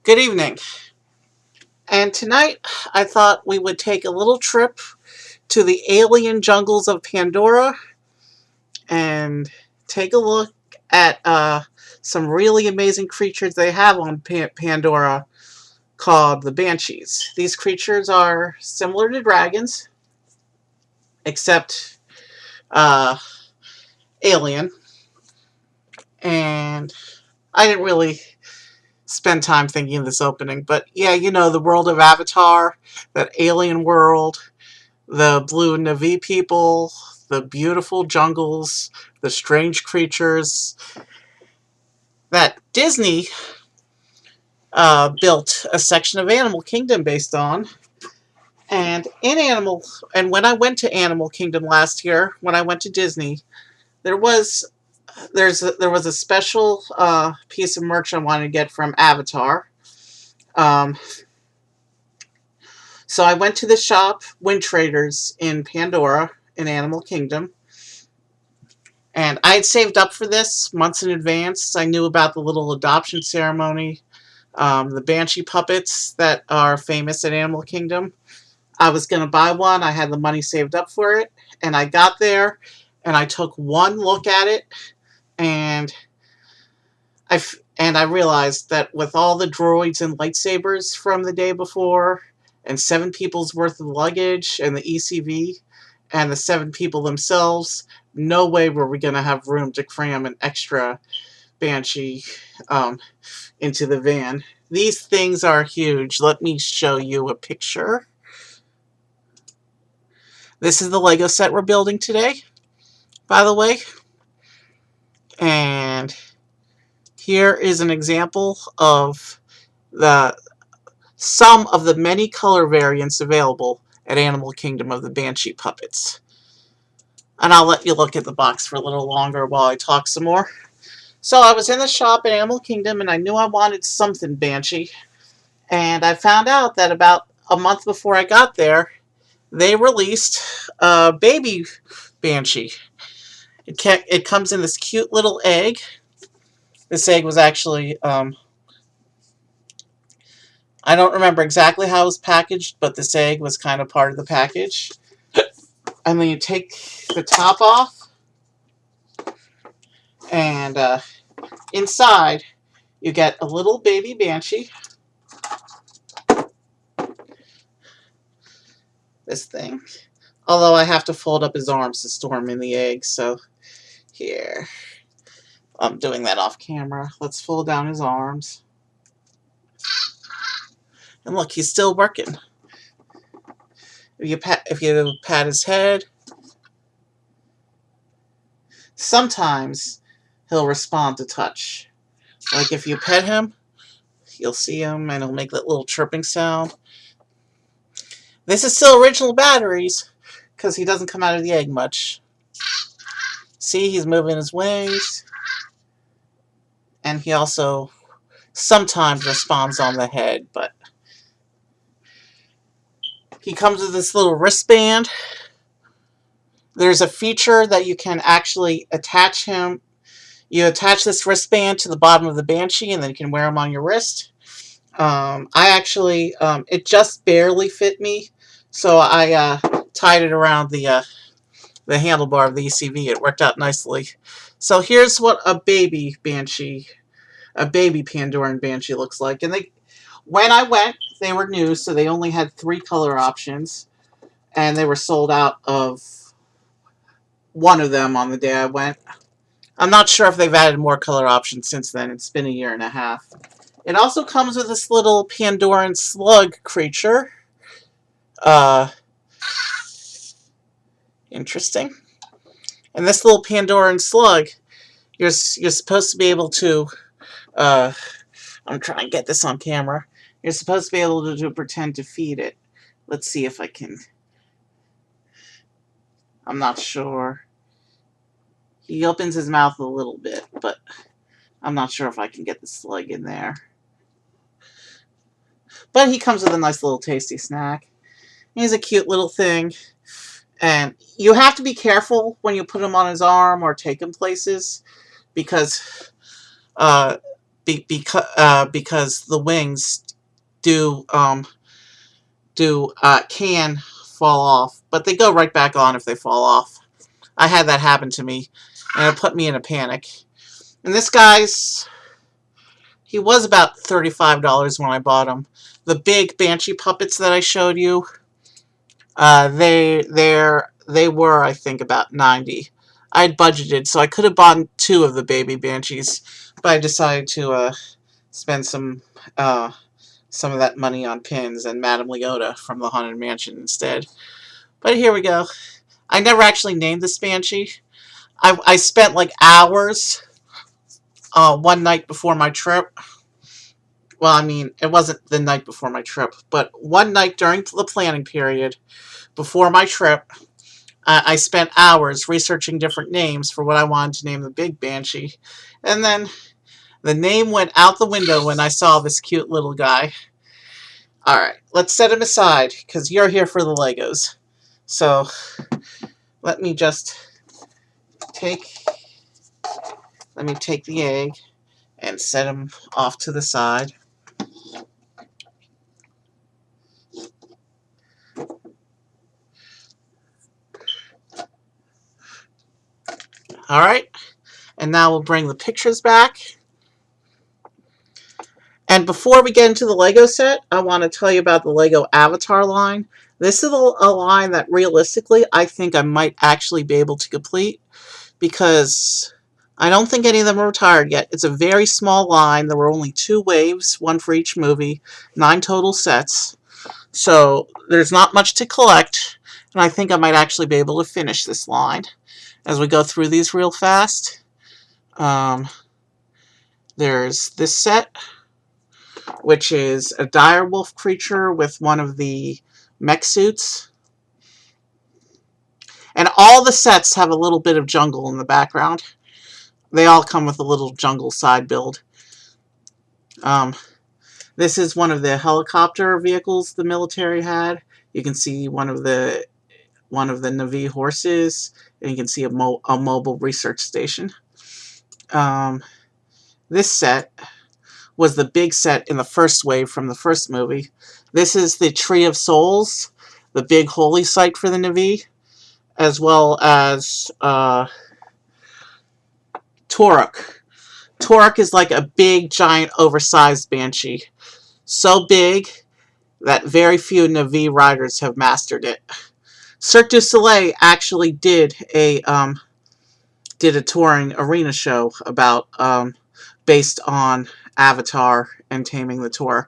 Good evening. And tonight I thought we would take a little trip to the alien jungles of Pandora and take a look at some really amazing creatures they have on Pandora called the banshees. These creatures are similar to dragons, except uh, alien. And I didn't really spend time thinking of this opening, but yeah, you know, the world of Avatar, that alien world, the blue Na'vi people, the beautiful jungles, the strange creatures that Disney built a section of Animal Kingdom based on. And when I went to Animal Kingdom last year, when I went to Disney, there was there was a special piece of merch I wanted to get from Avatar. Um, so I went to the shop, Wind Traders in Pandora in Animal Kingdom. And I had saved up for this months in advance. I knew about the little adoption ceremony, the Banshee puppets that are famous at Animal Kingdom. I was going to buy one. I had the money saved up for it. And I got there and I took one look at it and I realized that with all the droids and lightsabers from the day before and 7 people's worth of luggage and the ECV and the 7 people themselves, no way were we going to have room to cram an extra Banshee into the van. These things are huge. Let me show you a picture. This is the Lego set we're building today, by the way. And here is an example of some of the many color variants available at Animal Kingdom of the Banshee puppets. And I'll let you look at the box for a little longer while I talk some more. So I was in the shop at Animal Kingdom and I knew I wanted something Banshee. And I found out that about a month before I got there, they released a baby Banshee. It comes in this cute little egg. This egg was actually, I don't remember exactly how it was packaged, but this egg was kind of part of the package. And then you take the top off, and inside you get a little baby Banshee. This thing. Although I have to fold up his arms to store him in the egg, so here. I'm doing that off camera. Let's fold down his arms. And look, he's still working. If you pat his head, sometimes he'll respond to touch. Like if you pet him, you'll see him and he'll make that little chirping sound. This is still original batteries because he doesn't come out of the egg much. See, he's moving his wings. And he also sometimes responds on the head, but he comes with this little wristband. There's a feature that you can actually attach him. You attach this wristband to the bottom of the Banshee, and then you can wear him on your wrist. It just barely fit me, so I tied it around the handlebar of the ECV. It worked out nicely. So here's what a baby Banshee, a baby Pandoran Banshee looks like. And when I went, they were new, so they only had 3 color options, and they were sold out of one of them on the day I went. I'm not sure if they've added more color options since then. It's been a year and a half. It also comes with this little Pandoran slug creature. Interesting. And this little Pandoran slug, you're supposed to be able to, I'm trying to get this on camera. You're supposed to be able to pretend to feed it. Let's see if I can. I'm not sure. He opens his mouth a little bit, but I'm not sure if I can get the slug in there. But he comes with a nice little tasty snack. He's a cute little thing. And you have to be careful when you put him on his arm or take him places, because because the wings do can fall off, but they go right back on if they fall off. I had that happen to me, and it put me in a panic. And this guy's, he was about $35 when I bought him. The big Banshee puppets that I showed you, they were, I think, about 90. I had budgeted, so I could have bought two of the baby Banshees, but I decided to spend some of that money on pins and Madame Leota from the Haunted Mansion instead. But here we go. I never actually named this Banshee. I spent like hours one night before my trip. Well, I mean, it wasn't the night before my trip, but one night during the planning period before my trip, I spent hours researching different names for what I wanted to name the big Banshee. And then the name went out the window when I saw this cute little guy. Alright, let's set him aside, because you're here for the Legos. So, let me take the egg and set him off to the side. Alright, and now we'll bring the pictures back. And before we get into the Lego set, I want to tell you about the Lego Avatar line. This is a line that realistically I think I might actually be able to complete, because I don't think any of them are retired yet. It's a very small line. There were only 2 waves, one for each movie, 9 total sets. So there's not much to collect, and I think I might actually be able to finish this line. As we go through these real fast, there's this set, which is a direwolf creature with one of the mech suits. And all the sets have a little bit of jungle in the background. They all come with a little jungle side build. This is one of the helicopter vehicles the military had. You can see one of the Na'vi horses, and you can see a mobile research station. This set was the big set in the first wave from the first movie. This is the Tree of Souls, the big holy site for the Na'vi, as well as Toruk. Toruk is like a big, giant, oversized Banshee. So big that very few Na'vi riders have mastered it. Cirque du Soleil actually did a touring arena show about based on Avatar and Taming the Toruk.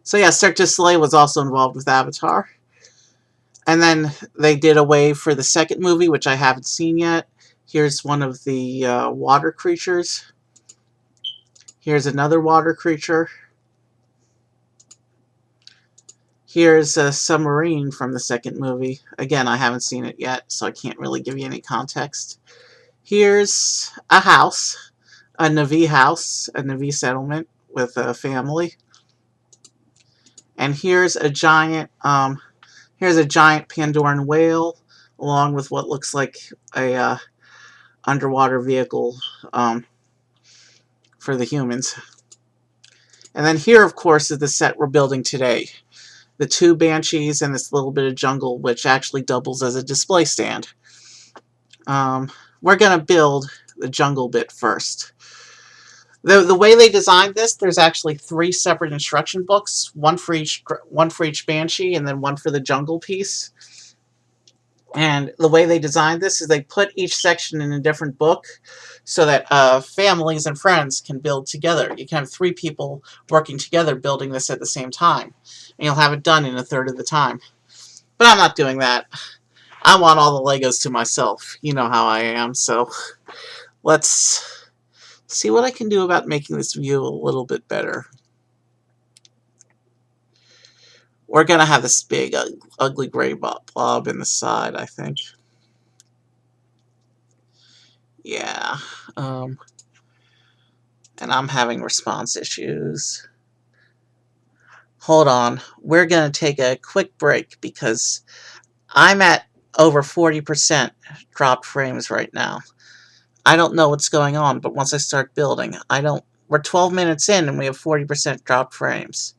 So yeah, Cirque du Soleil was also involved with Avatar. And then they did a wave for the second movie, which I haven't seen yet. Here's one of the water creatures. Here's another water creature. Here's a submarine from the second movie. Again, I haven't seen it yet, so I can't really give you any context. Here's a house, a Na'vi house, a Na'vi settlement with a family. And here's a giant Pandoran whale, along with what looks like a underwater vehicle for the humans. And then here, of course, is the set we're building today. The 2 Banshees and this little bit of jungle, which actually doubles as a display stand. We're going to build the jungle bit first. The way they designed this, there's actually 3 separate instruction books, one for each Banshee, and then one for the jungle piece. And the way they designed this is they put each section in a different book so that families and friends can build together. You can have 3 people working together building this at the same time. And you'll have it done in a third of the time. But I'm not doing that. I want all the Legos to myself. You know how I am. So let's see what I can do about making this view a little bit better. We're going to have this big, ugly gray blob in the side, I think. Yeah. And I'm having response issues. Hold on. We're going to take a quick break because I'm at over 40% dropped frames right now. I don't know what's going on, but once I start building, we're 12 minutes in and we have 40% dropped frames.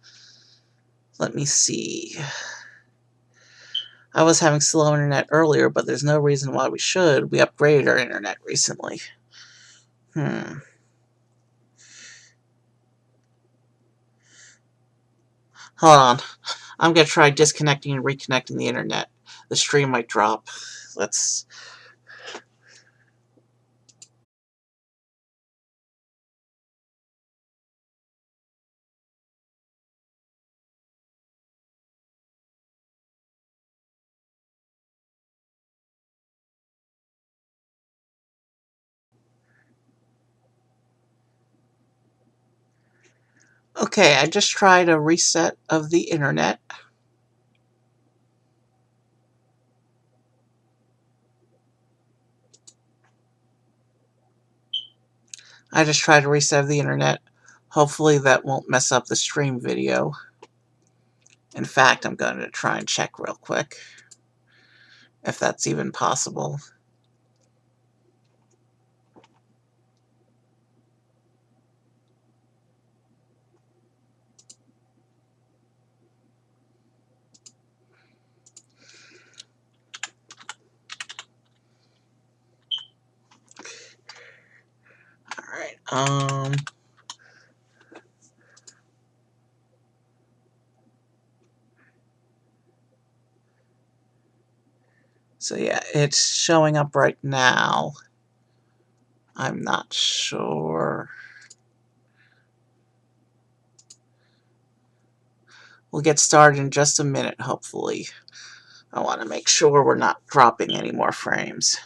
Let me see. I was having slow internet earlier, but there's no reason why we should. We upgraded our internet recently. Hold on. I'm going to try disconnecting and reconnecting the internet. The stream might drop. Let's... Okay, I just tried a reset of the internet. I just tried a reset of the internet. Hopefully that won't mess up the stream video. In fact, I'm going to try and check real quick if that's even possible. Alright, so yeah, it's showing up right now. I'm not sure. We'll get started in just a minute, hopefully. I want to make sure we're not dropping any more frames.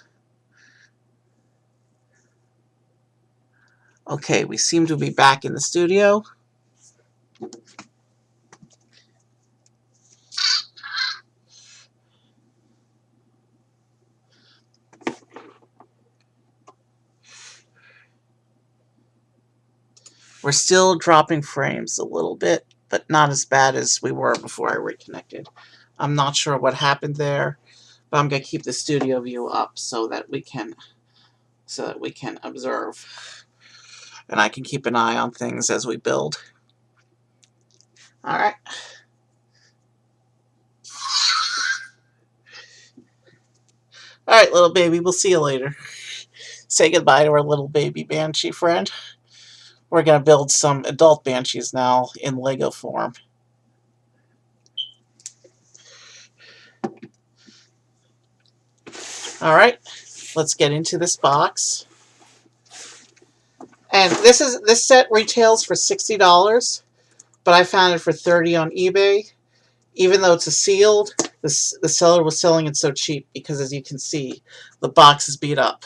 Okay, we seem to be back in the studio. We're still dropping frames a little bit, but not as bad as we were before I reconnected. I'm not sure what happened there, but I'm going to keep the studio view up so that we can observe. And I can keep an eye on things as we build. Alright. Alright, little baby, we'll see you later. Say goodbye to our little baby Banshee friend. We're going to build some adult Banshees now in Lego form. Alright, let's get into this box. And this set retails for $60, but I found it for $30 on eBay. Even though it's a sealed, the seller was selling it so cheap because, as you can see, the box is beat up.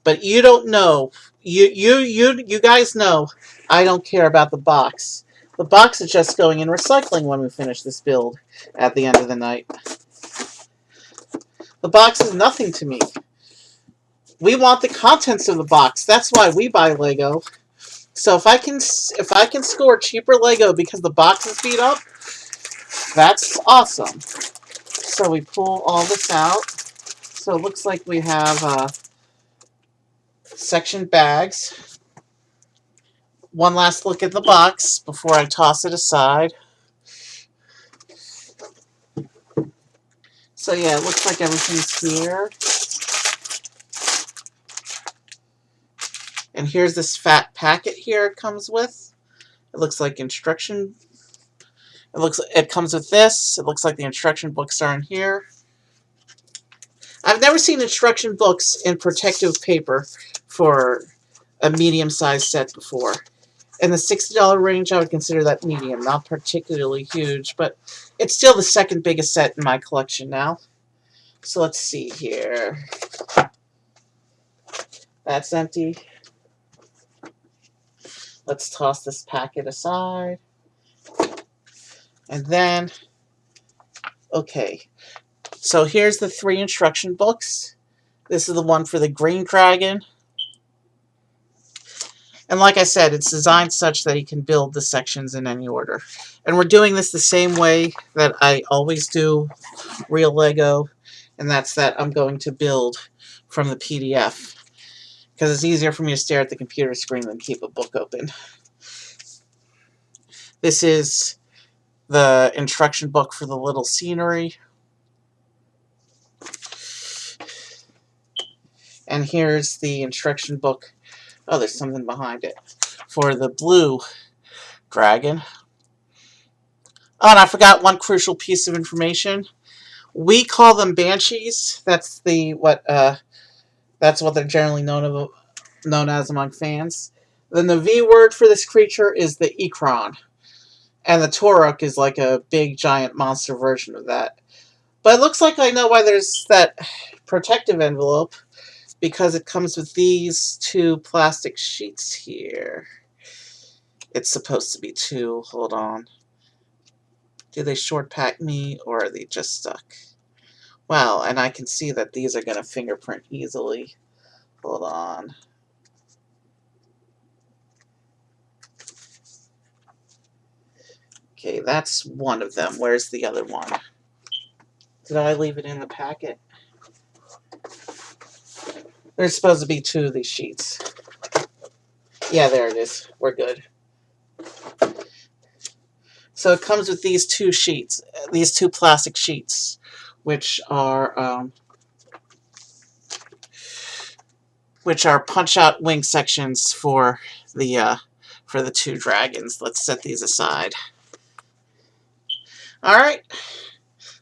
But you don't know. You guys know I don't care about the box. The box is just going in recycling when we finish this build at the end of the night. The box is nothing to me. We want the contents of the box. That's why we buy Lego. So if I can score cheaper Lego because the box is beat up, that's awesome. So we pull all this out. So it looks like we have section bags. One last look at the box before I toss it aside. So yeah, it looks like everything's here. And here's this fat packet here it comes with. It looks like instruction. It comes with this. It looks like the instruction books are in here. I've never seen instruction books in protective paper for a medium-sized set before. In the $60 range, I would consider that medium, not particularly huge, but it's still the second biggest set in my collection now. So let's see here. That's empty. Let's toss this packet aside. And then, okay. So here's the 3 instruction books. This is the one for the green dragon. And like I said, it's designed such that you can build the sections in any order. And we're doing this the same way that I always do real Lego. And that's that I'm going to build from the PDF. because it's easier for me to stare at the computer screen than keep a book open. This is the instruction book for the little scenery. And here's the instruction book. Oh, there's something behind it. For the blue dragon. Oh, and I forgot one crucial piece of information. We call them banshees. That's what they're generally known as among fans. Then the V word for this creature is the Ikran. And the Toruk is like a big giant monster version of that. But it looks like I know why there's that protective envelope, because it comes with these two plastic sheets here. It's supposed to be two. Hold on. Do they short pack me, or are they just stuck? Wow, and I can see that these are going to fingerprint easily. Hold on. Okay, that's one of them. Where's the other one? Did I leave it in the packet? There's supposed to be two of these sheets. Yeah, there it is. We're good. So it comes with these two sheets, these two plastic sheets, which are punch-out wing sections for the two dragons. Let's set these aside. All right,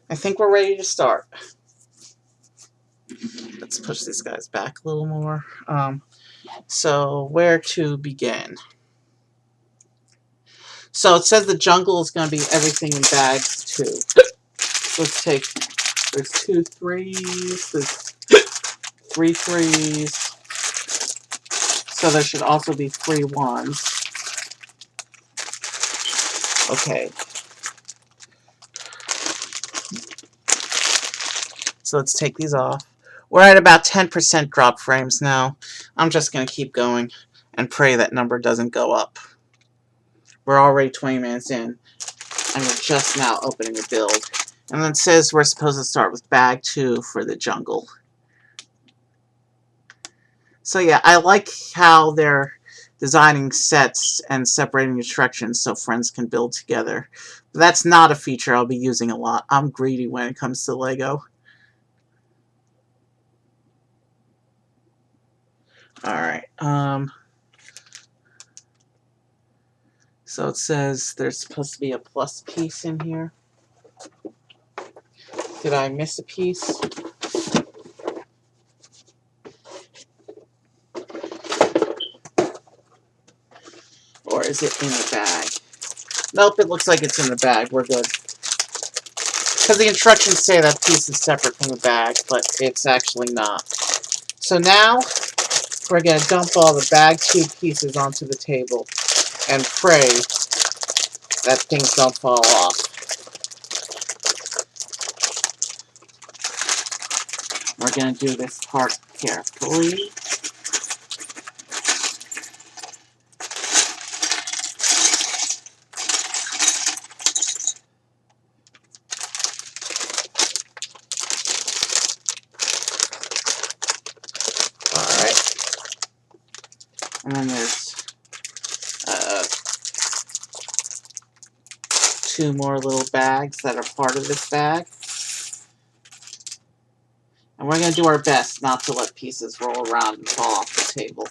I think we're ready to start. Let's push these guys back a little more. So where to begin? So it says the jungle is going to be everything in bags too. Let's take. There's 2 3s. There's 3 3s. So there should also be 3 1s. Okay. So let's take these off. We're at about 10% drop frames now. I'm just going to keep going and pray that number doesn't go up. We're already 20 minutes in, and we're just now opening the build. And then it says we're supposed to start with bag 2 for the jungle. So yeah, I like how they're designing sets and separating instructions so friends can build together. But that's not a feature I'll be using a lot. I'm greedy when it comes to Lego. Alright, so it says there's supposed to be a plus piece in here. Did I miss a piece? Or is it in the bag? Nope, it looks like it's in the bag. We're good. Because the instructions say that piece is separate from the bag, but it's actually not. So now, we're going to dump all the bag 2 pieces onto the table and pray that things don't fall off. We're going to do this part carefully. Alright. And then there's 2 more little bags that are part of this bag. And we're going to do our best not to let pieces roll around and fall off the table.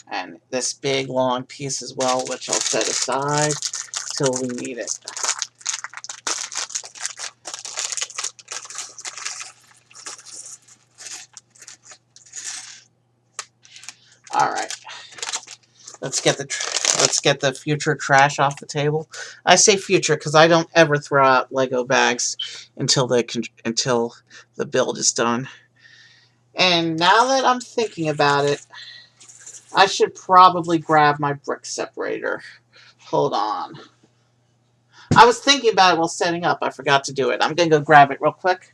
And this big long piece as well, which I'll set aside till we need it. Alright. Let's get the future trash off the table. I say future because I don't ever throw out Lego bags until the build is done. And now that I'm thinking about it, I should probably grab my brick separator. Hold on. I was thinking about it while setting up. I forgot to do it. I'm going to go grab it real quick.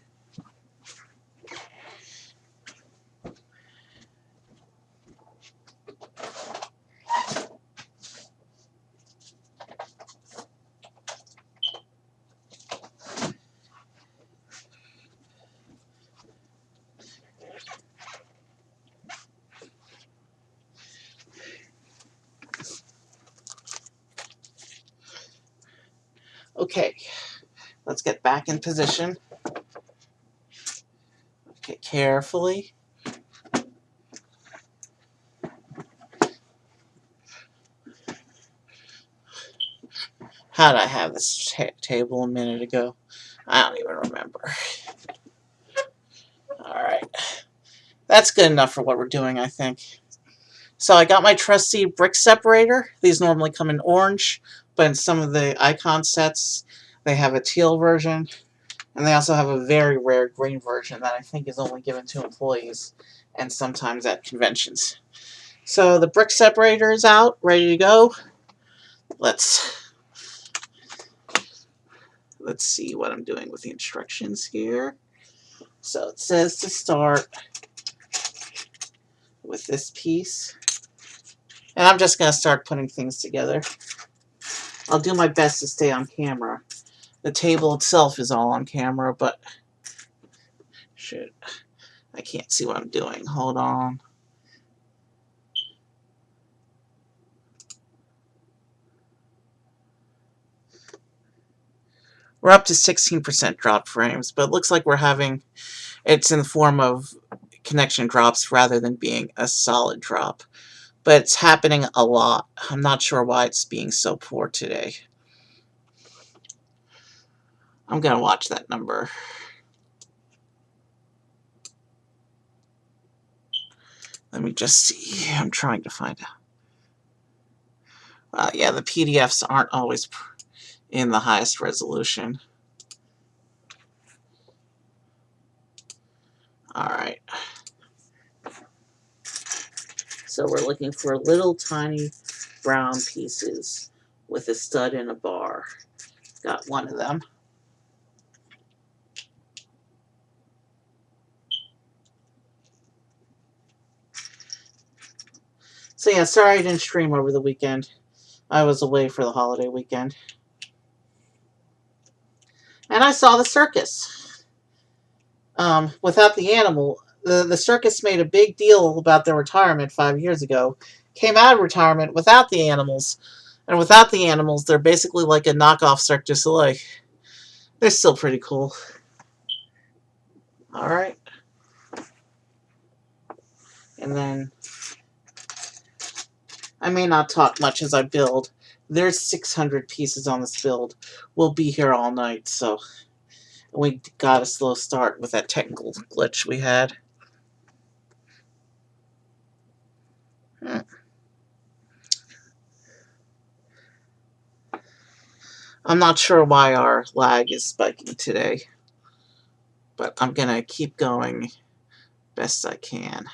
Okay, let's get back in position. Okay, carefully. How did I have this table a minute ago? I don't even remember. Alright. That's good enough for what we're doing, I think. So I got my trusty brick separator. These normally come in orange, but in some of the Ikran sets, they have a teal version. And they also have a very rare green version that I think is only given to employees and sometimes at conventions. So the brick separator is out, ready to go. Let's see what I'm doing with the instructions here. So it says to start with this piece. And I'm just going to start putting things together. I'll do my best to stay on camera. The table itself is all on camera, but shit, I can't see what I'm doing. Hold on. We're up to 16% drop frames, but it looks like we're having, it's in the form of connection drops rather than being a solid drop. But it's happening a lot. I'm not sure why it's being so poor today. I'm going to watch that number. Let me just see. I'm trying to find out. Yeah, the PDFs aren't always in the highest resolution. Alright. So we're looking for little tiny brown pieces with a stud and a bar. Got one of them. So yeah, sorry I didn't stream over the weekend. I was away for the holiday weekend. And I saw the circus. Without the animal, the circus made a big deal about their retirement 5 years ago. Came out of retirement without the animals. And without the animals, they're basically like a knockoff Cirque du Soleil. They're still pretty cool. Alright. And then I may not talk much as I build. There's 600 pieces on this build. We'll be here all night, so we got a slow start with that technical glitch we had. I'm not sure why our lag is spiking today, but I'm gonna keep going best I can.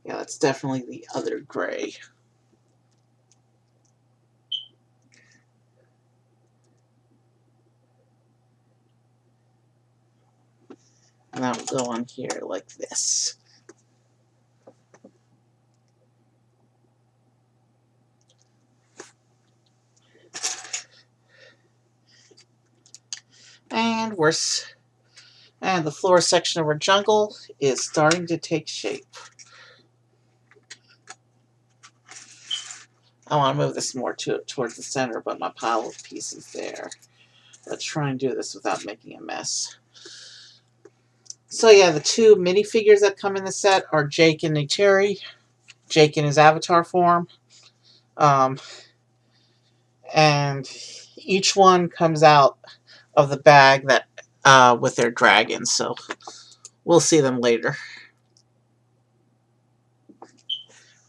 Yeah, that's definitely the other gray. And that will go on here like this. And and the floor section of our jungle is starting to take shape. I want to move this more towards the center, but my pile of pieces there. Let's try and do this without making a mess. So yeah, the two minifigures that come in the set are Jake and Neytiri. Jake in his avatar form. And each one comes out of the bag that with their dragons, so we'll see them later.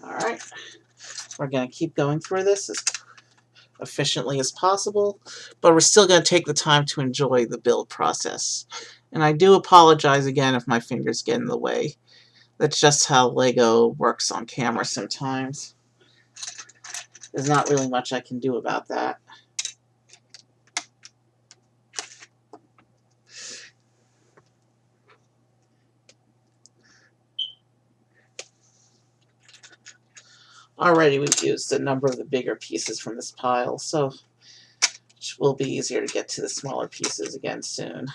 Alright. We're going to keep going through this as efficiently as possible, but we're still going to take the time to enjoy the build process. And I do apologize again if my fingers get in the way. That's just how Lego works on camera sometimes. There's not really much I can do about that. Already we've used a number of the bigger pieces from this pile, so which will be easier to get to the smaller pieces again soon.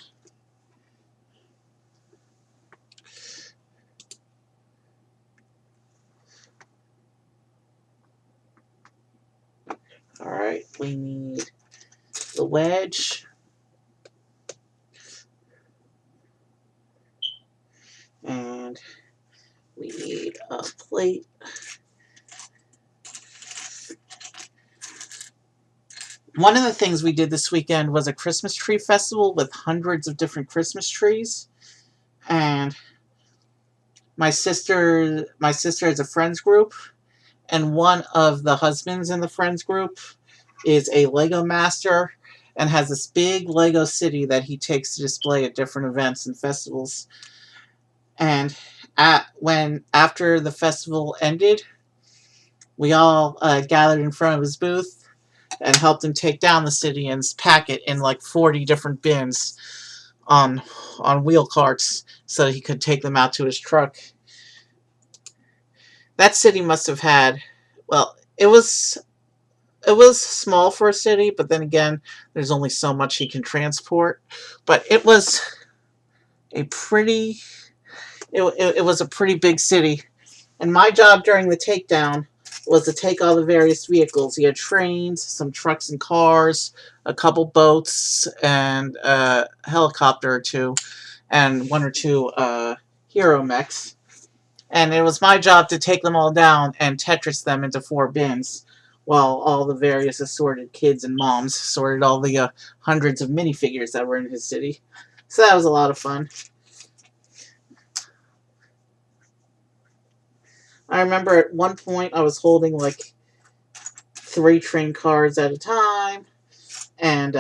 Alright, we need the wedge. And we need a plate. One of the things we did this weekend was a Christmas tree festival with hundreds of different Christmas trees. And my sister has a friends group, and one of the husbands in the friends group is a Lego master and has this big Lego city that he takes to display at different events and festivals. And after the festival ended, we all gathered in front of his booth and helped him take down the city and pack it in like 40 different bins on wheel carts so he could take them out to his truck. That city must have had, well, it was small for a city, but then again, there's only so much he can transport. But it was a pretty it was a pretty big city. And my job during the takedown was to take all the various vehicles. He had trains, some trucks and cars, a couple boats, and a helicopter or two, and one or two hero mechs. And it was my job to take them all down and Tetris them into 4 bins, while all the various assorted kids and moms sorted all the hundreds of minifigures that were in his city. So that was a lot of fun. I remember at one point I was holding like 3 train cars at a time, and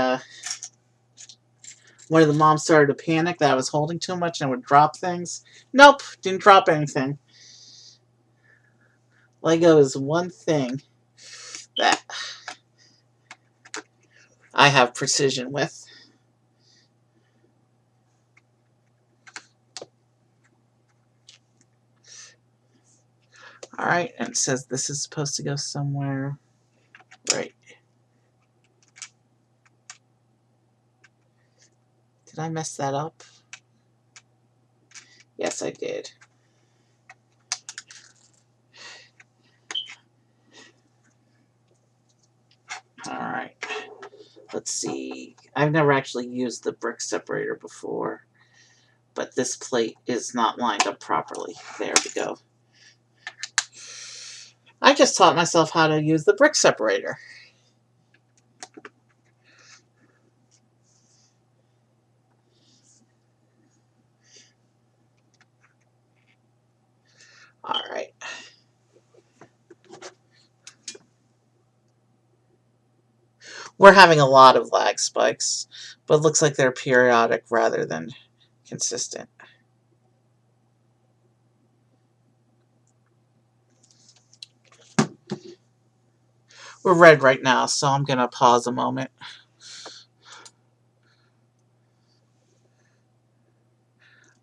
one of the moms started to panic that I was holding too much and I would drop things. Nope, didn't drop anything. Lego is one thing that I have precision with. Alright, and it says this is supposed to go somewhere. Right. Did I mess that up? Yes, I did. Alright. Let's see. I've never actually used the brick separator before, but this plate is not lined up properly. There we go. I just taught myself how to use the brick separator. Alright. We're having a lot of lag spikes, but it looks like they're periodic rather than consistent. We're red right now, so I'm going to pause a moment.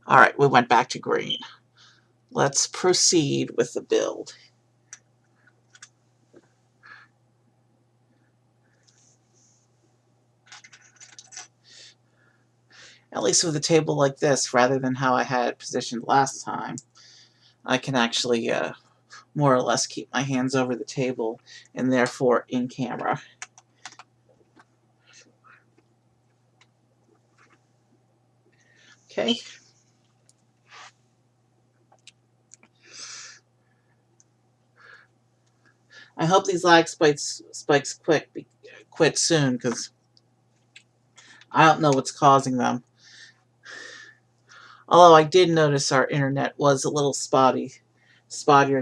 Alright, we went back to green. Let's proceed with the build. At least with a table like this, rather than how I had it positioned last time, I can actually more or less keep my hands over the table and therefore in camera. Okay. I hope these lag spikes quit soon, because I don't know what's causing them. Although I did notice our internet was a little spottier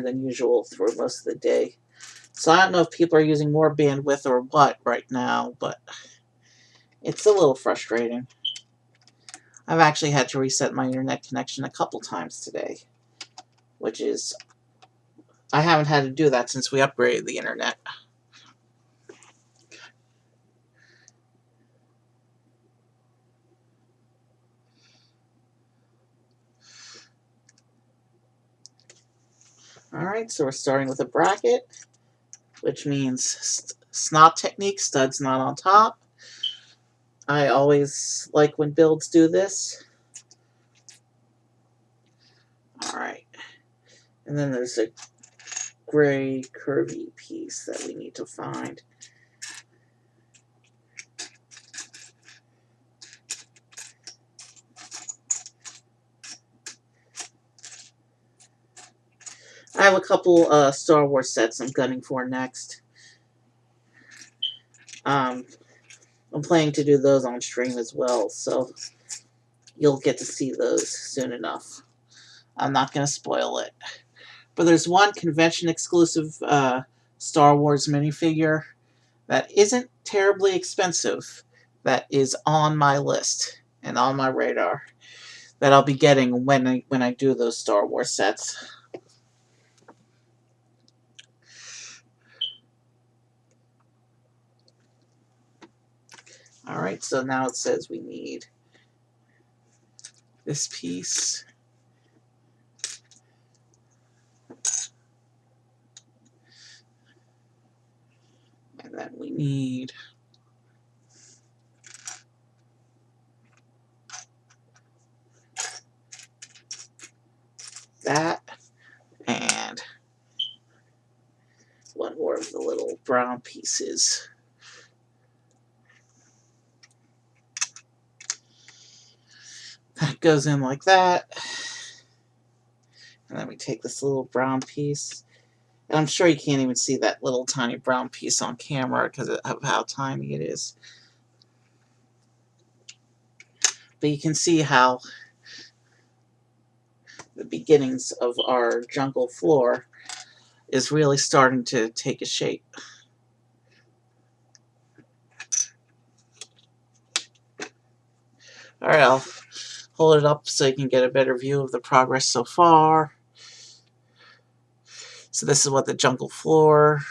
than usual through most of the day. So I don't know if people are using more bandwidth or what right now, but it's a little frustrating. I've actually had to reset my internet connection a couple times today, which is, I haven't had to do that since we upgraded the internet. Alright, so we're starting with a bracket, which means snot technique, studs not on top. I always like when builds do this. Alright. And then there's a gray curvy piece that we need to find. I have a couple Star Wars sets I'm gunning for next. I'm planning to do those on stream as well, so you'll get to see those soon enough. I'm not going to spoil it. But there's one convention exclusive Star Wars minifigure that isn't terribly expensive that is on my list and on my radar that I'll be getting when I do those Star Wars sets. Alright, so now it says we need this piece. And then we need that. And one more of the little brown pieces. That goes in like that. And then we take this little brown piece. And I'm sure you can't even see that little tiny brown piece on camera because of how tiny it is. But you can see how the beginnings of our jungle floor is really starting to take a shape. Alright, I'll hold it up so you can get a better view of the progress so far. So this is what the jungle floor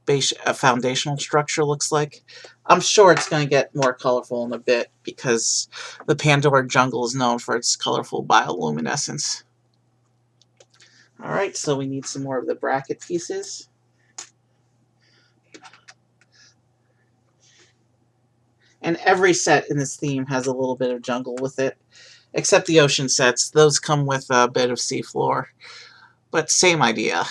base foundational structure looks like. I'm sure it's going to get more colorful in a bit because the Pandoran jungle is known for its colorful bioluminescence. Alright, so we need some more of the bracket pieces. And every set in this theme has a little bit of jungle with it, except the ocean sets. Those come with a bit of seafloor, but same idea.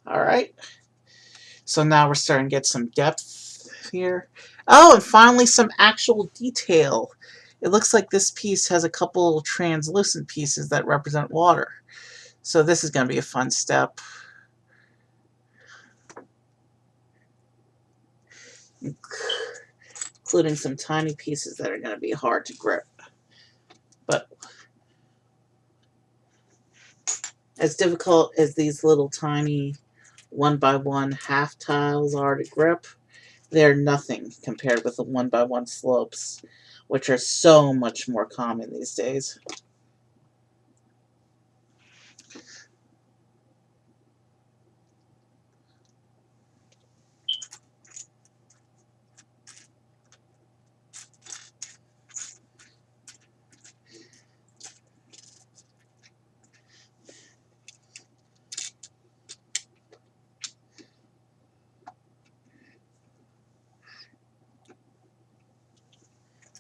Alright, so now we're starting to get some depth here. Oh, and finally some actual detail. It looks like this piece has a couple translucent pieces that represent water. So this is going to be a fun step. Including some tiny pieces that are going to be hard to grip. But as difficult as these little tiny 1x1 half tiles are to grip, they're nothing compared with the 1x1 slopes, which are so much more common these days.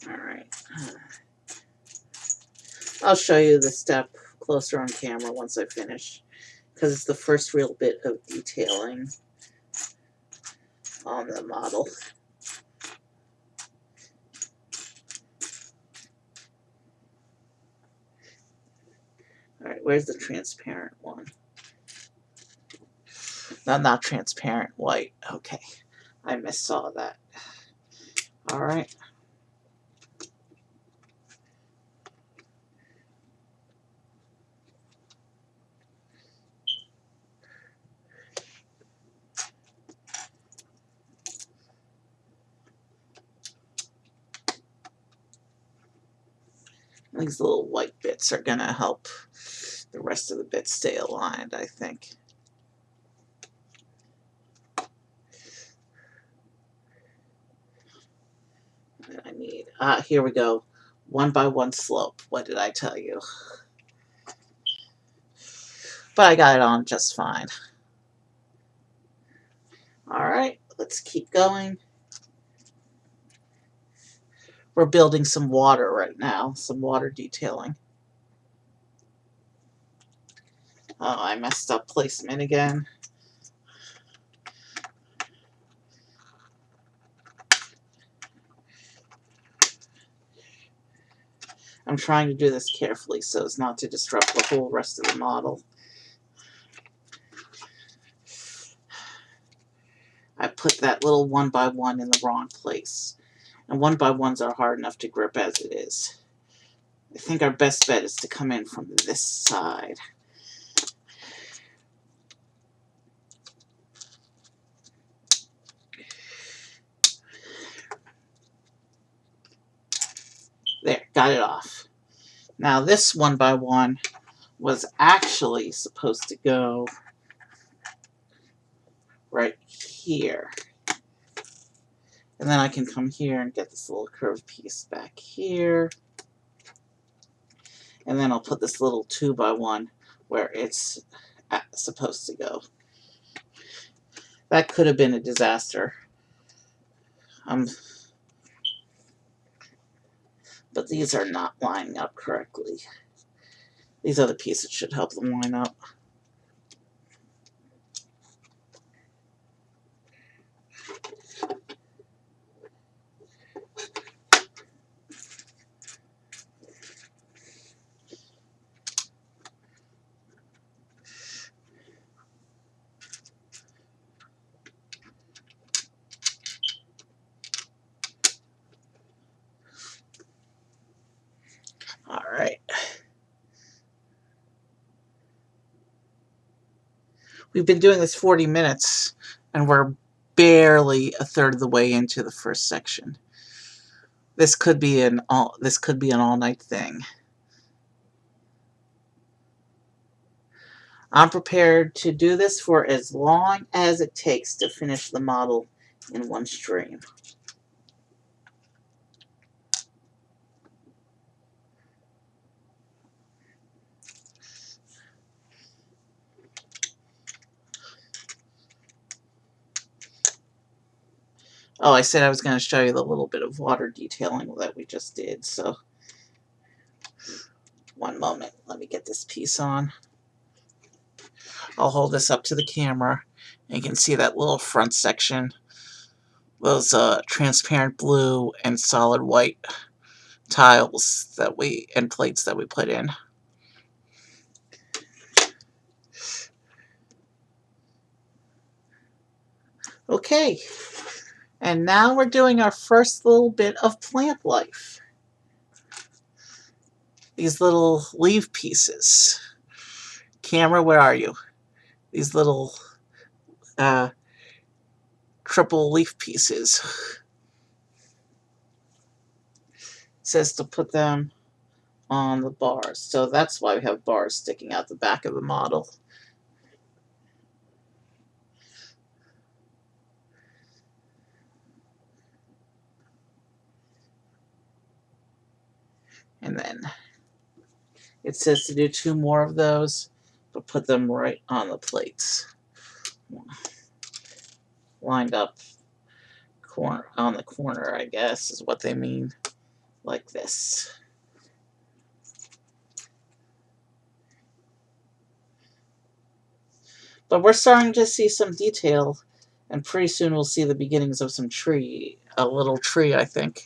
Alright. I'll show you the step closer on camera once I finish, because it's the first real bit of detailing on the model. Alright, where's the transparent one? No, not transparent, white. Okay, I missaw that. Alright. These little white bits are going to help the rest of the bits stay aligned, I think. that I need. Here we go. 1x1 slope. What did I tell you? But I got it on just fine. Alright, let's keep going. We're building some water right now, some water detailing. Oh, I messed up placement again. I'm trying to do this carefully so as not to disrupt the whole rest of the model. I put that little 1x1 in the wrong place. And 1x1s are hard enough to grip as it is. I think our best bet is to come in from this side. There, got it off. Now this 1x1 was actually supposed to go right here. And then I can come here and get this little curved piece back here. And then I'll put this little 2x1 where it's supposed to go. That could have been a disaster. But these are not lining up correctly. These other pieces should help them line up. All right. We've been doing this 40 minutes, and we're barely a third of the way into the first section. This could be an all-night thing. I'm prepared to do this for as long as it takes to finish the model in one stream. Oh, I said I was going to show you the little bit of water detailing that we just did, so one moment. Let me get this piece on. I'll hold this up to the camera, and you can see that little front section. Those transparent blue and solid white tiles and plates that we put in. Okay, and now we're doing our first little bit of plant life. These little leaf pieces. Camera, where are you? These little triple leaf pieces. It says to put them on the bars, so that's why we have bars sticking out the back of the model. And then it says to do 2 more of those, but put them right on the plates. Lined up on the corner, I guess, is what they mean. Like this. But we're starting to see some detail, and pretty soon we'll see the beginnings of some tree. A little tree, I think.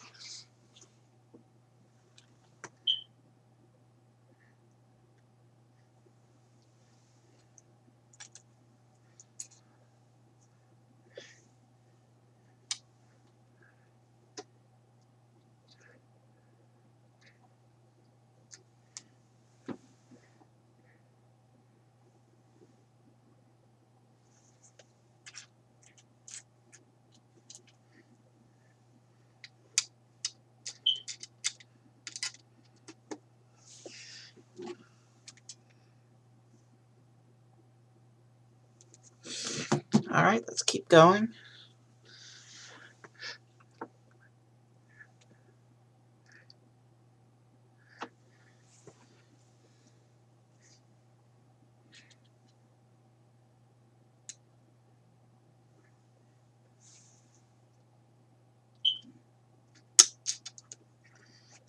Alright, let's keep going.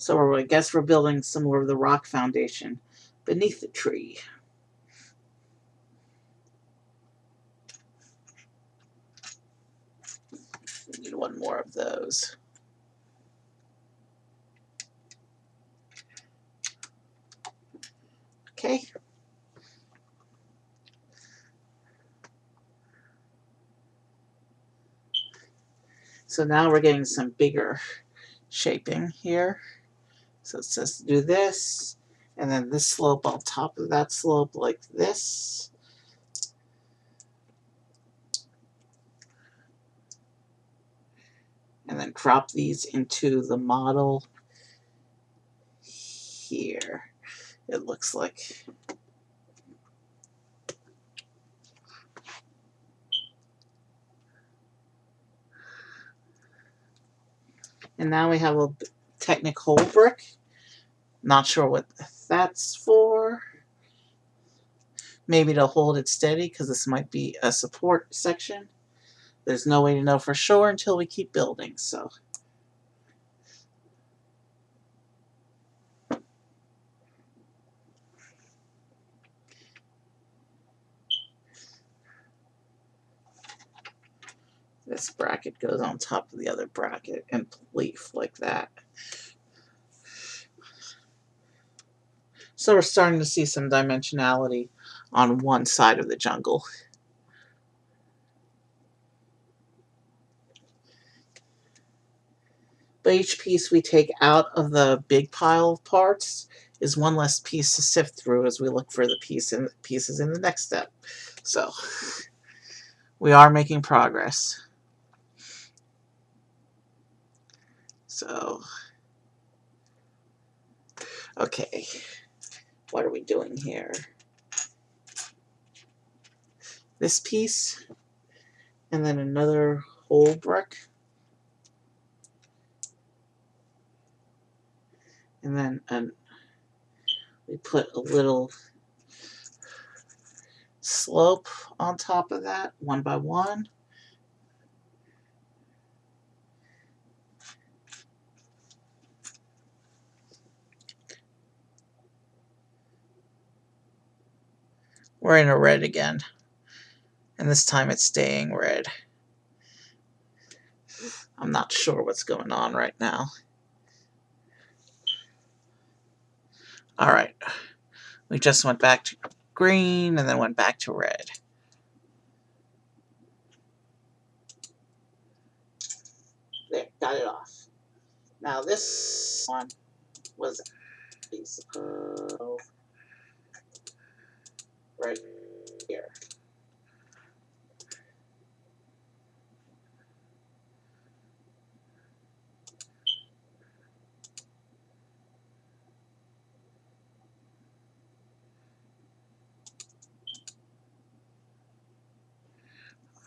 So I guess we're building some more of the rock foundation beneath the tree. We need one more of those. Okay. So now we're getting some bigger shaping here. So it says to do this, and then this slope on top of that slope like this. And then drop these into the model here, it looks like. And now we have a technical brick. Not sure what that's for. Maybe to hold it steady, because this might be a support section. There's no way to know for sure until we keep building, so. This bracket goes on top of the other bracket and leaf like that. So we're starting to see some dimensionality on one side of the jungle. But each piece we take out of the big pile of parts is one less piece to sift through as we look for the pieces in the next step. So we are making progress. So, okay, what are we doing here? This piece, and then another whole brick. And then we put a little slope on top of that, one by one. We're in a red again, and this time it's staying red. I'm not sure what's going on right now. All right, we just went back to green and then went back to red. There, got it off. Now this one was a piece of right here.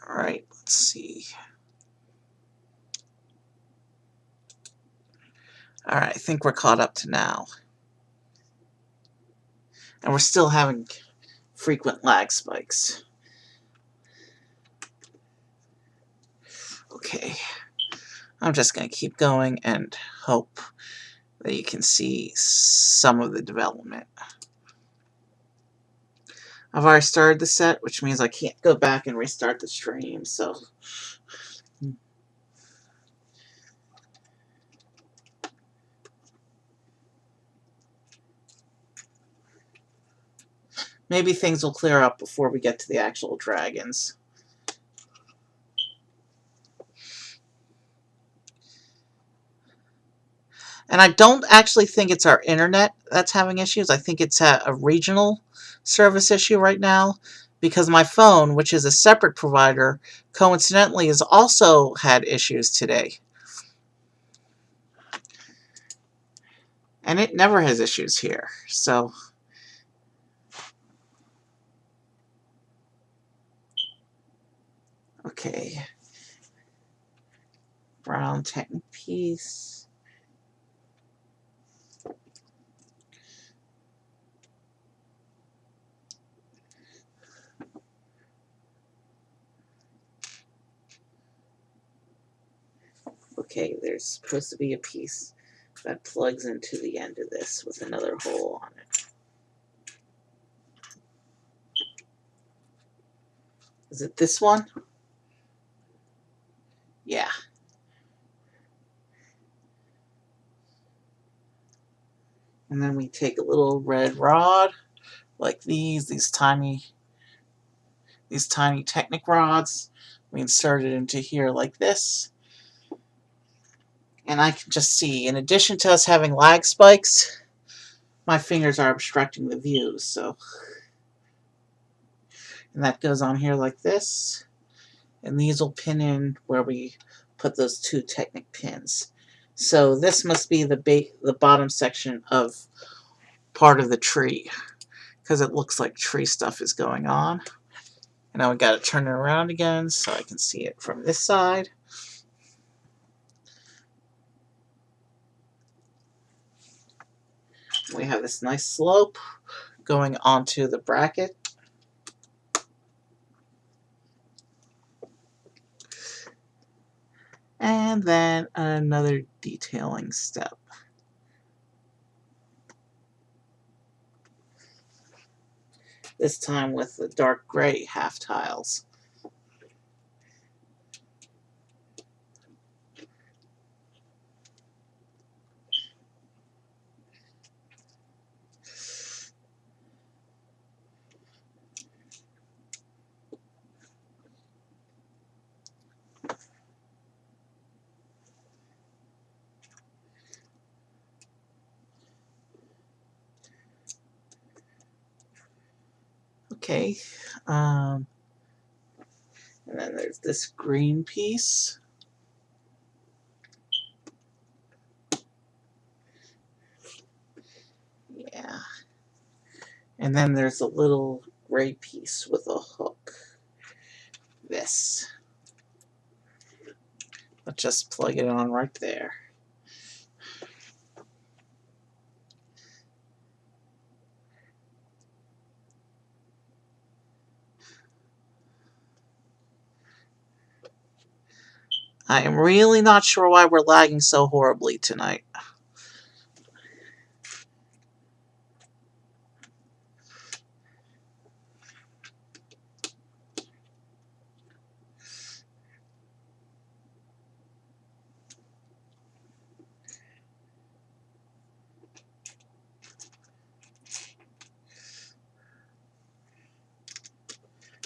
All right, let's see. All right, I think we're caught up to now. And we're still having frequent lag spikes. Okay, I'm just going to keep going and hope that you can see some of the development. I've already started the set, which means I can't go back and restart the stream, so. Maybe things will clear up before we get to the actual dragons. And I don't actually think it's our internet that's having issues. I think it's a regional service issue right now, because my phone, which is a separate provider, coincidentally has also had issues today. And it never has issues here, so. Okay. Brown Technic piece. Okay, there's supposed to be a piece That plugs into the end of this with another hole on it. Is it this one? Yeah. And then we take a little red rod, like these tiny Technic rods. We insert it into here like this. And I can just see, in addition to us having lag spikes, my fingers are obstructing the view, so. And that goes on here like this. And these will pin in where we put those two Technic pins. So this must be the bottom section of part of the tree, because it looks like tree stuff is going on. And now we got to turn it around again so I can see it from this side. We have this nice slope going onto the bracket. And then another detailing step. This time with the dark gray half tiles. Okay, and then there's this green piece. Yeah. And then there's a little gray piece with a hook. This. I'll just plug it on right there. I am really not sure why we're lagging so horribly tonight.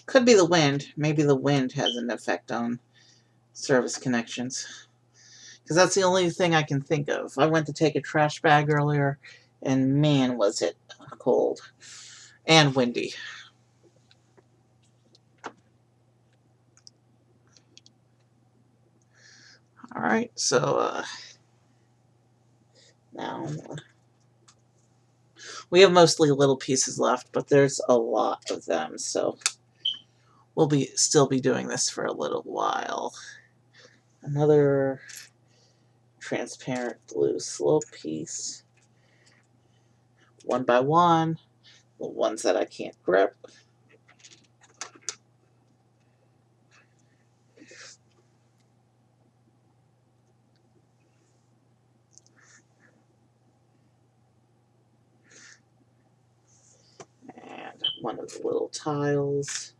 Could be the wind. Maybe the wind has an effect on service connections. Because that's the only thing I can think of. I went to take a trash bag earlier, and man, was it cold and windy. Alright, so now we have mostly little pieces left, but there's a lot of them, so we'll still be doing this for a little while. Another transparent blue slope piece. One by one, the ones that I can't grip. And one of the little tiles.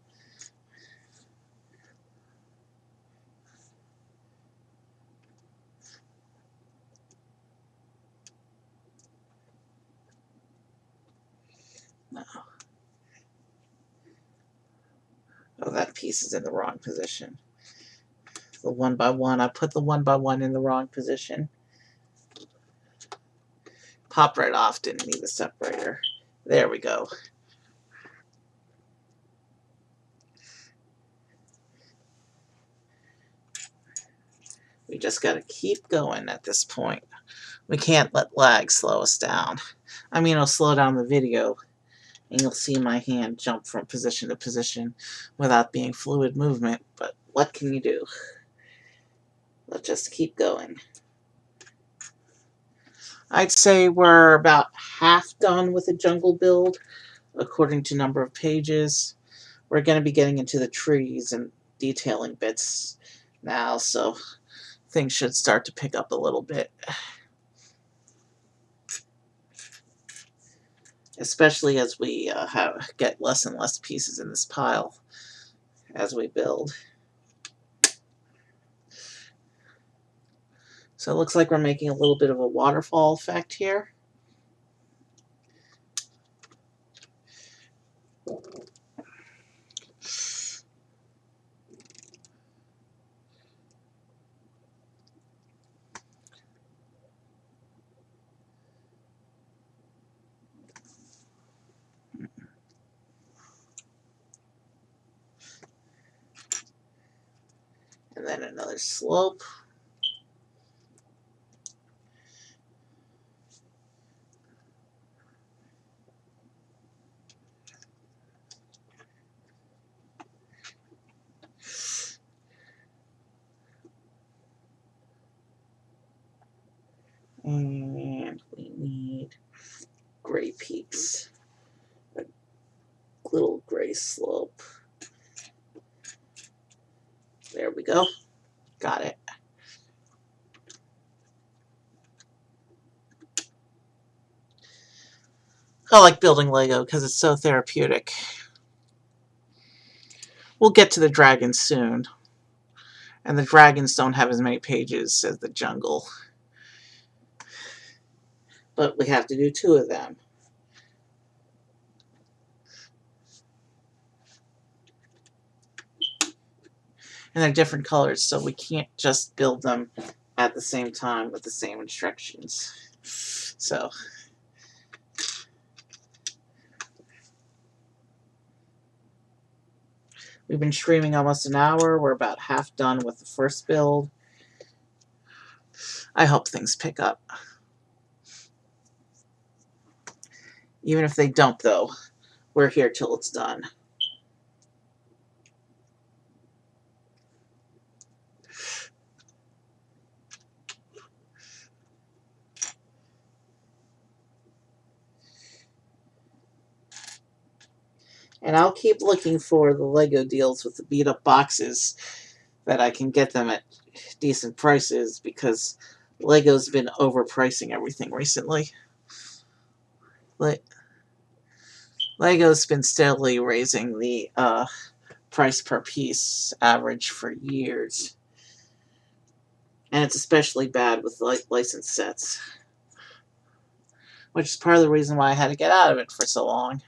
No. Oh, that piece is in the wrong position. The one by one, I put the one by one in the wrong position. Popped right off, didn't need the separator. There we go. We just got to keep going at this point. We can't let lag slow us down. I mean, it'll slow down the video, and you'll see my hand jump from position to position without being fluid movement, but what can you do? Let's just keep going. I'd say we're about half done with the jungle build, according to number of pages. We're going to be getting into the trees and detailing bits now, so things should start to pick up a little bit. especially as we get less and less pieces in this pile as we build. So it looks like we're making a little bit of a waterfall effect here. And then another slope. And we need gray peaks. A little gray slope. There we go. Got it. I like building Lego because it's so therapeutic. We'll get to the dragons soon. And the dragons don't have as many pages as the jungle. But we have to do 2 of them. And they're different colors, so we can't just build them at the same time with the same instructions. So we've been streaming almost an hour. We're about half done with the first build. I hope things pick up. Even if they don't, though, we're here till it's done. And I'll keep looking for the Lego deals with the beat-up boxes that I can get them at decent prices, because Lego's been overpricing everything recently. Lego's been steadily raising the price per piece average for years. And it's especially bad with licensed sets, which is part of the reason why I had to get out of it for so long.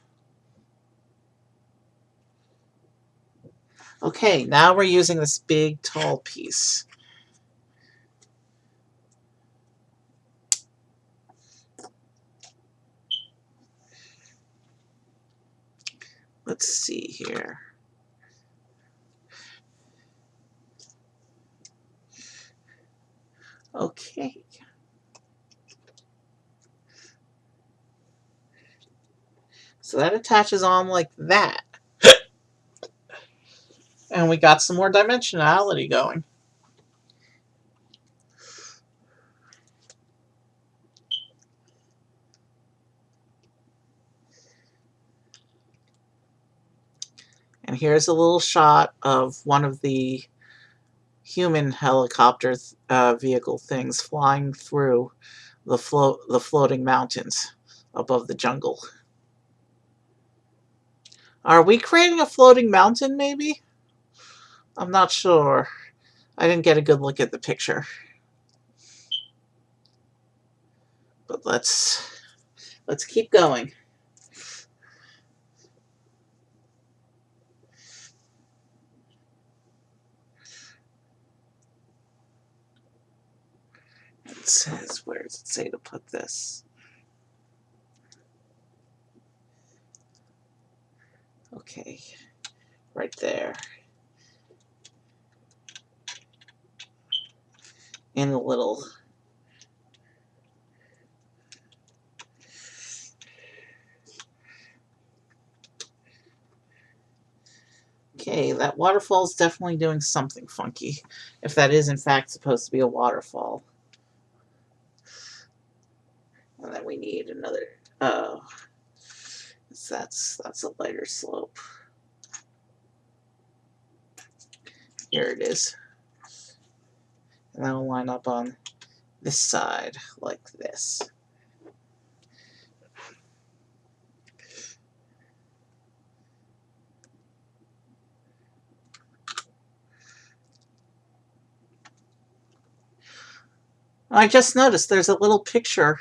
Okay, now we're using this big, tall piece. Let's see here. Okay. So that attaches on like that. And we got some more dimensionality going. And here's a little shot of one of the human helicopter vehicle things flying through the floating mountains above the jungle. Are we creating a floating mountain, maybe? I'm not sure. I didn't get a good look at the picture. But let's keep going. It says, where does it say to put this? Okay, right there. In a little. Okay, that waterfall is definitely doing something funky, if that is in fact supposed to be a waterfall. And then we need another, that's a lighter slope. Here it is. And that'll line up on this side, like this. I just noticed there's a little picture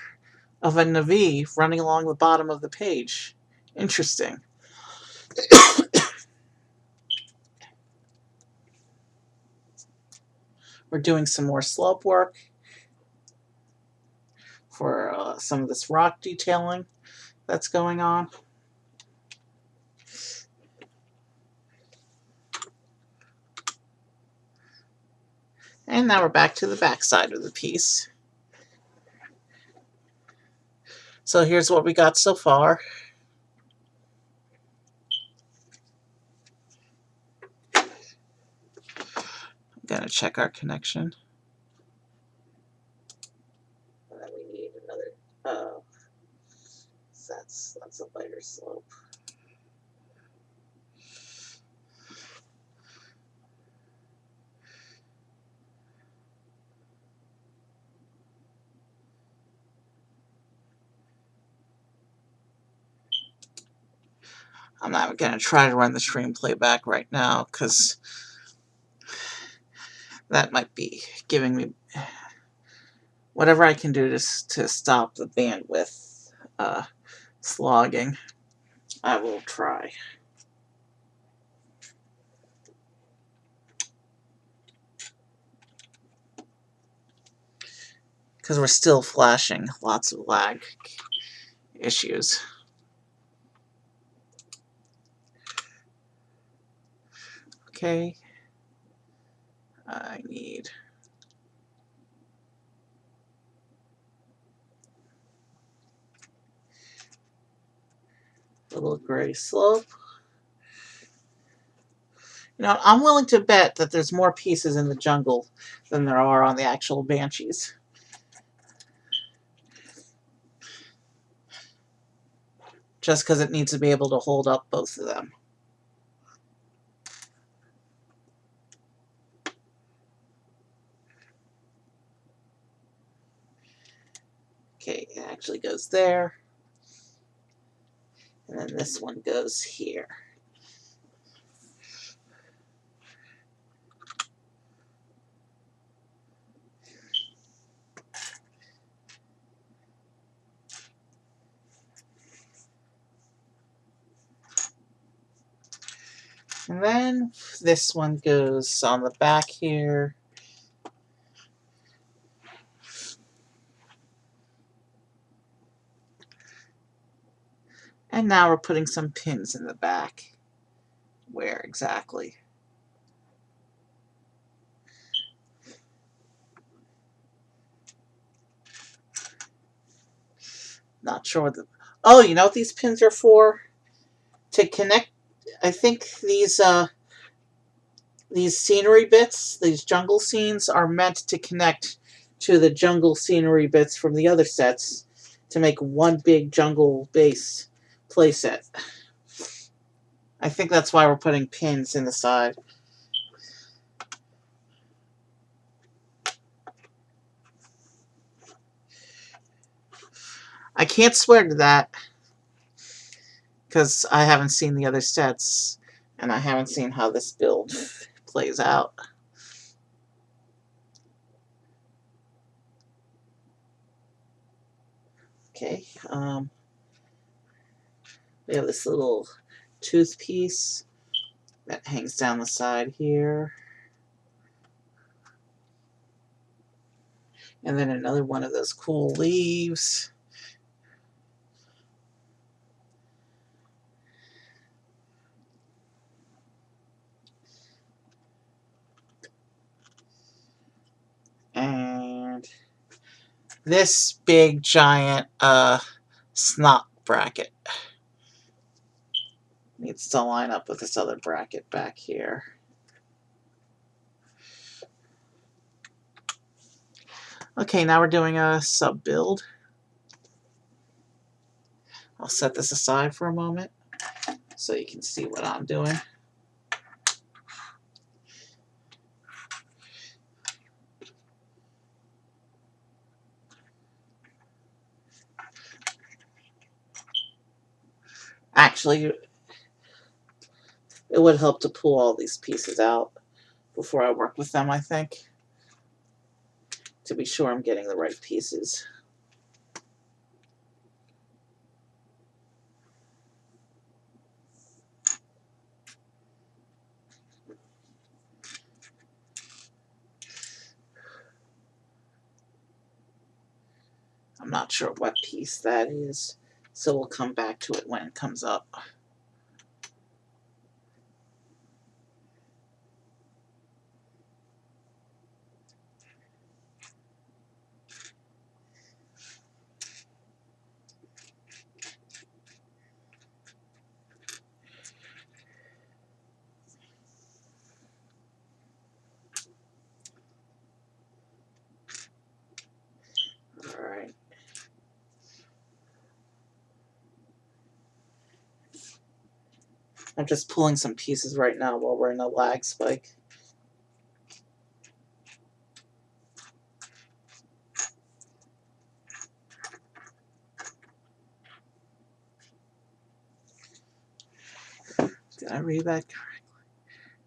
of a Navi running along the bottom of the page. Interesting. We're doing some more slope work for some of this rock detailing that's going on. And now we're back to the back side of the piece. So here's what we got so far. I'm going to check our connection. And then we need another, that's a lighter slope. I'm not going to try to run the stream playback right now because that might be giving me whatever I can do to stop the bandwidth slogging. I will try. Because we're still flashing lots of lag issues. Okay. I need a little gray slope. You know, I'm willing to bet that there's more pieces in the jungle than there are on the actual Banshees. Just because it needs to be able to hold up both of them. Okay, it actually goes there. And then this one goes here. And then this one goes on the back here. And now we're putting some pins in the back. Where exactly? Not sure what the... Oh, you know what these pins are for? To connect... I think these scenery bits, these jungle scenes, are meant to connect to the jungle scenery bits from the other sets to make one big jungle base playset. I think that's why we're putting pins in the side. I can't swear to that because I haven't seen the other sets and I haven't seen how this build plays out. Okay, we have this little tooth piece that hangs down the side here. And then another one of those cool leaves. And this big giant snot bracket needs to line up with this other bracket back here. Okay, now we're doing a sub build. I'll set this aside for a moment so you can see what I'm doing. Actually, it would help to pull all these pieces out before I work with them, I think. to be sure I'm getting the right pieces. I'm not sure what piece that is, so we'll come back to it when it comes up. Alright. I'm just pulling some pieces right now while we're in a lag spike. Did I read that correctly?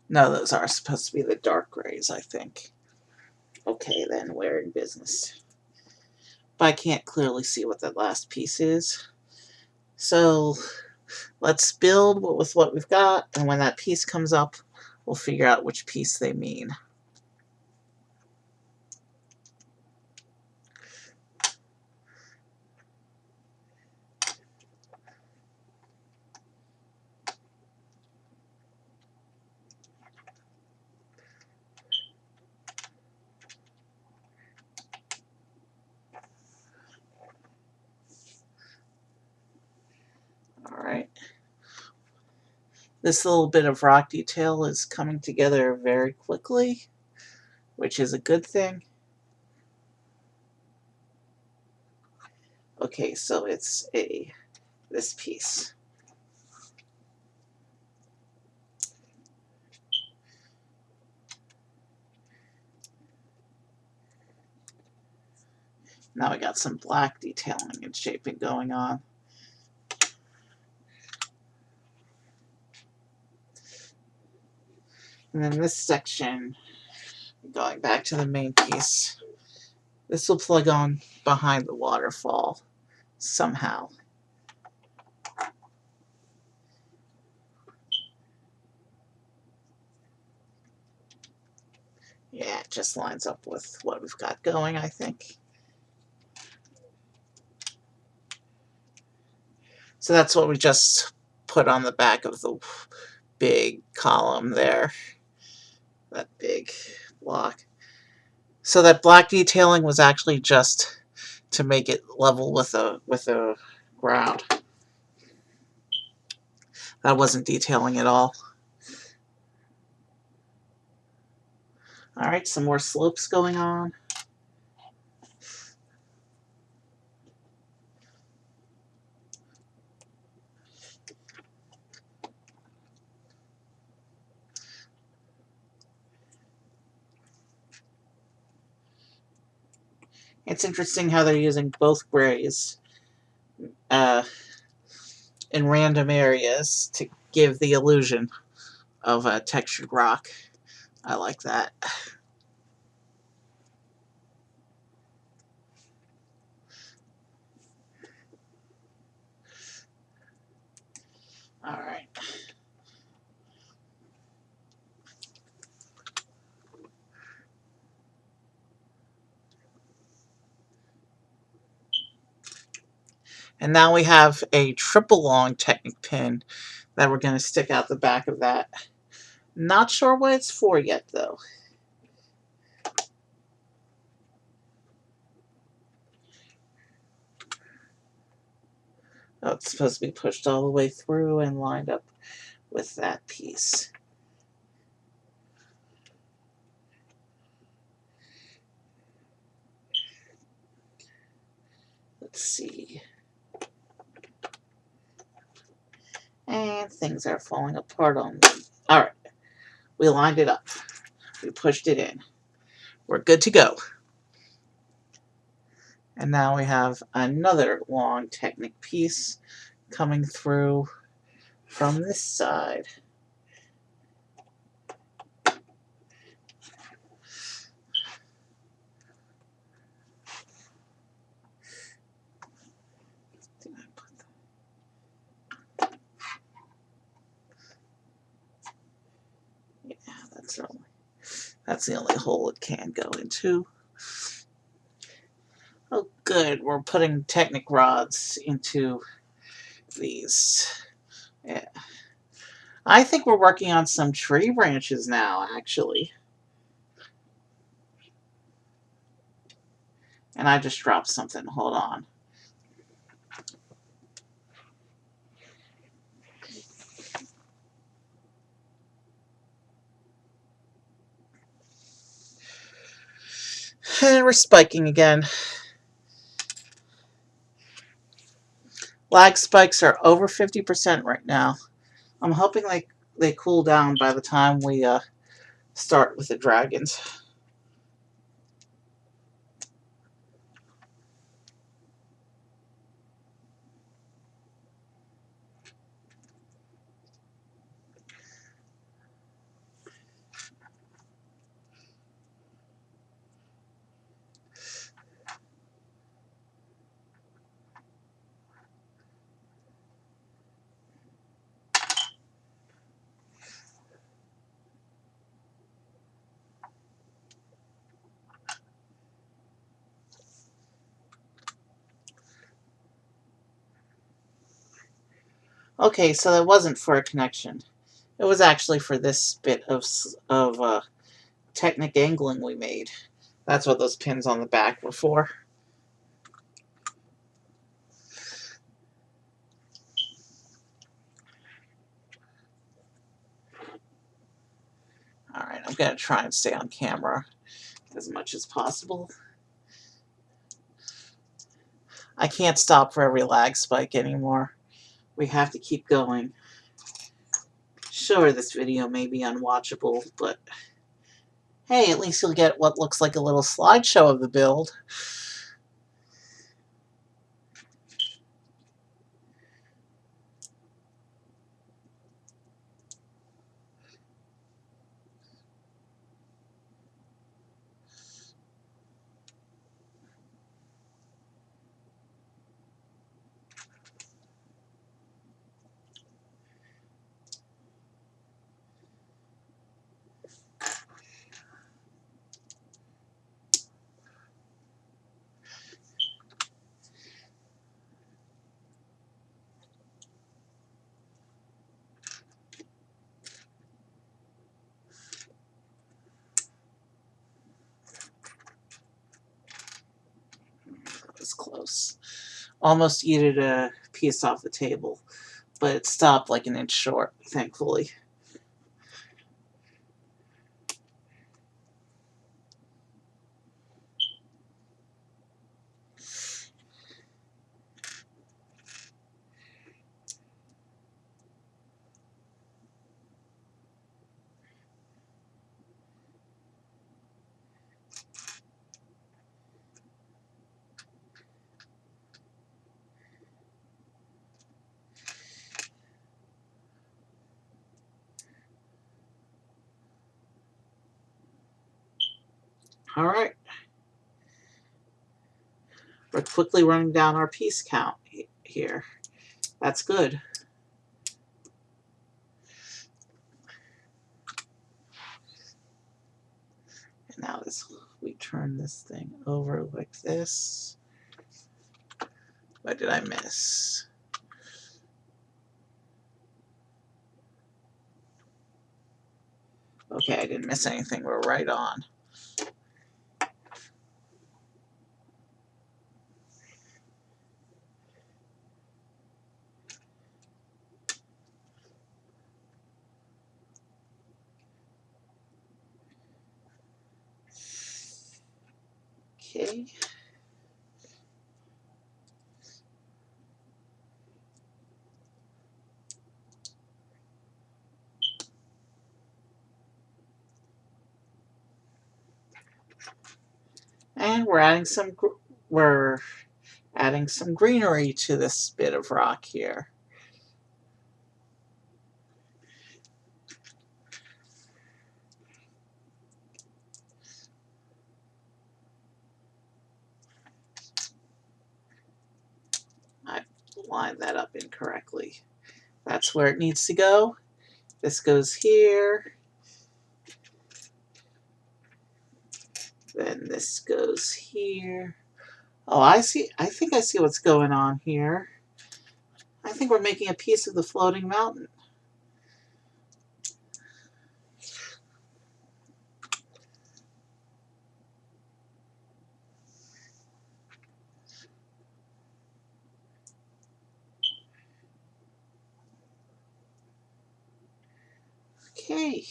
No, those are supposed to be the dark grays, I think. Okay, then we're in business. But I can't clearly see what that last piece is. So let's build with what we've got, and when that piece comes up, we'll figure out which piece they mean. Alright. This little bit of rock detail is coming together very quickly, which is a good thing. Okay, so it's this piece. Now we got some black detailing and shaping going on. And then this section, going back to the main piece, this will plug on behind the waterfall somehow. Yeah, it just lines up with what we've got going, I think. So that's what we just put on the back of the big column there. That big block. So that black detailing was actually just to make it level with the ground. That wasn't detailing at all. Alright, some more slopes going on. It's interesting how they're using both grays in random areas to give the illusion of a textured rock. I like that. Alright. And now we have a triple long Technic pin that we're going to stick out the back of that. Not sure what it's for yet, though. Oh, it's supposed to be pushed all the way through and lined up with that piece. Let's see. And things are falling apart on me. Alright. We lined it up. We pushed it in. We're good to go. And now we have another long Technic piece coming through from this side. That's the only hole it can go into. Oh, good. We're putting Technic rods into these. Yeah. I think we're working on some tree branches now, actually. And I just dropped something. Hold on. And we're spiking again. Lag spikes are over 50% right now. I'm hoping they cool down by the time we start with the dragons. Okay, so that wasn't for a connection. It was actually for this bit of Technic angling we made. That's what those pins on the back were for. Alright, I'm going to try and stay on camera as much as possible. I can't stop for every lag spike anymore. We have to keep going. Sure, this video may be unwatchable, but hey, at least you'll get what looks like a little slideshow of the build. That was close. Almost yeeted a piece off the table, but it stopped like an inch short, thankfully. Alright. We're quickly running down our piece count here. That's good. And now we turn this thing over like this. What did I miss? Okay, I didn't miss anything. We're right on. Okay. And we're adding some greenery to this bit of rock here. I lined that up incorrectly. That's where it needs to go. This goes here. Then this goes here. Oh, I see. I think I see what's going on here. I think we're making a piece of the floating mountain. Okay.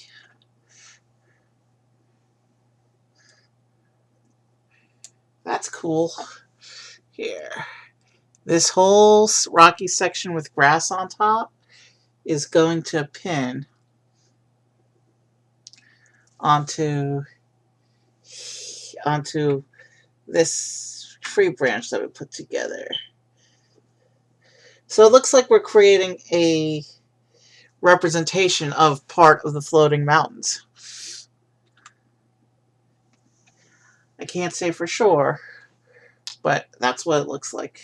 That's cool. Here. This whole rocky section with grass on top is going to pin onto this tree branch that we put together. So it looks like we're creating a representation of part of the floating mountains. I can't say for sure, but that's what it looks like.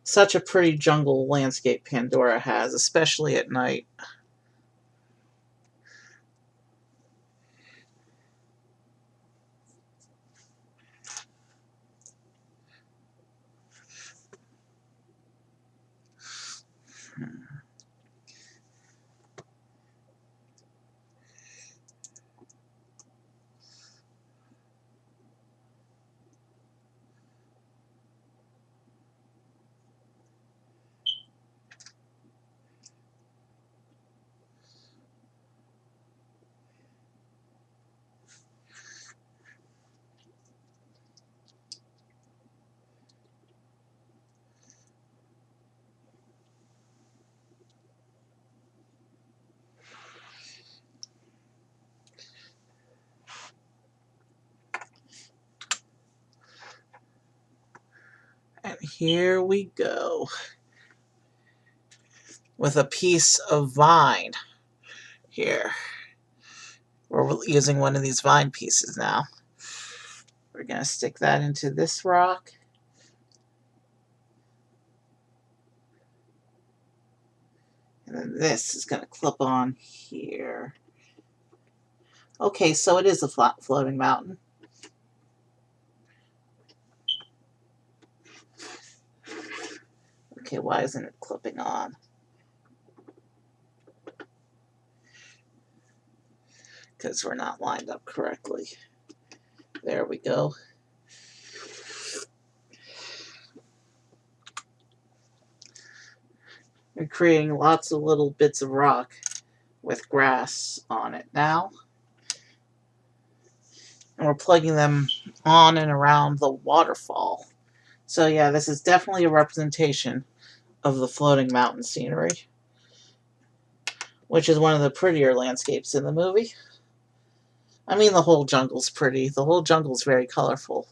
Such a pretty jungle landscape Pandora has, especially at night. And here we go with a piece of vine here. We're using one of these vine pieces now. We're going to stick that into this rock. And then this is going to clip on here. Okay, so it is a flat floating mountain. Okay, why isn't it clipping on? Because we're not lined up correctly. There we go. We're creating lots of little bits of rock with grass on it now. And we're plugging them on and around the waterfall. So yeah, this is definitely a representation of the floating mountain scenery, which is one of the prettier landscapes in the movie. I mean, the whole jungle's pretty. The whole jungle's very colorful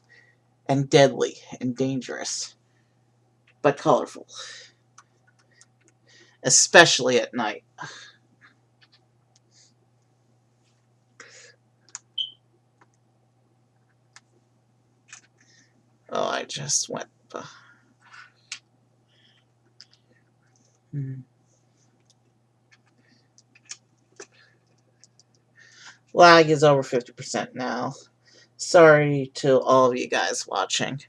and deadly and dangerous, but colorful, especially at night. Oh, I just went. Lag is over 50% now. Sorry to all of you guys watching.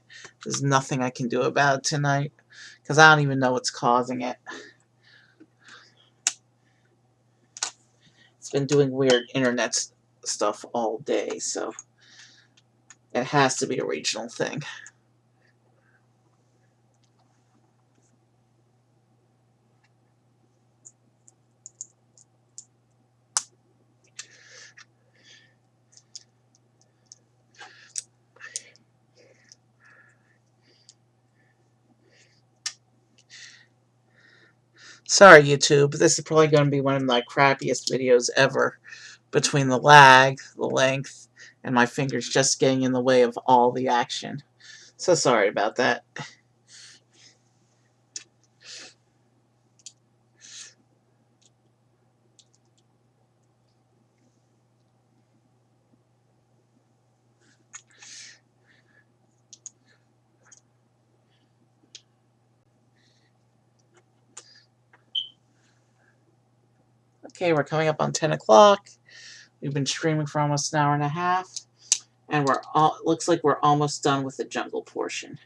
There's nothing I can do about it tonight, because I don't even know what's causing it. It's been doing weird internet stuff all day, so it has to be a regional thing. Sorry, YouTube. This is probably going to be one of my crappiest videos ever, between the lag, the length, and my fingers just getting in the way of all the action. So sorry about that. Okay, we're coming up on 10 o'clock. We've been streaming for almost an hour and a half. And looks like we're almost done with the jungle portion.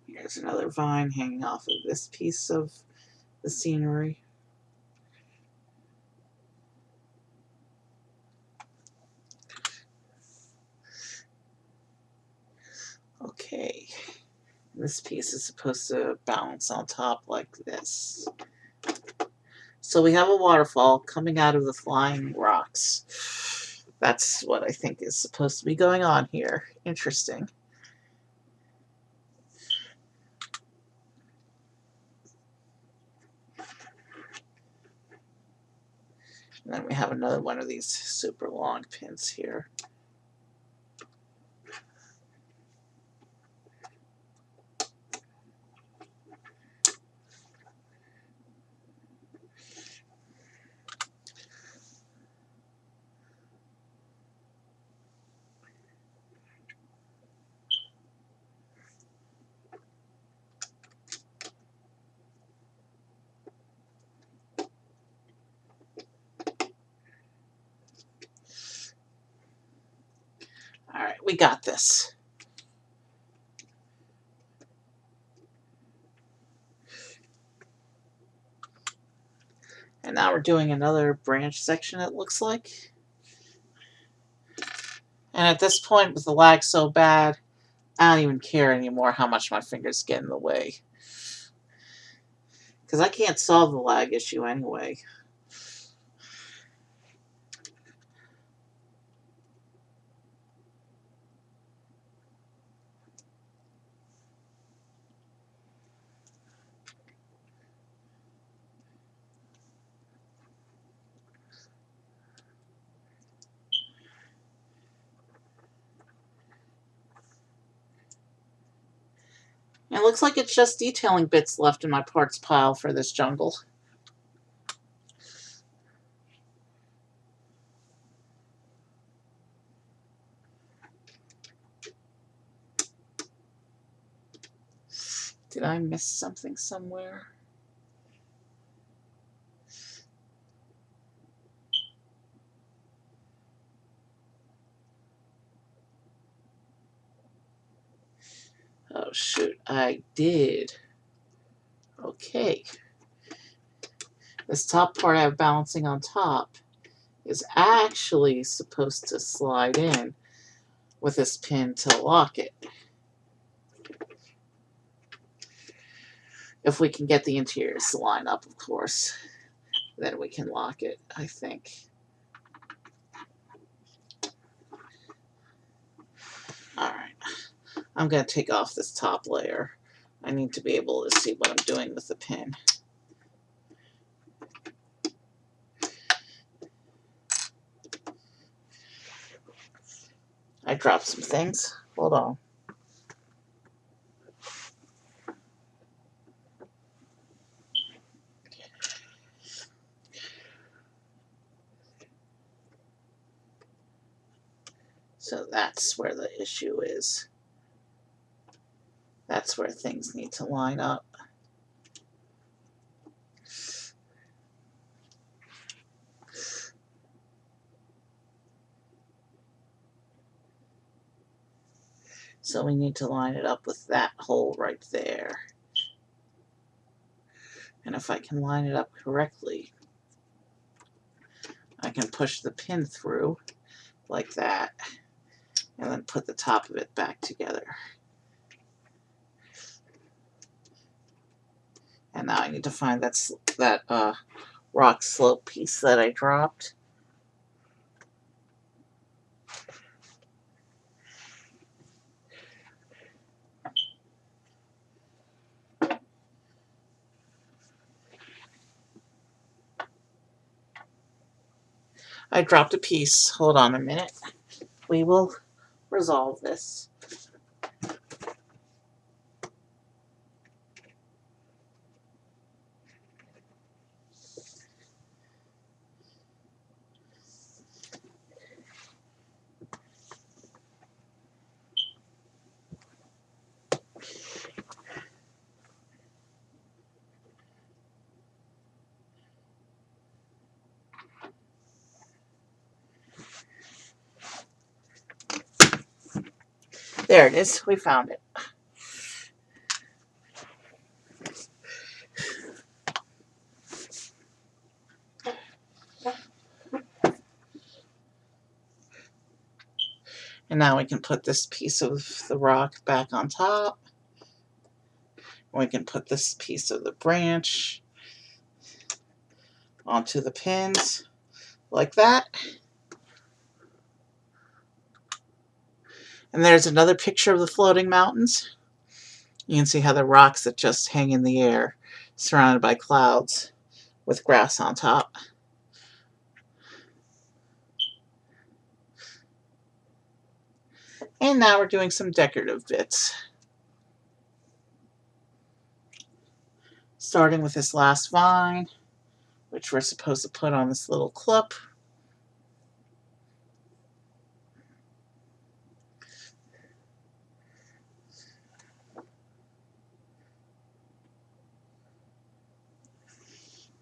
Here's another vine hanging off of this piece of the scenery. Okay, this piece is supposed to balance on top like this. So we have a waterfall coming out of the flying rocks. That's what I think is supposed to be going on here. Interesting. And then we have another one of these super long pins here. All right, we got this. And now we're doing another branch section, it looks like. And at this point, with the lag so bad, I don't even care anymore how much my fingers get in the way. Because I can't solve the lag issue anyway. It looks like it's just detailing bits left in my parts pile for this jungle. Did I miss something somewhere? Oh shoot, I did. Okay. This top part I have balancing on top is actually supposed to slide in with this pin to lock it. If we can get the interiors to line up, of course, then we can lock it, I think. Alright, I'm going to take off this top layer. I need to be able to see what I'm doing with the pin. I dropped some things. Hold on. So that's where the issue is. That's where things need to line up. So we need to line it up with that hole right there. And if I can line it up correctly, I can push the pin through like that and then put the top of it back together. And now I need to find that rock slope piece that I dropped. I dropped a piece. Hold on a minute. We will resolve this. There it is. We found it. And now we can put this piece of the rock back on top. We can put this piece of the branch onto the pins like that. And there's another picture of the floating mountains. You can see how the rocks that just hang in the air, surrounded by clouds with grass on top. And now we're doing some decorative bits. Starting with this last vine, which we're supposed to put on this little clip.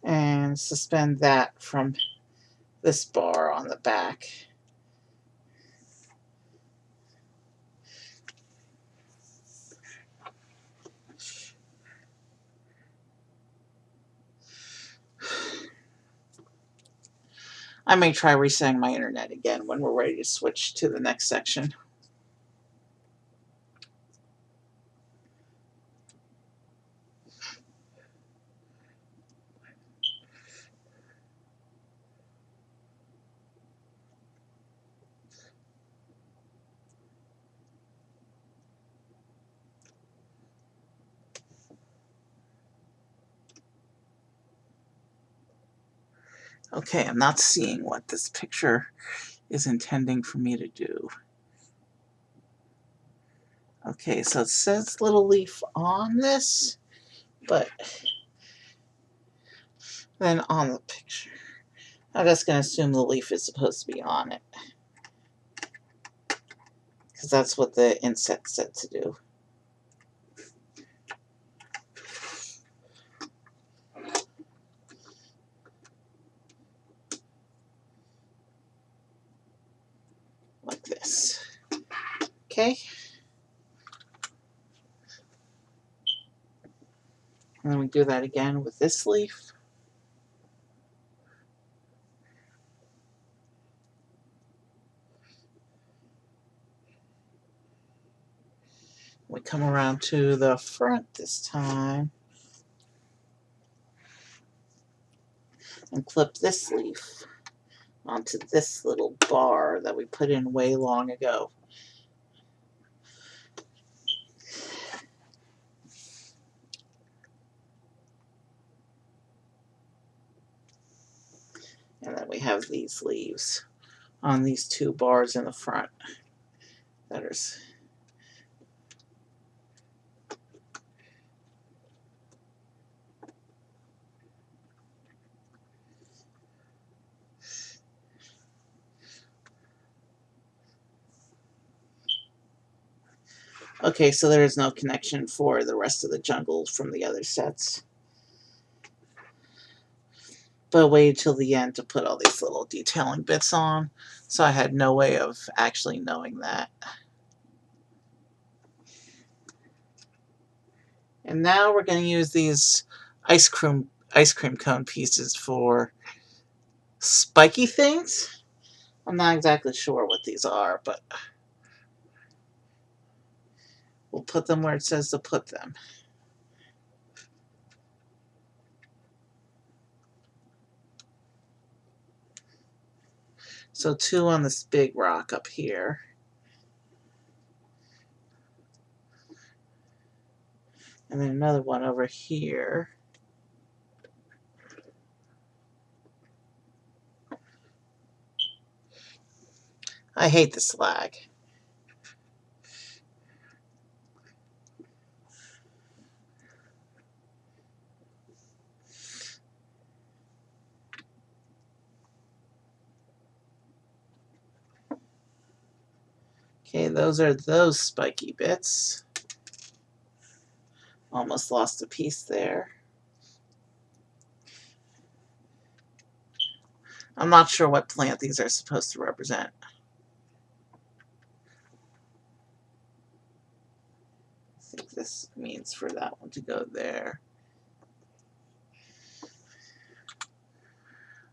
And suspend that from this bar on the back. I may try resetting my internet again when we're ready to switch to the next section. Okay, I'm not seeing what this picture is intending for me to do. Okay, so it says little leaf on this, but then on the picture. I'm just going to assume the leaf is supposed to be on it, because that's what the inset said to do. Like this. Okay. And then we do that again with this leaf. We come around to the front this time and clip this leaf onto this little bar that we put in way long ago. And then we have these leaves on these two bars in the front that are okay, so there is no connection for the rest of the jungle from the other sets. But I waited till the end to put all these little detailing bits on, so I had no way of actually knowing that. And now we're going to use these ice cream cone pieces for spiky things. I'm not exactly sure what these are, but we'll put them where it says to put them. So 2 on this big rock up here. And then another one over here. I hate this lag. Okay, those are those spiky bits. Almost lost a piece there. I'm not sure what plant these are supposed to represent. I think this means for that one to go there.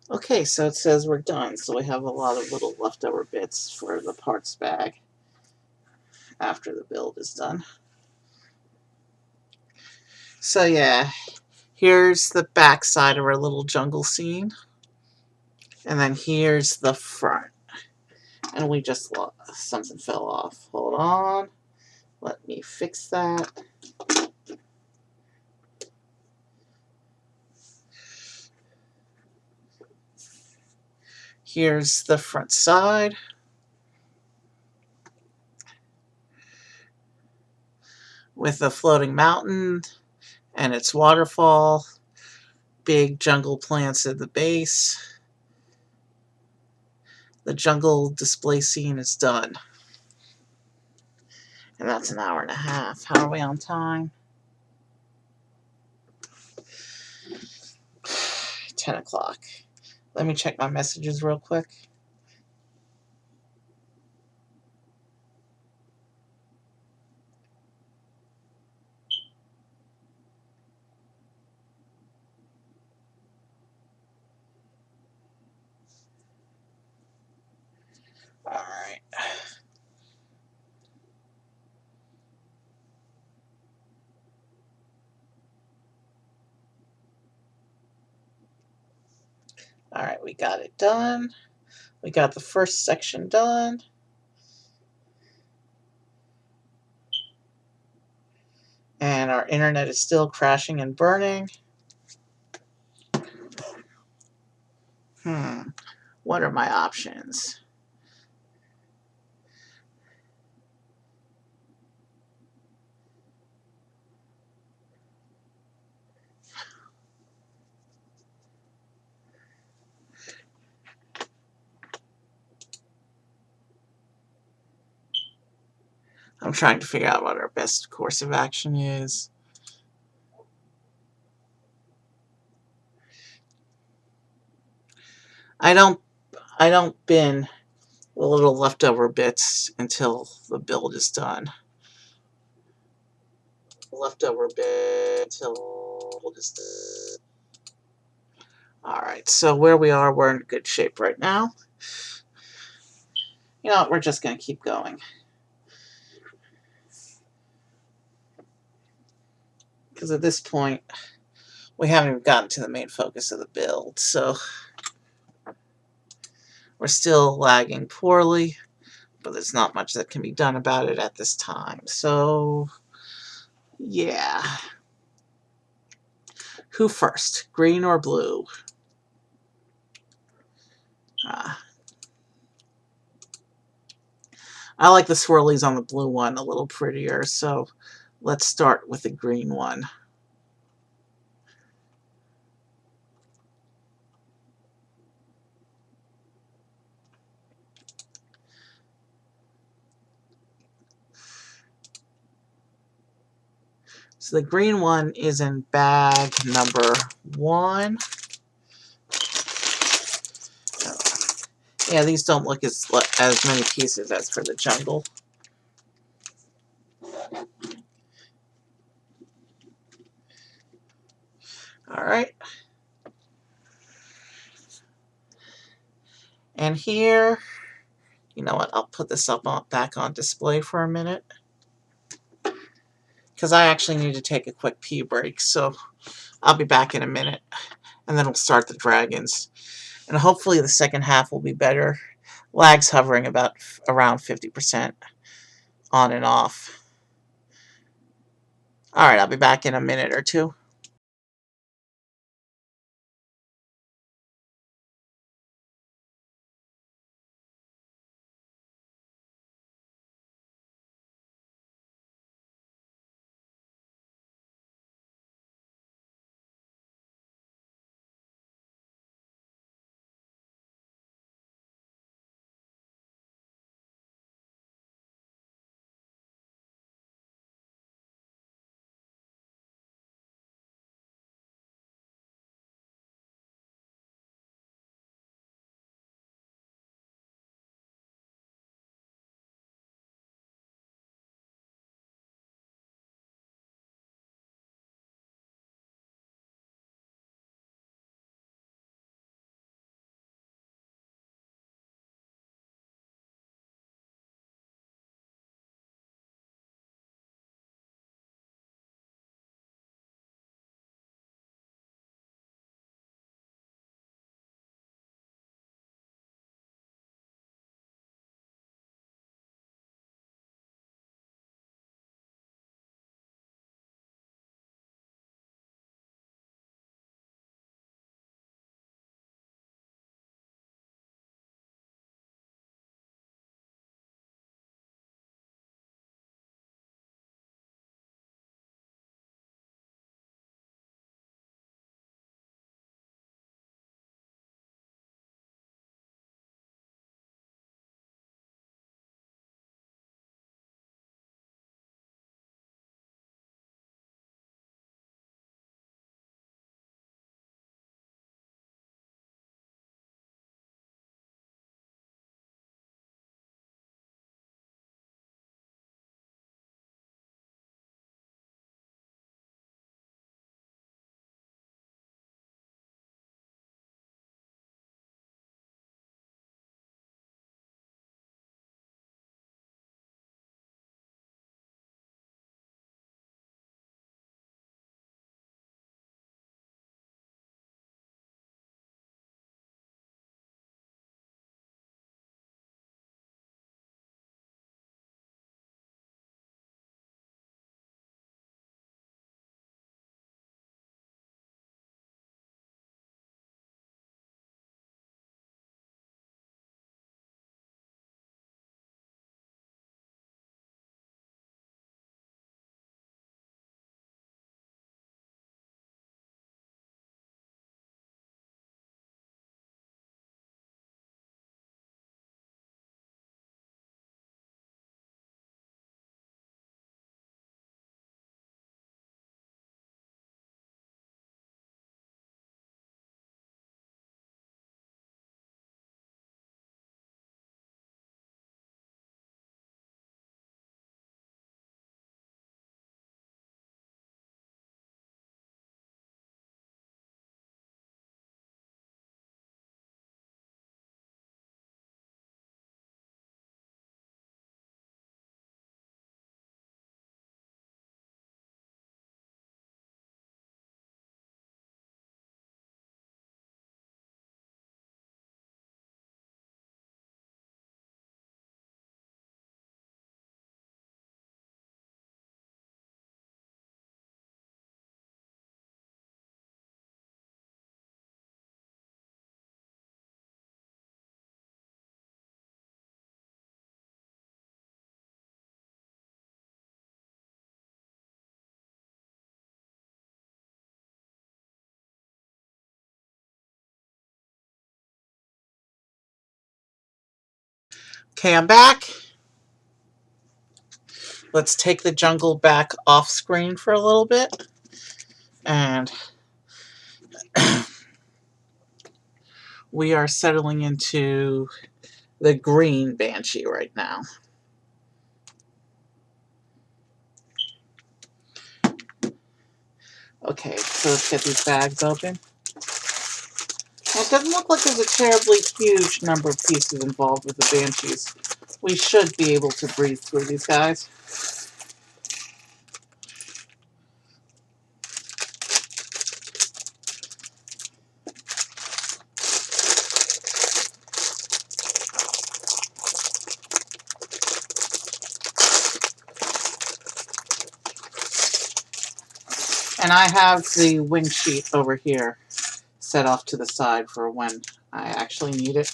Okay, so it says we're done. So we have a lot of little leftover bits for the parts bag after the build is done. So yeah, here's the back side of our little jungle scene. And then here's the front. And we just lost, something fell off. Hold on. Let me fix that. Here's the front side. With a floating mountain and its waterfall. Big jungle plants at the base. The jungle display scene is done. And that's an hour and a half. How are we on time? 10 o'clock. Let me check my messages real quick. Alright. Alright, we got it done. We got the first section done. And our internet is still crashing and burning. What are my options? I'm trying to figure out what our best course of action is. I don't bin the little leftover bits until the build is done. Leftover bit until we'll just. Alright, so where we are, we're in good shape right now. You know what, we're just going to keep going. Because at this point, we haven't even gotten to the main focus of the build, so we're still lagging poorly, but there's not much that can be done about it at this time. So, yeah. Who first, green or blue? I like the swirlies on the blue one a little prettier, so let's start with the green one. So the green one is in bag number 1. Yeah, these don't look as many pieces as for the jungle. Alright. And here, you know what, I'll put this up back on display for a minute. Because I actually need to take a quick pee break, so I'll be back in a minute. And then we'll start the dragons. And hopefully the second half will be better. Lag's hovering about around 50% on and off. Alright, I'll be back in a minute or two. Okay, I'm back. Let's take the jungle back off screen for a little bit. And we are settling into the green Banshee right now. Okay, so let's get these bags open. Now, it doesn't look like there's a terribly huge number of pieces involved with the Banshees. We should be able to breeze through these guys. And I have the wing sheet over here set off to the side for when I actually need it.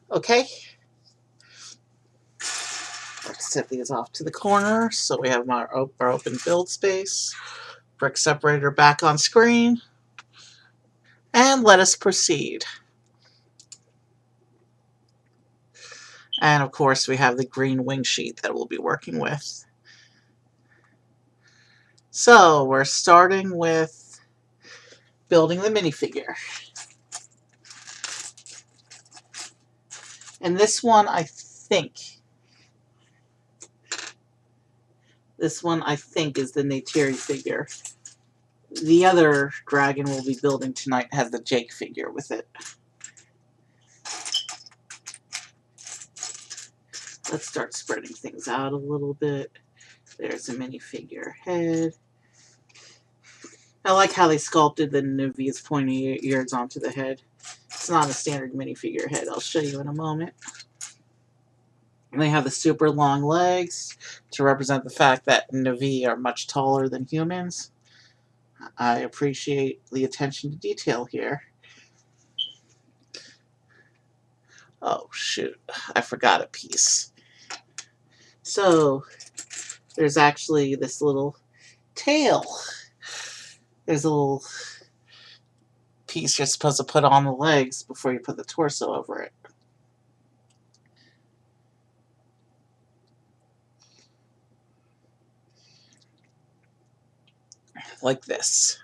Okay. Let's set these off to the corner so we have our open build space. Brick separator back on screen. And let us proceed. And of course we have the green wing sheet that we'll be working with. So we're starting with building the minifigure. And this one I think is the Neytiri figure. The other dragon we'll be building tonight has the Jake figure with it. Let's start spreading things out a little bit. There's a minifigure head. I like how they sculpted the Navi's pointy ears onto the head. It's not a standard minifigure head. I'll show you in a moment. And they have the super long legs to represent the fact that Navi are much taller than humans. I appreciate the attention to detail here. Oh, shoot. I forgot a piece. So, there's actually this little tail. There's a little piece you're supposed to put on the legs before you put the torso over it. Like this.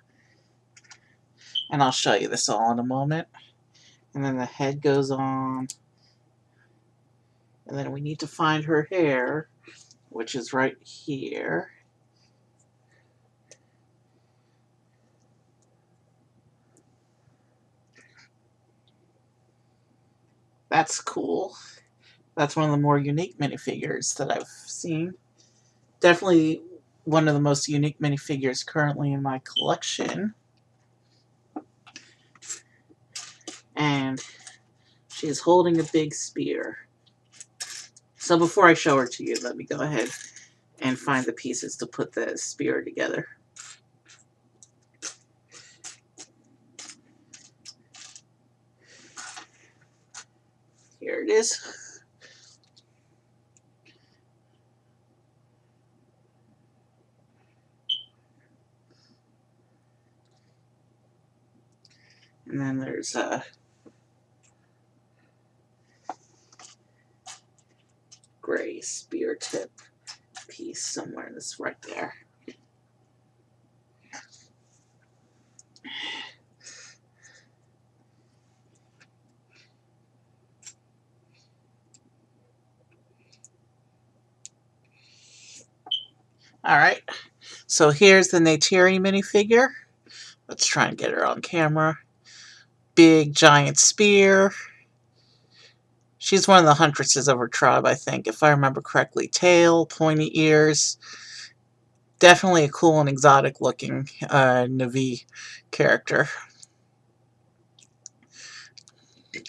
And I'll show you this all in a moment. And then the head goes on. And then we need to find her hair, which is right here. That's cool. That's one of the more unique minifigures that I've seen. Definitely one of the most unique minifigures currently in my collection. And she's holding a big spear. So before I show her to you, let me go ahead and find the pieces to put the spear together. Here it is. And then there's a gray spear tip piece somewhere in this right there. Alright, so here's the Neytiri minifigure. Let's try and get her on camera. Big giant spear. She's one of the huntresses of her tribe, I think, if I remember correctly. Tail, pointy ears. Definitely a cool and exotic looking Navi character.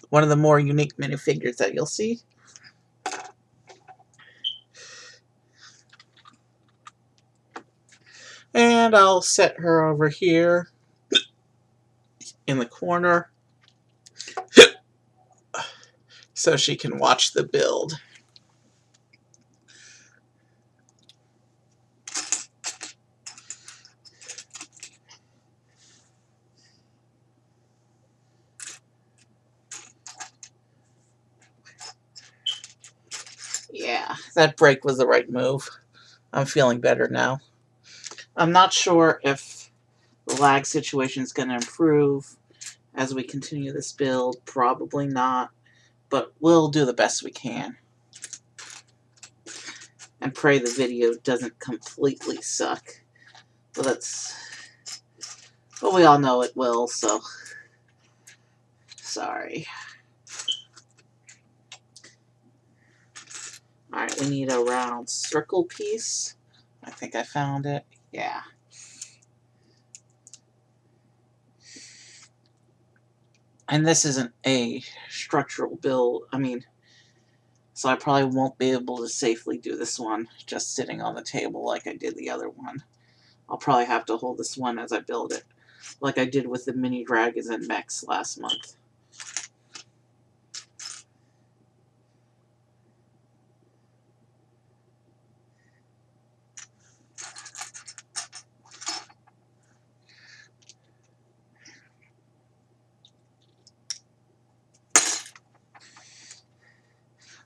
One of the more unique minifigures that you'll see. And I'll set her over here in the corner so she can watch the build. Yeah, that break was the right move. I'm feeling better now. I'm not sure if the lag situation is going to improve as we continue this build. Probably not, but we'll do the best we can. And pray the video doesn't completely suck. But we all know it will, so sorry. Alright, we need a round circle piece. I think I found it. Yeah. And this isn't a structural build. So I probably won't be able to safely do this one just sitting on the table like I did the other one. I'll probably have to hold this one as I build it, like I did with the mini dragons and mechs last month.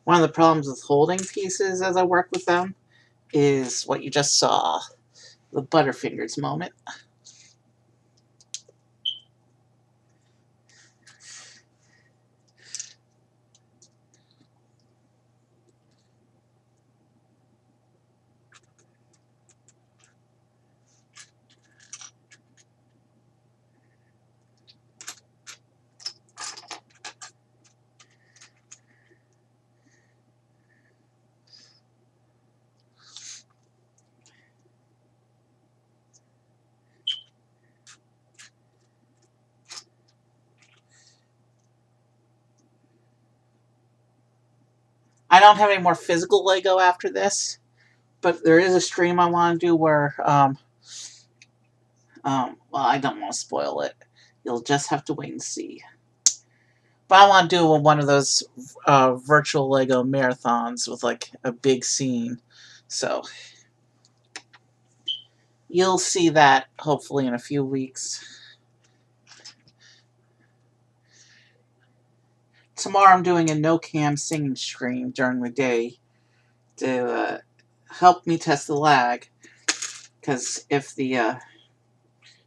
One of the problems with holding pieces as I work with them is what you just saw, the Butterfingers moment. I don't have any more physical Lego after this, but there is a stream I want to do where, well, I don't want to spoil it. You'll just have to wait and see. But I want to do one of those virtual Lego marathons with like a big scene. So you'll see that hopefully in a few weeks. Tomorrow I'm doing a no-cam singing stream during the day to help me test the lag. Because if the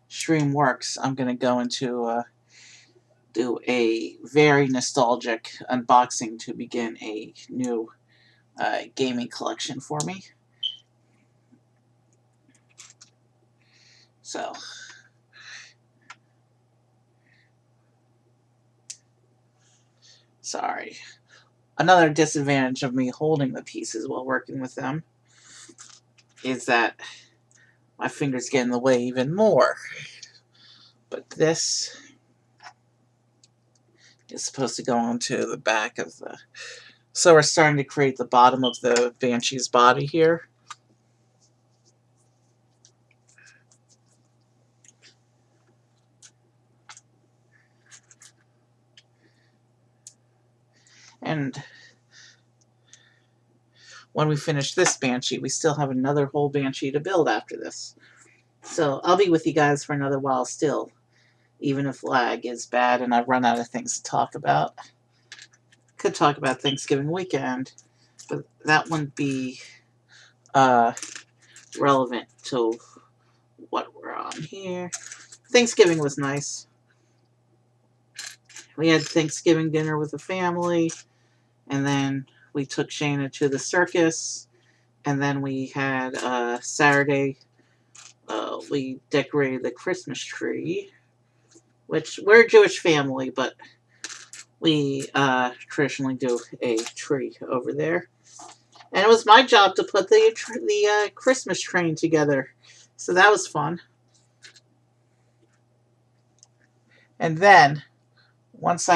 stream works, I'm going to go into do a very nostalgic unboxing to begin a new gaming collection for me. So sorry. Another disadvantage of me holding the pieces while working with them is that my fingers get in the way even more. But this is supposed to go onto the back of the... So we're starting to create the bottom of the Banshee's body here. And when we finish this Banshee, we still have another whole Banshee to build after this. So I'll be with you guys for another while still, even if lag is bad and I run out of things to talk about. Could talk about Thanksgiving weekend, but that wouldn't be relevant to what we're on here. Thanksgiving was nice. We had Thanksgiving dinner with the family, and then we took Shayna to the circus, and then we had Saturday, we decorated the Christmas tree, which we're a Jewish family, but we traditionally do a tree over there. And it was my job to put the Christmas train together, so that was fun. And then, once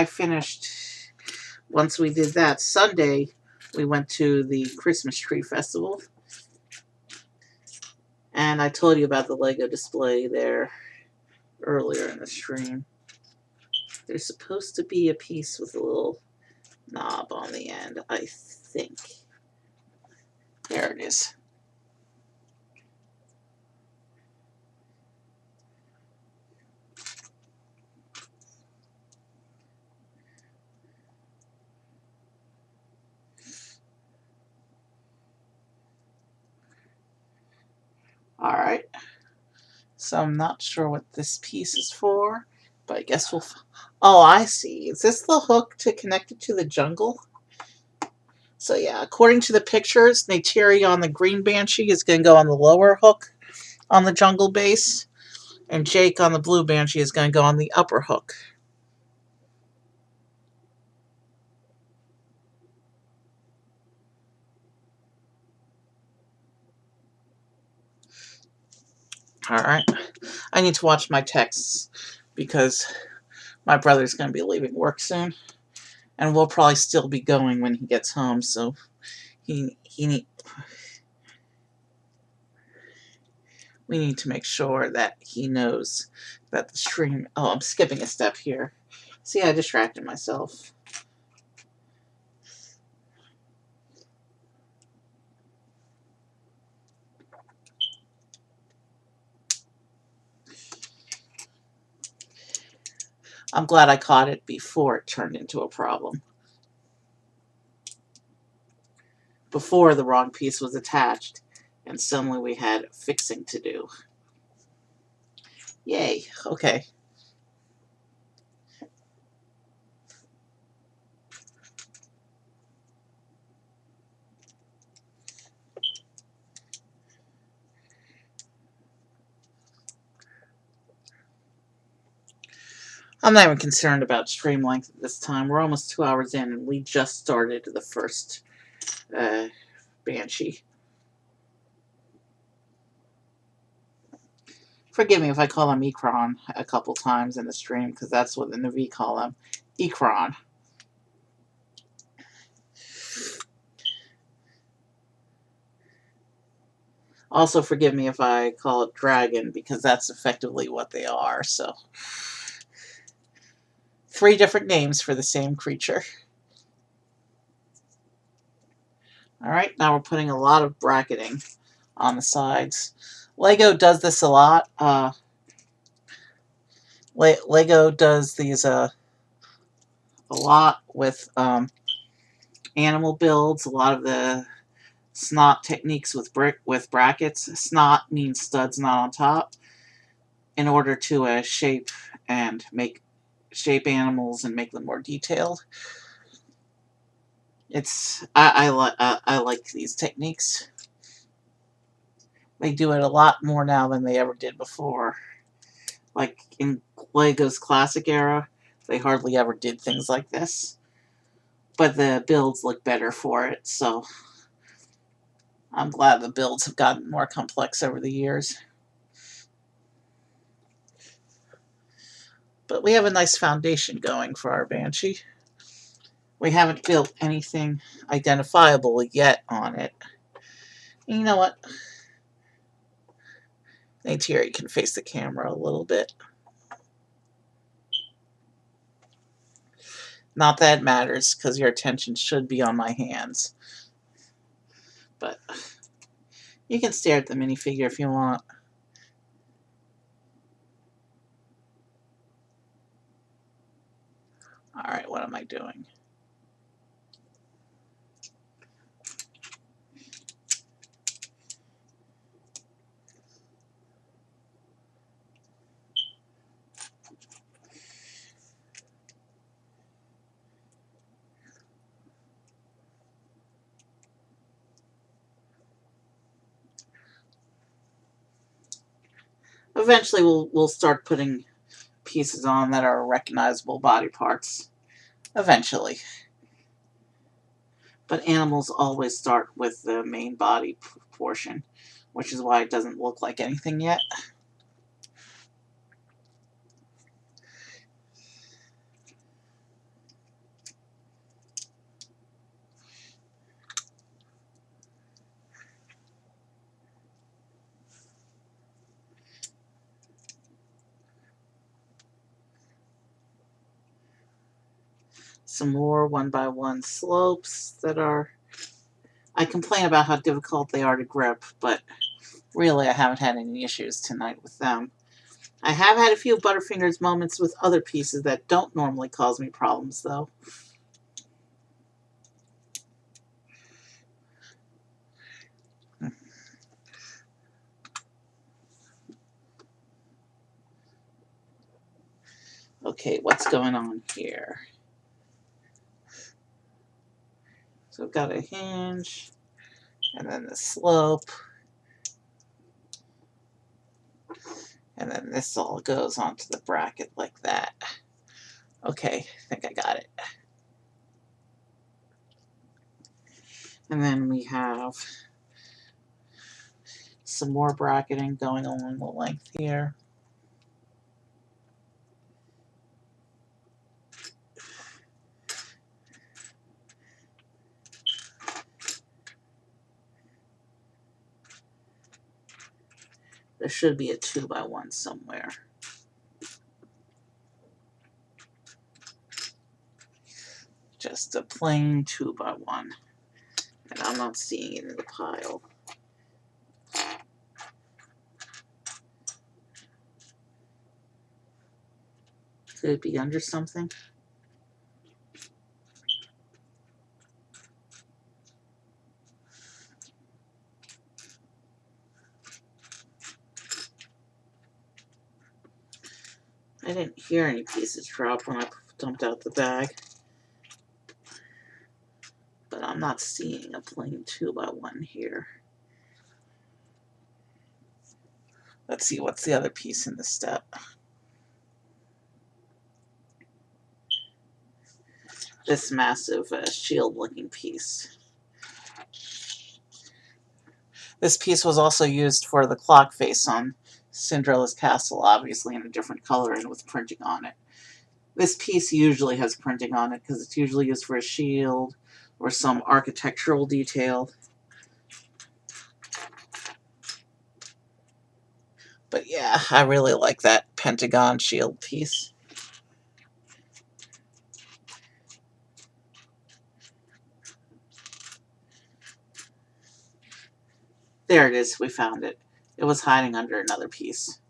we did that, Sunday, we went to the Christmas tree festival. And I told you about the Lego display there earlier in the stream. There's supposed to be a piece with a little knob on the end, I think. There it is. Alright. So I'm not sure what this piece is for, but I guess we'll... Oh, I see. Is this the hook to connect it to the jungle? So yeah, according to the pictures, Neytiri on the green Banshee is going to go on the lower hook on the jungle base, and Jake on the blue Banshee is going to go on the upper hook. Alright. I need to watch my texts because my brother's going to be leaving work soon, and we'll probably still be going when he gets home, so we need to make sure that he knows that the stream... Oh, I'm skipping a step here. See, I distracted myself. I'm glad I caught it before it turned into a problem. Before the wrong piece was attached, and suddenly we had fixing to do. Yay, okay. I'm not even concerned about stream length at this time. We're almost 2 hours in, and we just started the first Banshee. Forgive me if I call him Ikran a couple times in the stream, because that's what the Navi call him. Ikran. Also, forgive me if I call it Dragon, because that's effectively what they are, so... 3 different names for the same creature. Alright, now we're putting a lot of bracketing on the sides. Lego does this a lot. Lego does these a lot with animal builds. A lot of the snot techniques with brackets. Snot means studs not on top. In order to shape animals and make them more detailed. I like these techniques. They do it a lot more now than they ever did before. Like in Lego's classic era, they hardly ever did things like this. But the builds look better for it, so I'm glad the builds have gotten more complex over the years. But we have a nice foundation going for our Banshee. We haven't built anything identifiable yet on it. And you know what? Neytiri can face the camera a little bit. Not that it matters, because your attention should be on my hands. But you can stare at the minifigure if you want. Alright, what am I doing? Eventually we'll start putting pieces on that are recognizable body parts. Eventually. But animals always start with the main body portion, which is why it doesn't look like anything yet. some more 1x1 slopes that are, I complain about how difficult they are to grip, but really I haven't had any issues tonight with them. I have had a few Butterfingers moments with other pieces that don't normally cause me problems, though. Okay, what's going on here? So I've got a hinge, and then the slope, and then this all goes onto the bracket like that. Okay, I think I got it. And then we have some more bracketing going along the length here. There should be a 2x1 somewhere. Just a plain 2x1. And I'm not seeing it in the pile. Could it be under something? I didn't hear any pieces drop when I dumped out the bag. But I'm not seeing a plain 2x1 here. Let's see, what's the other piece in the step? This massive shield-looking piece. This piece was also used for the clock face on Cinderella's castle, obviously in a different color and with printing on it. This piece usually has printing on it because it's usually used for a shield or some architectural detail. But yeah, I really like that pentagon shield piece. There it is, we found it. It was hiding under another piece.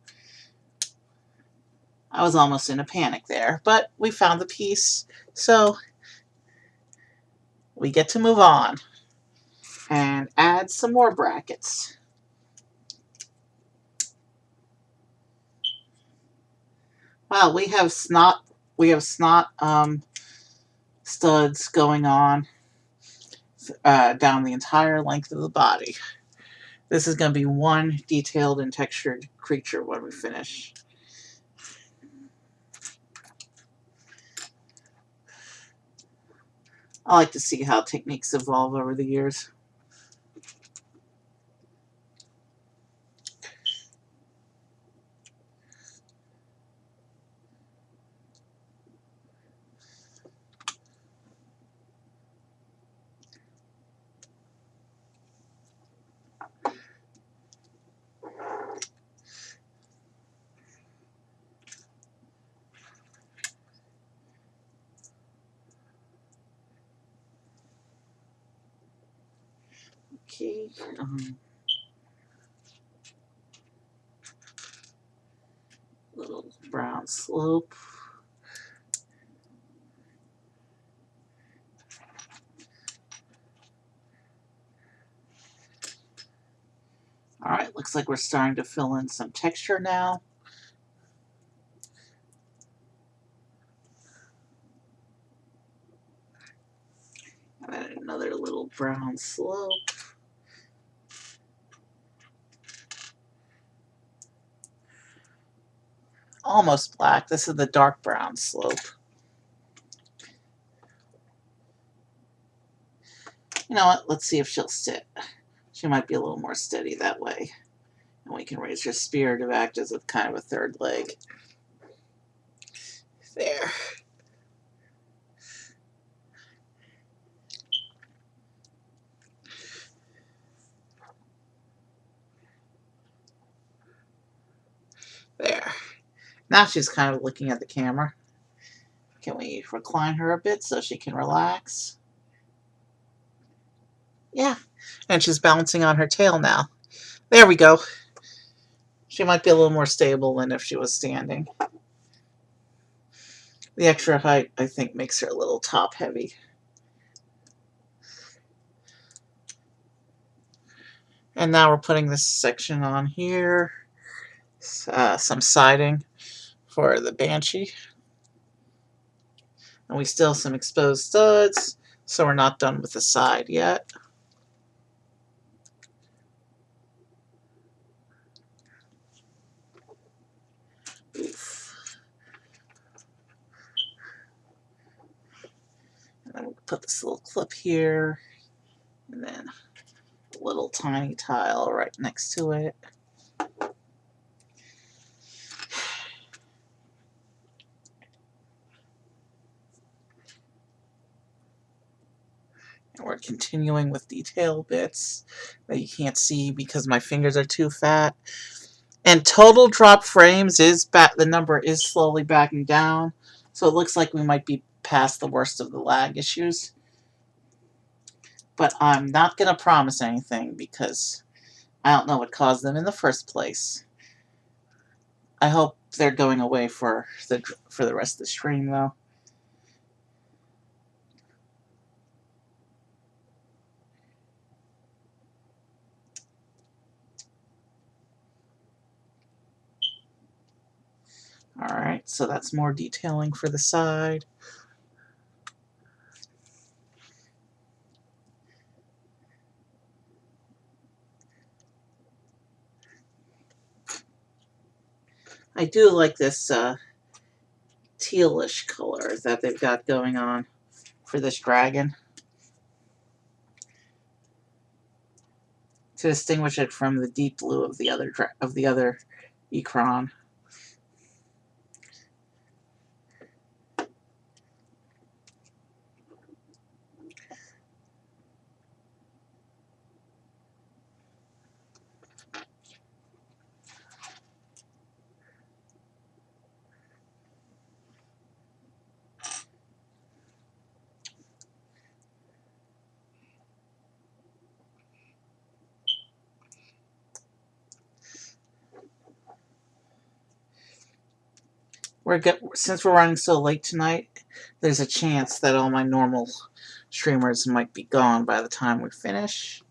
I was almost in a panic there, but we found the piece, so we get to move on and add some more brackets. Wow, we have snot studs going on down the entire length of the body. This is going to be one detailed and textured creature when we finish. I like to see how techniques evolve over the years. Okay. Little brown slope. Alright, looks like we're starting to fill in some texture now. And then another little brown slope. Almost black. This is the dark brown slope. You know what? Let's see if she'll sit. She might be a little more steady that way. And we can raise her spear to act as a kind of a third leg. There. There. Now she's kind of looking at the camera. Can we recline her a bit so she can relax. Yeah, and she's balancing on her tail now. There we go. She might be a little more stable than if she was standing. The extra height, I think, makes her a little top heavy. And now we're putting this section on here. Some siding for the Banshee. And we still have some exposed studs, so we're not done with the side yet. Oof. And then we'll put this little clip here, and then a little tiny tile right next to it. And we're continuing with detail bits that you can't see because my fingers are too fat. And total drop frames is back. The number is slowly backing down, so it looks like we might be past the worst of the lag issues. But I'm not going to promise anything because I don't know what caused them in the first place. I hope they're going away for the rest of the stream, though. Alright, so that's more detailing for the side. I do like this tealish color that they've got going on for this dragon, to distinguish it from the deep blue of the other Ikran. Since we're running so late tonight, there's a chance that all my normal streamers might be gone by the time we finish.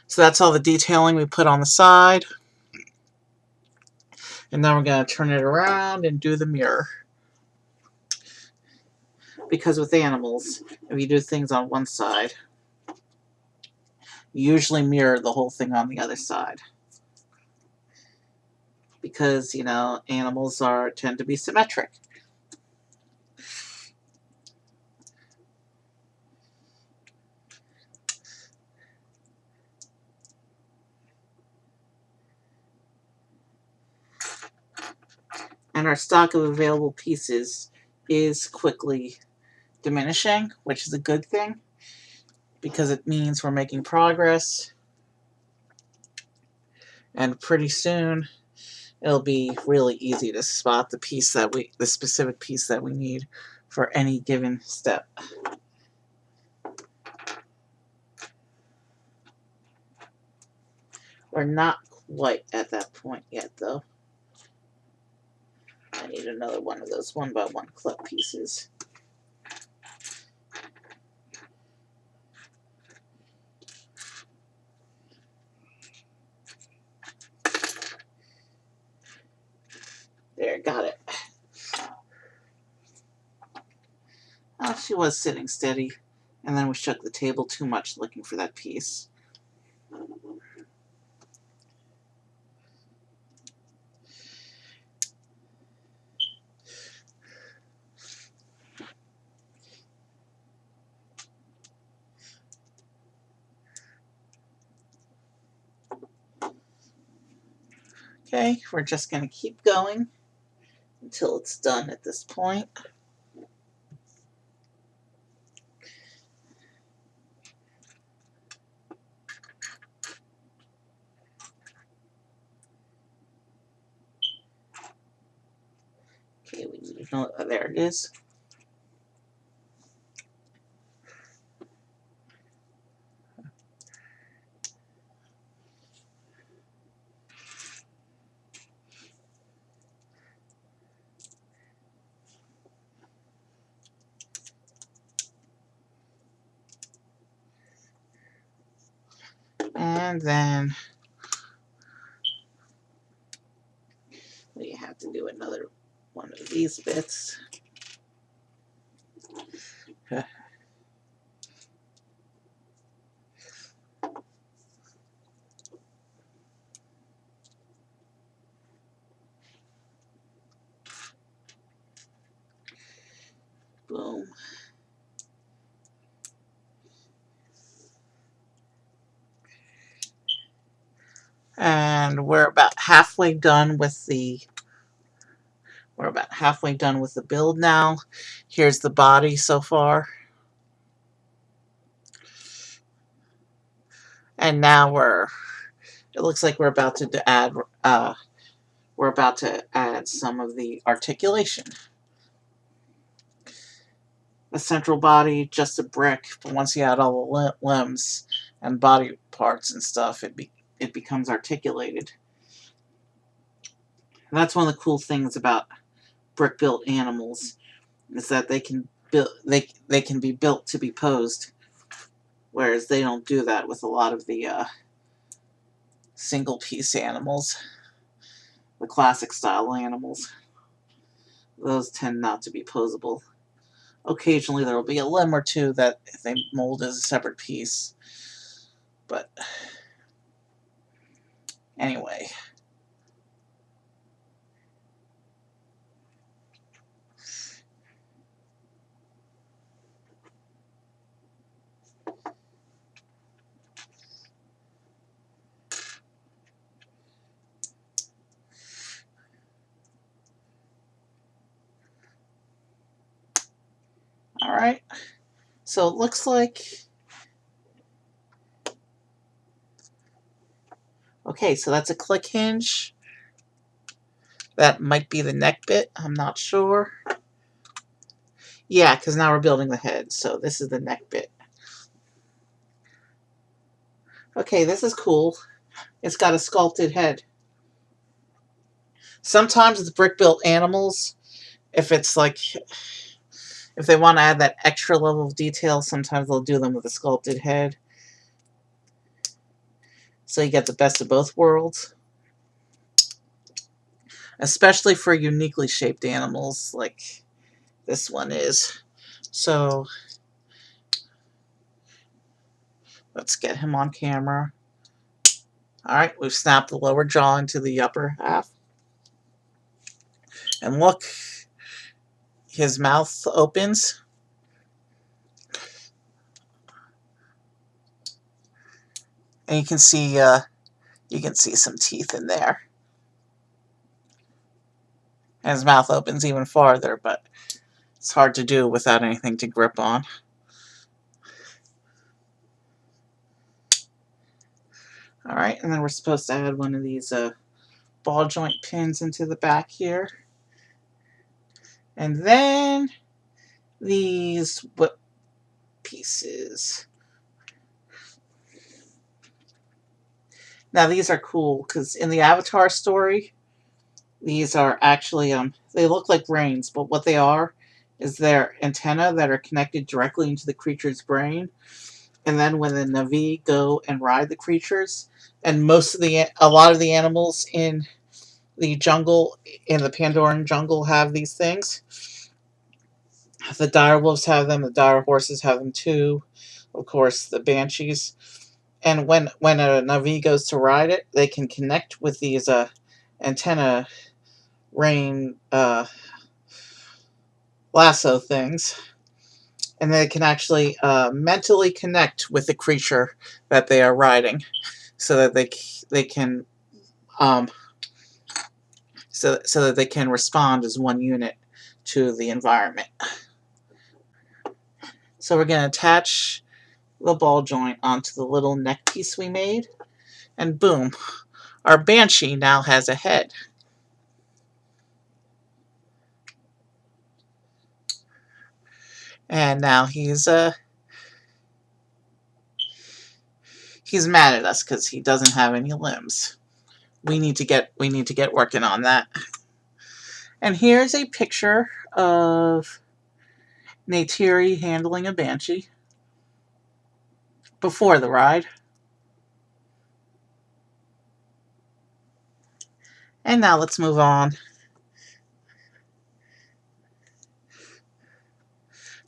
So that's all the detailing we put on the side. And now we're going to turn it around and do the mirror. Because with animals, if you do things on one side, you usually mirror the whole thing on the other side. Because, you know, animals tend to be symmetric. And our stock of available pieces is quickly diminishing, which is a good thing, because it means we're making progress. And pretty soon, it'll be really easy to spot the specific piece that we need for any given step. We're not quite at that point yet, though. I need another one of those 1x1 clip pieces. There, got it. Oh, she was sitting steady, and then we shook the table too much looking for that piece. Okay, we're just going to keep going until it's done at this point. Okay, we need No, there it is. And then we have to do another one of these bits. Boom. And we're about halfway done with the build now. Here's the body so far. And now it looks like we're about to add some of the articulation. The central body, just a brick, but once you add all the limbs and body parts and stuff, it becomes articulated. And that's one of the cool things about brick-built animals, is that they can be built to be posed, whereas they don't do that with a lot of the single-piece animals, the classic style animals. Those tend not to be posable. Occasionally there will be a limb or two that they mold as a separate piece. But anyway. Alright. So it looks like... Okay, so that's a click hinge. That might be the neck bit. I'm not sure. Yeah, because now we're building the head. So this is the neck bit. Okay, this is cool. It's got a sculpted head. Sometimes with brick-built animals, if they want to add that extra level of detail, sometimes they'll do them with a sculpted head. So you get the best of both worlds. Especially for uniquely shaped animals like this one is. So let's get him on camera. Alright, we've snapped the lower jaw into the upper half. And look, his mouth opens. And you can see some teeth in there. And his mouth opens even farther, but it's hard to do without anything to grip on. Alright, and then we're supposed to add one of these ball joint pins into the back here. And then these whip pieces. Now these are cool because in the Avatar story, these are actually, they look like brains, but what they are is they're antennae that are connected directly into the creature's brain. And then when the Na'vi go and ride the creatures, and a lot of the animals in the jungle, in the Pandoran jungle, have these things. The dire wolves have them, the dire horses have them too. Of course, the banshees. And when a Na'vi goes to ride it, they can connect with these antenna rain lasso things, and they can actually mentally connect with the creature that they are riding, so that they can so that they can respond as one unit to the environment. So we're going to attach the ball joint onto the little neck piece we made, and boom, our Banshee now has a head. And now he's mad at us because he doesn't have any limbs. We need to get working on that. And here's a picture of Neytiri handling a Banshee before the ride. And now let's move on.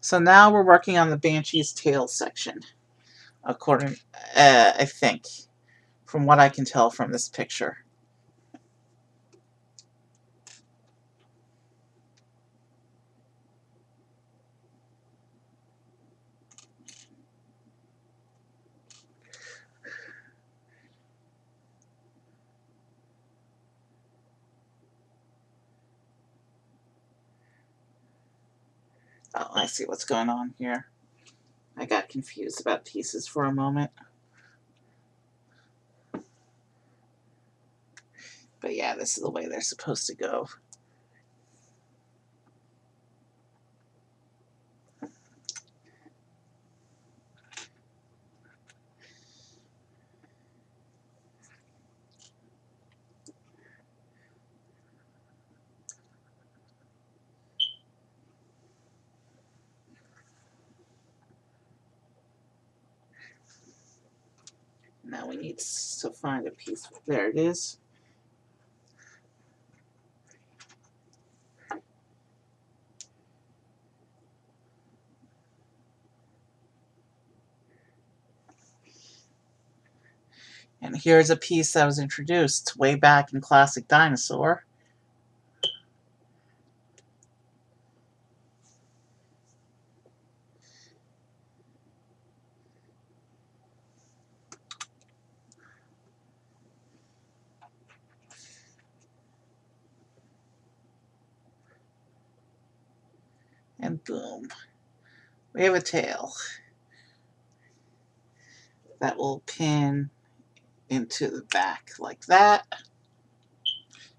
So now we're working on the Banshee's tail section, according, I think, from what I can tell from this picture. Oh, I see what's going on here. I got confused about pieces for a moment. But yeah, this is the way they're supposed to go. Now we need to find a piece. There it is. And here's a piece that was introduced way back in Classic Dinosaur. And boom, we have a tail that will pin into the back like that.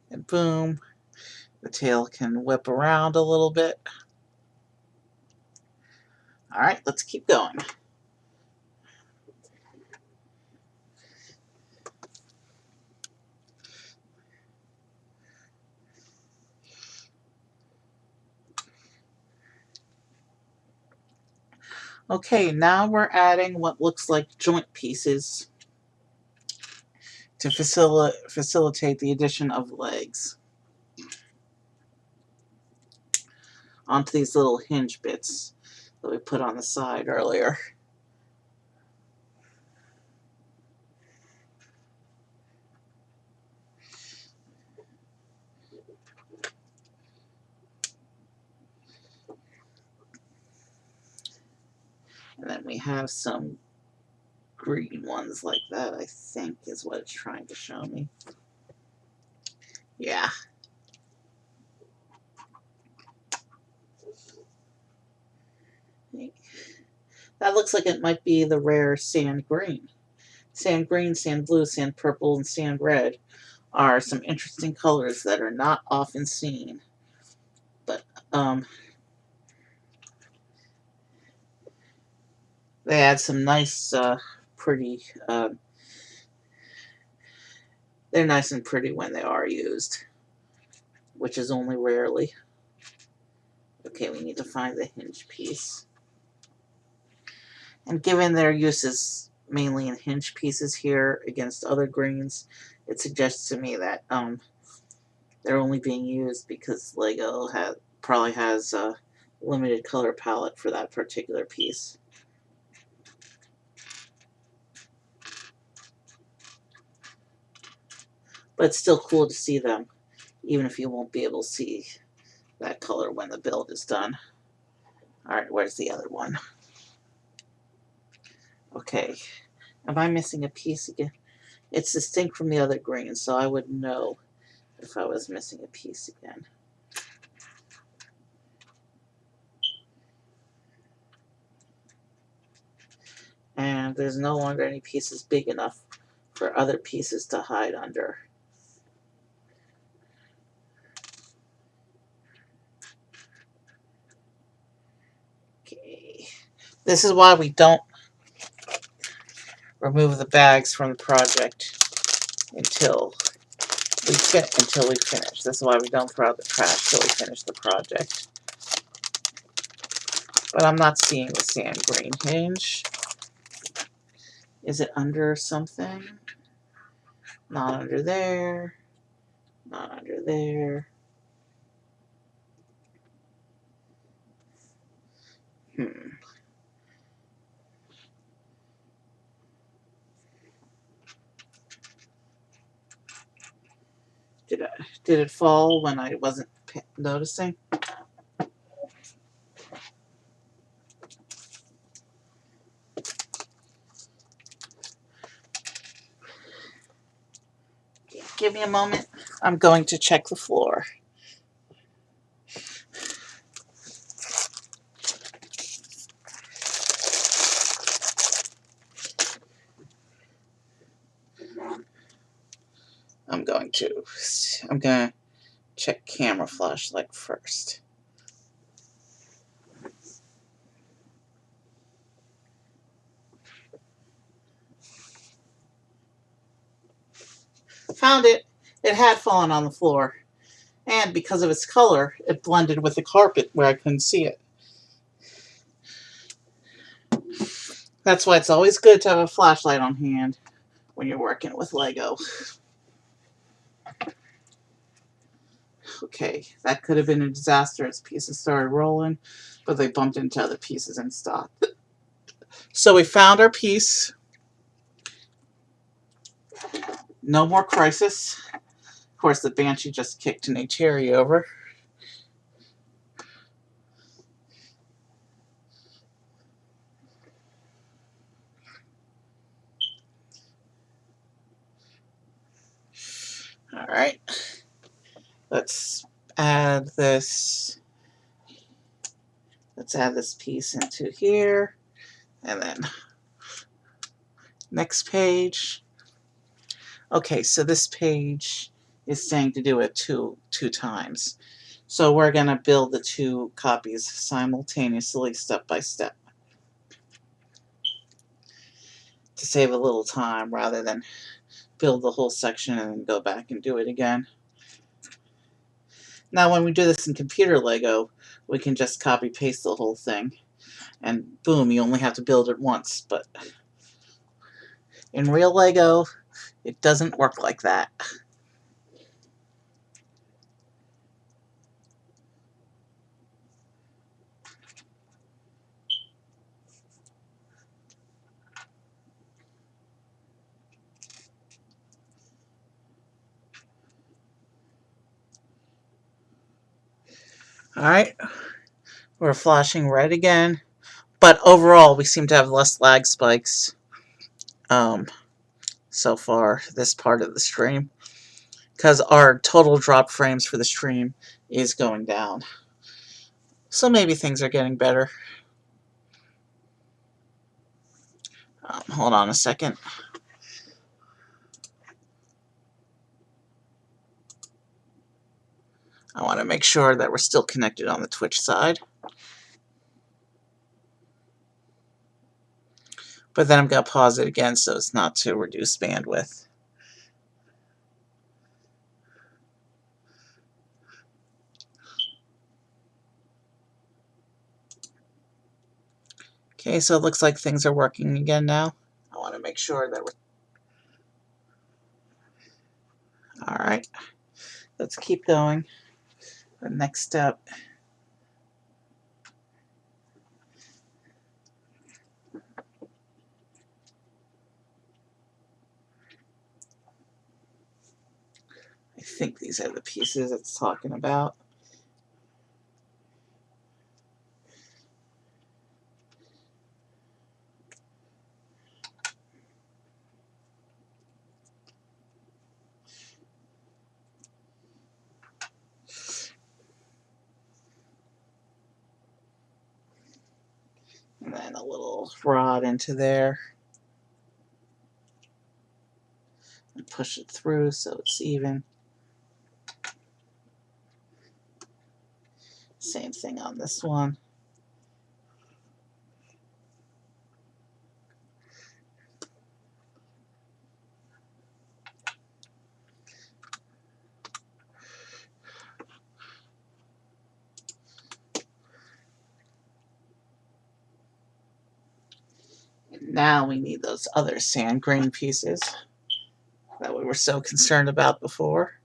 And boom, the tail can whip around a little bit. All right, let's keep going. Okay, now we're adding what looks like joint pieces to facilitate the addition of legs onto these little hinge bits that we put on the side earlier. And then we have some green ones like that, I think is what it's trying to show me. Yeah. That looks like it might be the rare sand green. Sand green, sand blue, sand purple, and sand red are some interesting colors that are not often seen. But they add some nice, pretty, they're nice and pretty when they are used, which is only rarely. Okay, we need to find the hinge piece. And given their uses mainly in hinge pieces here against other greens, it suggests to me that they're only being used because Lego probably has a limited color palette for that particular piece. But it's still cool to see them, even if you won't be able to see that color when the build is done. Alright, where's the other one? Okay, am I missing a piece again? It's distinct from the other green, so I would know if I was missing a piece again. And there's no longer any pieces big enough for other pieces to hide under. Okay. This is why we don't remove the bags from the project until we finish. This is why we don't throw out the trash till we finish the project. But I'm not seeing the sand green hinge. Is it under something? Not under there. Not under there. Did it fall when I wasn't noticing? Give me a moment. I'm going to check the floor. I'm going to check camera flashlight first. Found it. It had fallen on the floor. And because of its color, it blended with the carpet where I couldn't see it. That's why it's always good to have a flashlight on hand when you're working with Lego. Okay, that could have been a disaster as pieces started rolling, but they bumped into other pieces and stopped. So we found our piece. No more crisis. Of course, the Banshee just kicked an cherry over. All right. Let's add this. Let's add this piece into here. And then next page. Okay, so this page is saying to do it two times. So we're going to build the two copies simultaneously, step by step, to save a little time rather than build the whole section and then go back and do it again. Now when we do this in computer Lego, we can just copy paste the whole thing and boom, you only have to build it once. But in real Lego, it doesn't work like that. Alright, we're flashing red again, but overall we seem to have less lag spikes so far this part of the stream, because our total drop frames for the stream is going down. So maybe things are getting better. Hold on a second. I want to make sure that we're still connected on the Twitch side. But then I'm going to pause it again so it's not to reduce bandwidth. Okay, so it looks like things are working again now. I want to make sure that we're... Alright, let's keep going. The next step. I think these are the pieces it's talking about. And then a little rod into there. And push it through so it's even. Same thing on this one. Now we need those other sand grain pieces that we were so concerned about before.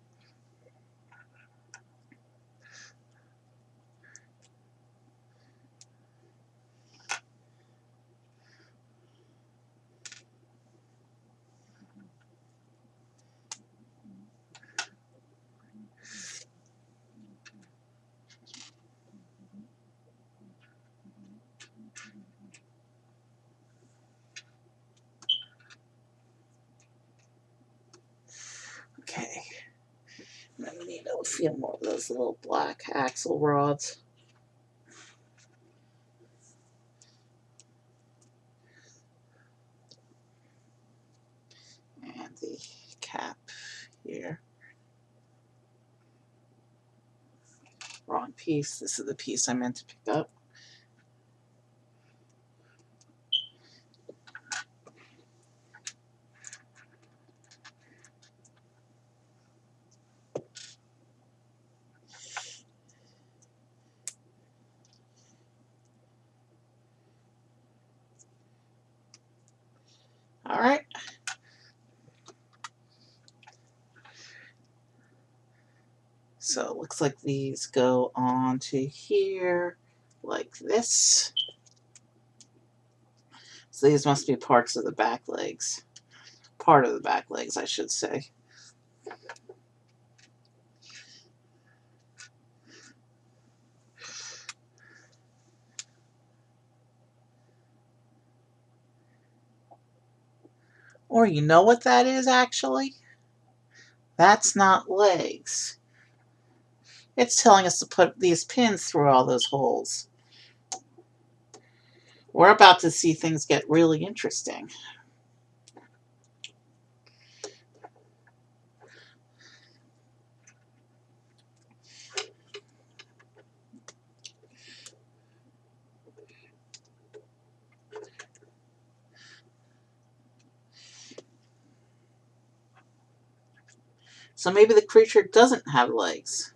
Okay. Then we need a few more of those little black axle rods. And the cap here. Wrong piece. This is the piece I meant to pick up. All right. So it looks like these go on to here like this. So these must be parts of the back legs. Part of the back legs, I should say. Or you know what that is actually? That's not legs. It's telling us to put these pins through all those holes. We're about to see things get really interesting. So maybe the creature doesn't have legs.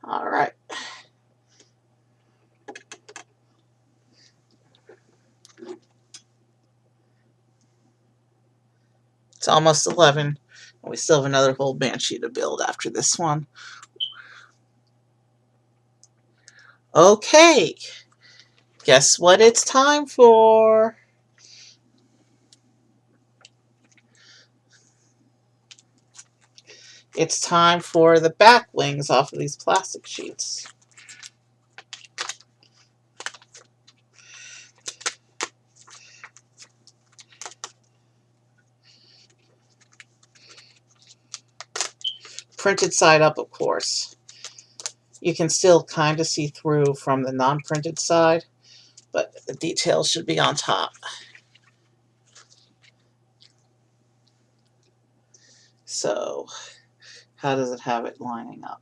All right. It's almost 11. And we still have another whole Banshee to build after this one. Okay. Guess what it's time for? It's time for the back wings off of these plastic sheets. Printed side up, of course. You can still kind of see through from the non-printed side, but the details should be on top. So, how does it have it lining up?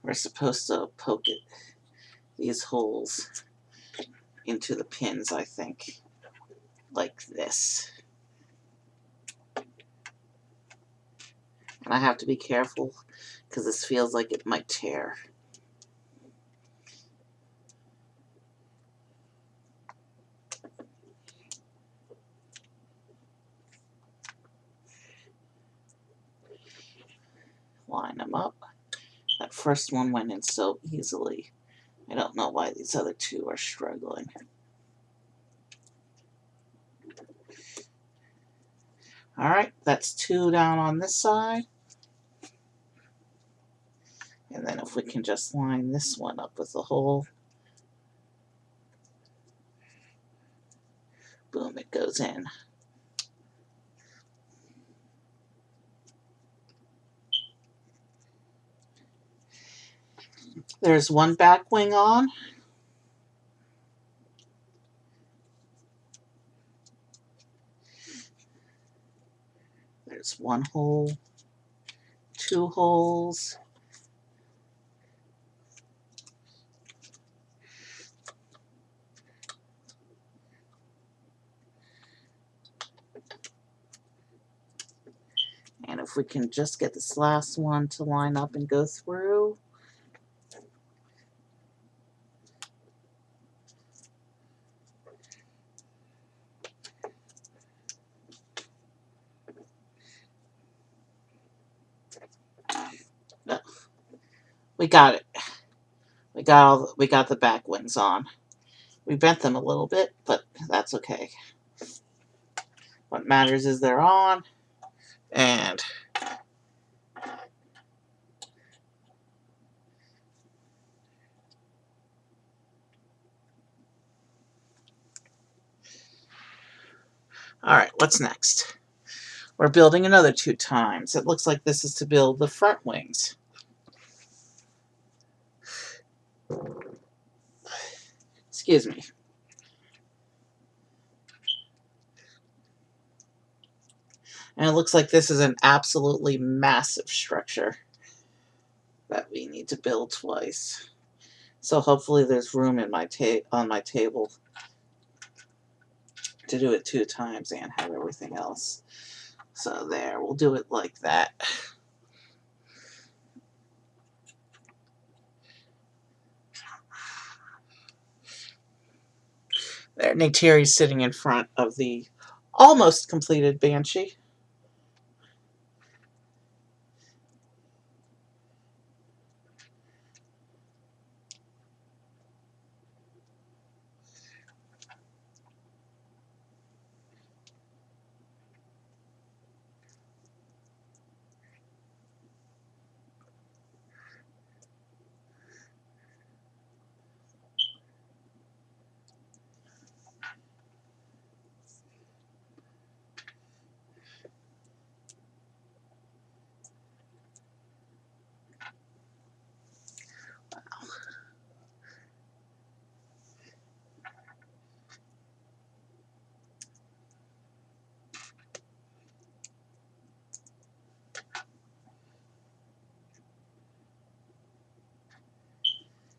We're supposed to poke it, these holes into the pins, I think, like this. And I have to be careful because this feels like it might tear. Line them up. That first one went in so easily. I don't know why these other two are struggling. Alright, that's 2 down on this side. And then if we can just line this one up with the hole. Boom, it goes in. There's one back wing on. There's one hole, 2 holes, if we can just get this last one to line up and go through. No, we got it. We got the back wings on. We bent them a little bit, but that's okay. What matters is they're on, and all right, what's next? We're building another 2 times. It looks like this is to build the front wings. Excuse me. And it looks like this is an absolutely massive structure that we need to build twice. So hopefully there's room in my on my table to do it 2 times and have everything else. So there, we'll do it like that. There, Neytiri's sitting in front of the almost completed Banshee.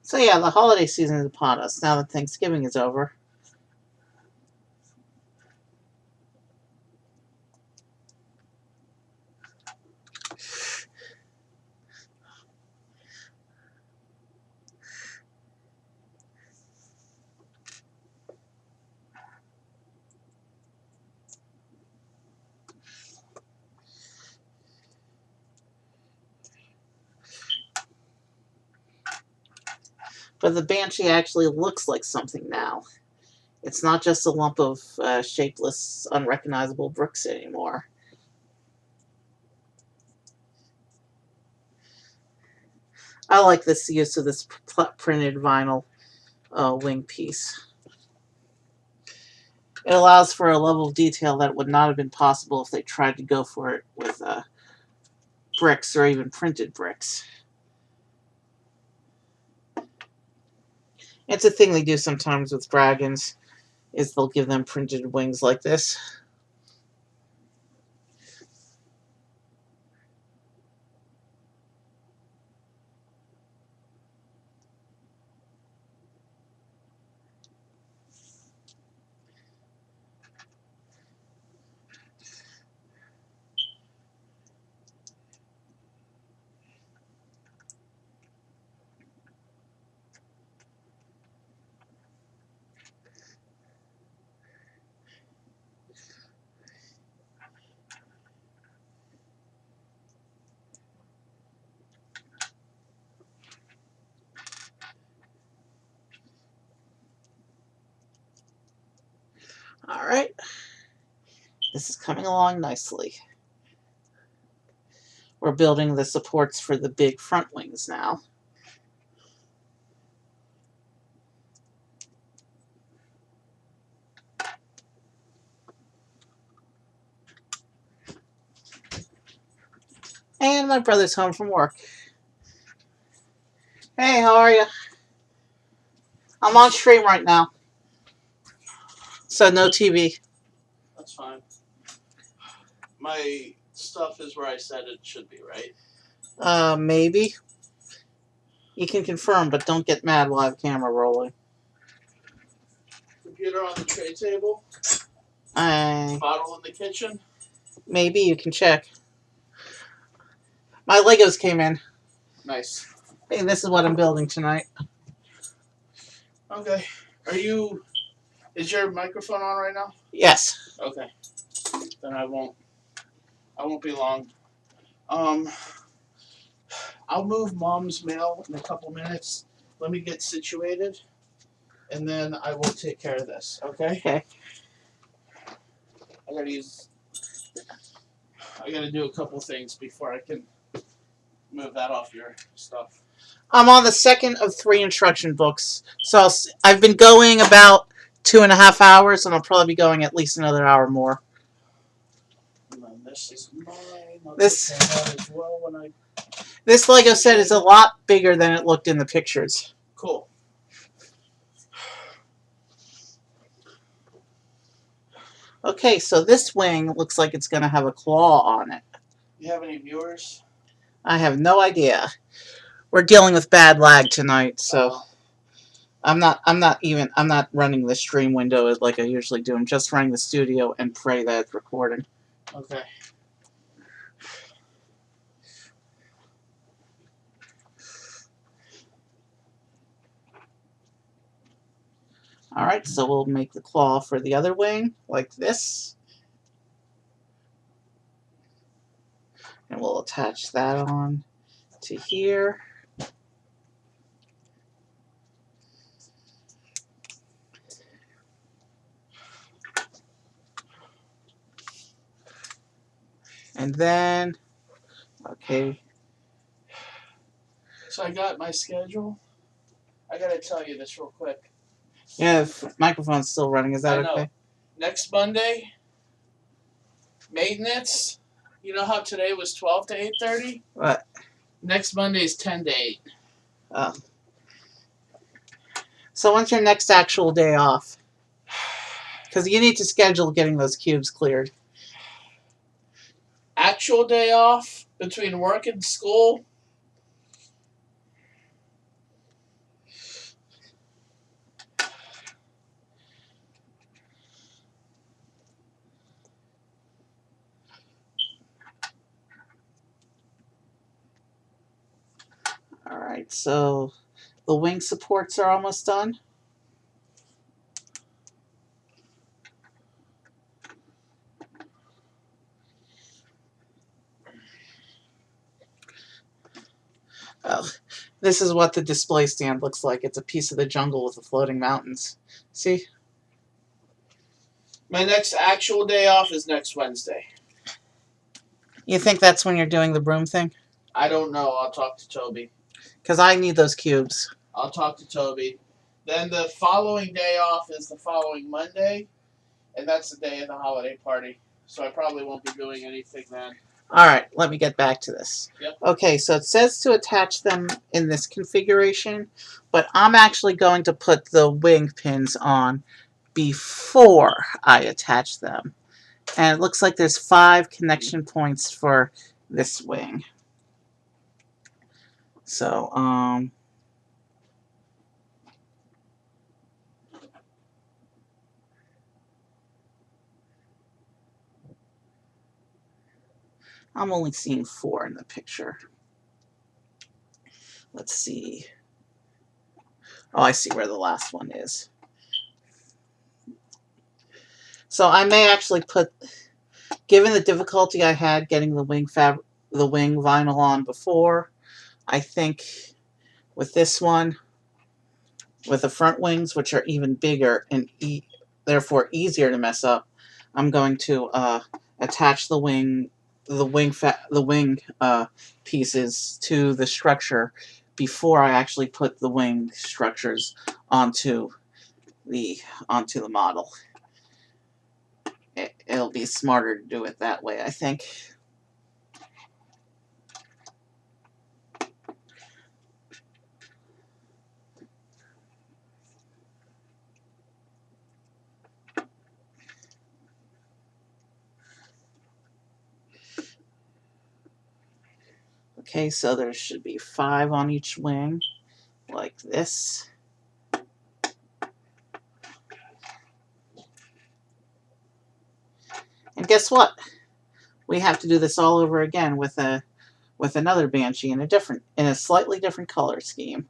So yeah, the holiday season is upon us now that Thanksgiving is over. But the Banshee actually looks like something now. It's not just a lump of shapeless, unrecognizable bricks anymore. I like this use of this printed vinyl wing piece. It allows for a level of detail that would not have been possible if they tried to go for it with bricks or even printed bricks. It's a thing they do sometimes with dragons, is they'll give them printed wings like this. Alright, this is coming along nicely. We're building the supports for the big front wings now. And my brother's home from work. Hey, how are you? I'm on stream right now. So no TV. That's fine. My stuff is where I said it should be, right? Maybe. You can confirm, but don't get mad while I have camera rolling. Computer on the tray table. Bottle in the kitchen. Maybe you can check. My Legos came in. Nice. Hey, this is what I'm building tonight. Okay. Is your microphone on right now? Yes. Okay. Then I won't be long. I'll move Mom's mail in a couple minutes. Let me get situated, and then I will take care of this. Okay? Okay. I gotta do a couple things before I can move that off your stuff. I'm on the second of 3 instruction books. So I've been going about 2.5 hours, and I'll probably be going at least another hour more. And then this is mine. I'll This- take that as well when I. This Lego set is a lot bigger than it looked in the pictures. Cool. Okay, so this wing looks like it's going to have a claw on it. You have any viewers? I have no idea. We're dealing with bad lag tonight, so I'm not running the stream window as like I usually do. I'm just running the studio and pray that it's recording. Okay. Alright, so we'll make the claw for the other wing, like this. And we'll attach that on to here. And then, okay. So I got my schedule. I gotta tell you this real quick. Yeah, if microphone's still running, is that I know. okay? Next Monday, maintenance. You know how today was 12 to 8:30? What? Next Monday is 10 to 8. Oh. So when's your next actual day off? Because you need to schedule getting those cubes cleared. Actual day off between work and school. Alright, so the wing supports are almost done. Oh, this is what the display stand looks like. It's a piece of the jungle with the floating mountains. See? My next actual day off is next Wednesday. You think that's when you're doing the broom thing? I don't know. I'll talk to Toby. Because I need those cubes. I'll talk to Toby. Then the following day off is the following Monday, and that's the day of the holiday party. So I probably won't be doing anything then. Alright, let me get back to this. Yep. Okay, so it says to attach them in this configuration, but I'm actually going to put the wing pins on before I attach them. And it looks like there's 5 connection points for this wing. So, I'm only seeing 4 in the picture. Let's see. Oh, I see where the last one is. So I may actually put, given the difficulty I had getting the wing vinyl on before, I think with this one, with the front wings, which are even bigger and therefore easier to mess up, I'm going to attach the wing pieces to the structure before I actually put the wing structures onto the model. It'll be smarter to do it that way, I think. Okay, so there should be 5 on each wing, like this. And guess what? We have to do this all over again with a with another Banshee in a slightly different color scheme.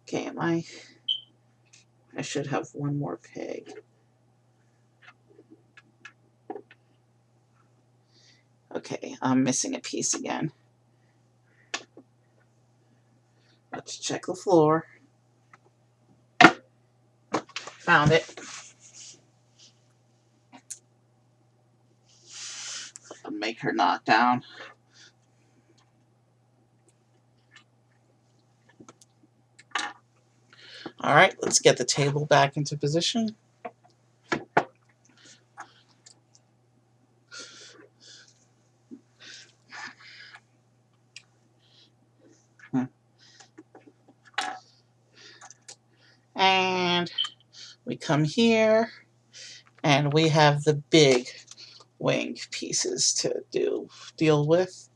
Okay, I should have one more peg. Okay, I'm missing a piece again. Let's check the floor. Found it. I'll make her knock down. Alright, let's get the table back into position. And we come here, and we have the big wing pieces to deal with.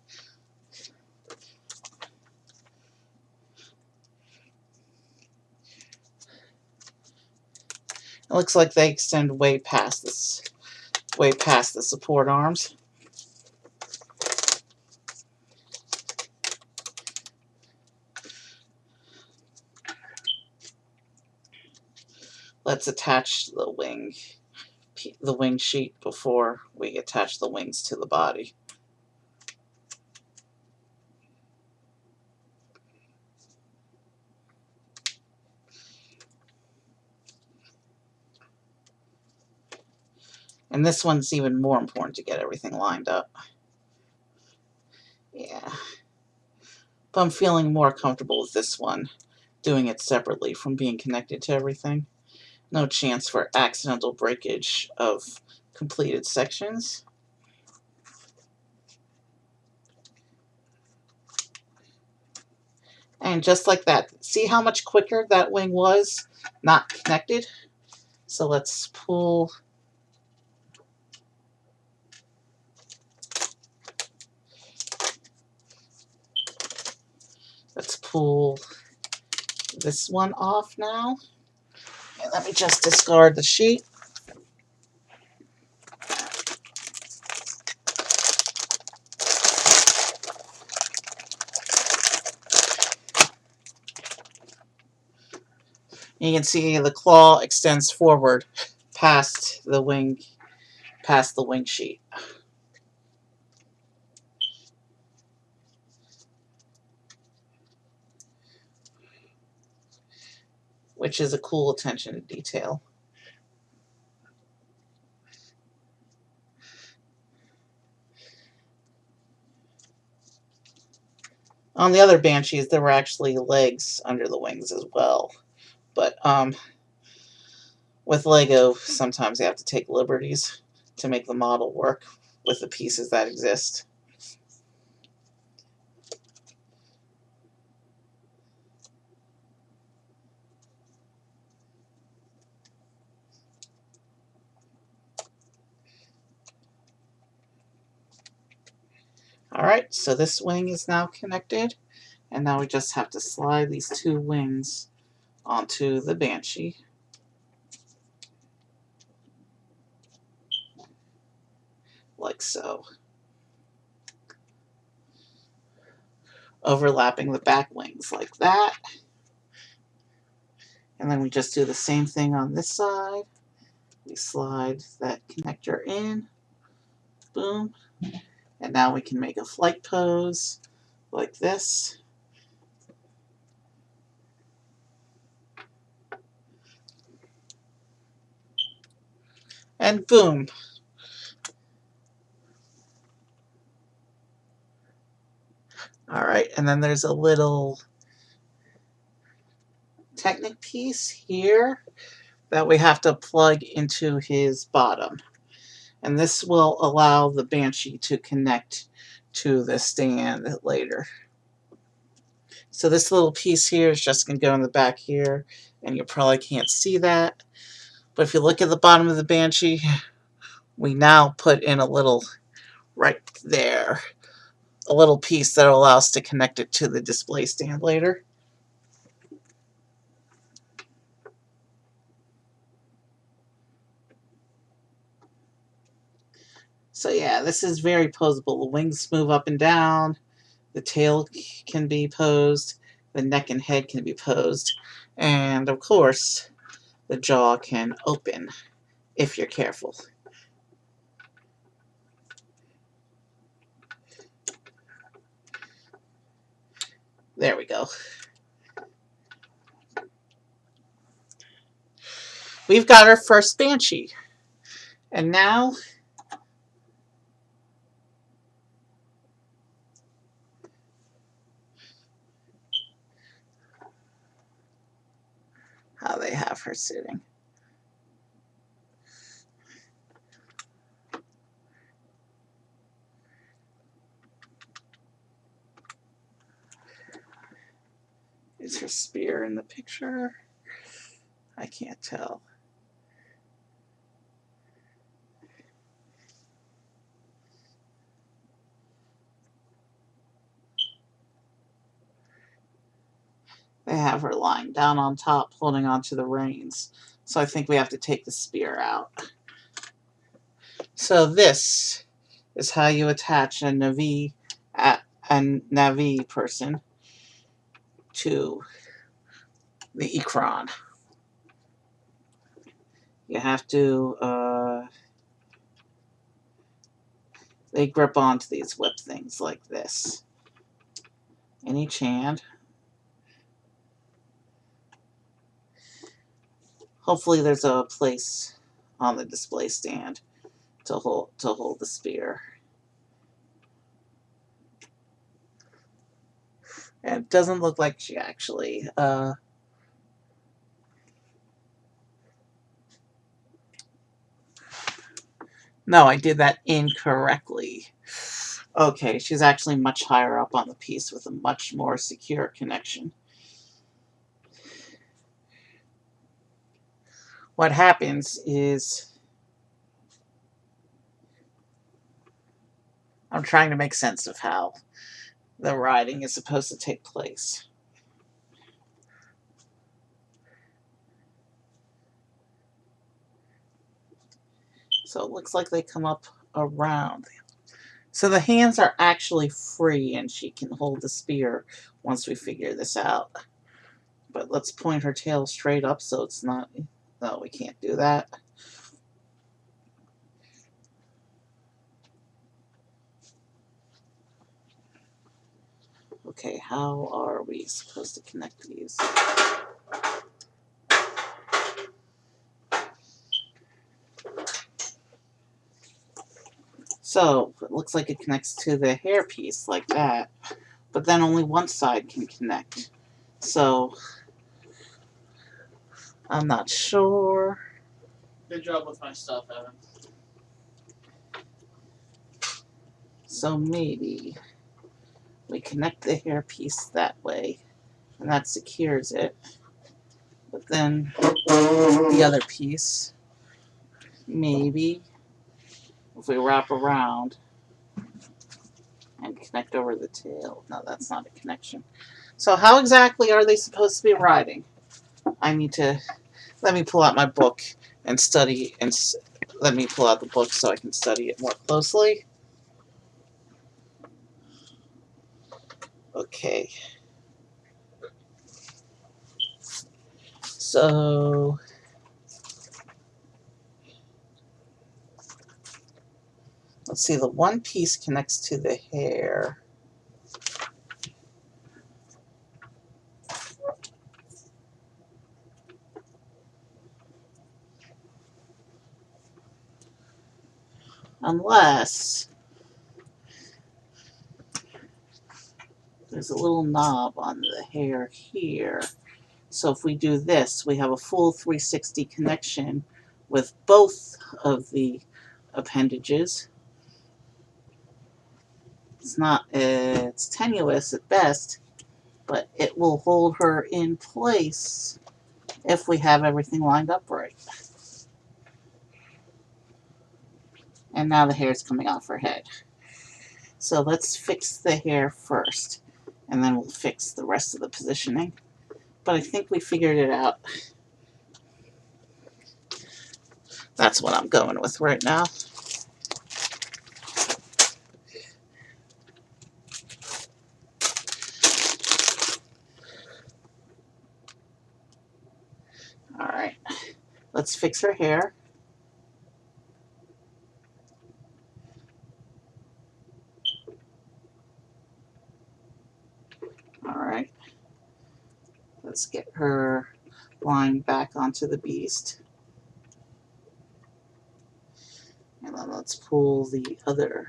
It looks like they extend way past the support arms. Let's attach the wing sheet before we attach the wings to the body. And this one's even more important to get everything lined up. Yeah. But I'm feeling more comfortable with this one, doing it separately from being connected to everything. No chance for accidental breakage of completed sections. And just like that, see how much quicker that wing was not connected? So let's pull this one off now. And let me just discard the sheet. You can see the claw extends forward past the wing sheet. Which is a cool attention to detail. On the other Banshees, there were actually legs under the wings as well. But with Lego, sometimes you have to take liberties to make the model work with the pieces that exist. Alright, so this wing is now connected, and now we just have to slide these two wings onto the Banshee. Like so. Overlapping the back wings like that. And then we just do the same thing on this side. We slide that connector in. Boom. And now we can make a flight pose like this. And boom. Alright, and then there's a little Technic piece here that we have to plug into his bottom. And this will allow the Banshee to connect to the stand later. So this little piece here is just going to go in the back here, and you probably can't see that. But if you look at the bottom of the Banshee, we now put in a little, right there, a little piece that will allow us to connect it to the display stand later. So yeah, this is very posable. The wings move up and down. The tail can be posed. The neck and head can be posed. And of course, the jaw can open if you're careful. There we go. We've got our first Banshee. And now, how they have her sitting. Is her spear in the picture? I can't tell. They have her lying down on top, holding onto the reins. So I think we have to take the spear out. So this is how you attach a Navi person to the Ikran. You have to, they grip onto these whip things like this in each hand. Hopefully there's a place on the display stand to hold the spear. And it doesn't look like she actually, no, I did that incorrectly. Okay, she's actually much higher up on the piece with a much more secure connection. What happens is, I'm trying to make sense of how the riding is supposed to take place. So it looks like they come up around. So the hands are actually free and she can hold the spear once we figure this out. But let's point her tail straight up so it's not... No, we can't do that. Okay, how are we supposed to connect these? So, it looks like it connects to the hair piece like that, but then only one side can connect. So, I'm not sure. Good job with my stuff, Evan. So maybe we connect the hair piece that way, and that secures it. But then the other piece, maybe, if we wrap around and connect over the tail. No, that's not a connection. So how exactly are they supposed to be riding? I need to... Let me pull out my book and study, and let me pull out the book so I can study it more closely. Okay. So... let's see, the one piece connects to the hair. Unless there's a little knob on the hair here. So if we do this, we have a full 360 connection with both of the appendages. It's tenuous at best, but it will hold her in place if we have everything lined up right. And now the hair is coming off her head. So let's fix the hair first, and then we'll fix the rest of the positioning. But I think we figured it out. That's what I'm going with right now. Alright, let's fix her hair. Alright, let's get her line back onto the beast. And then let's pull the other.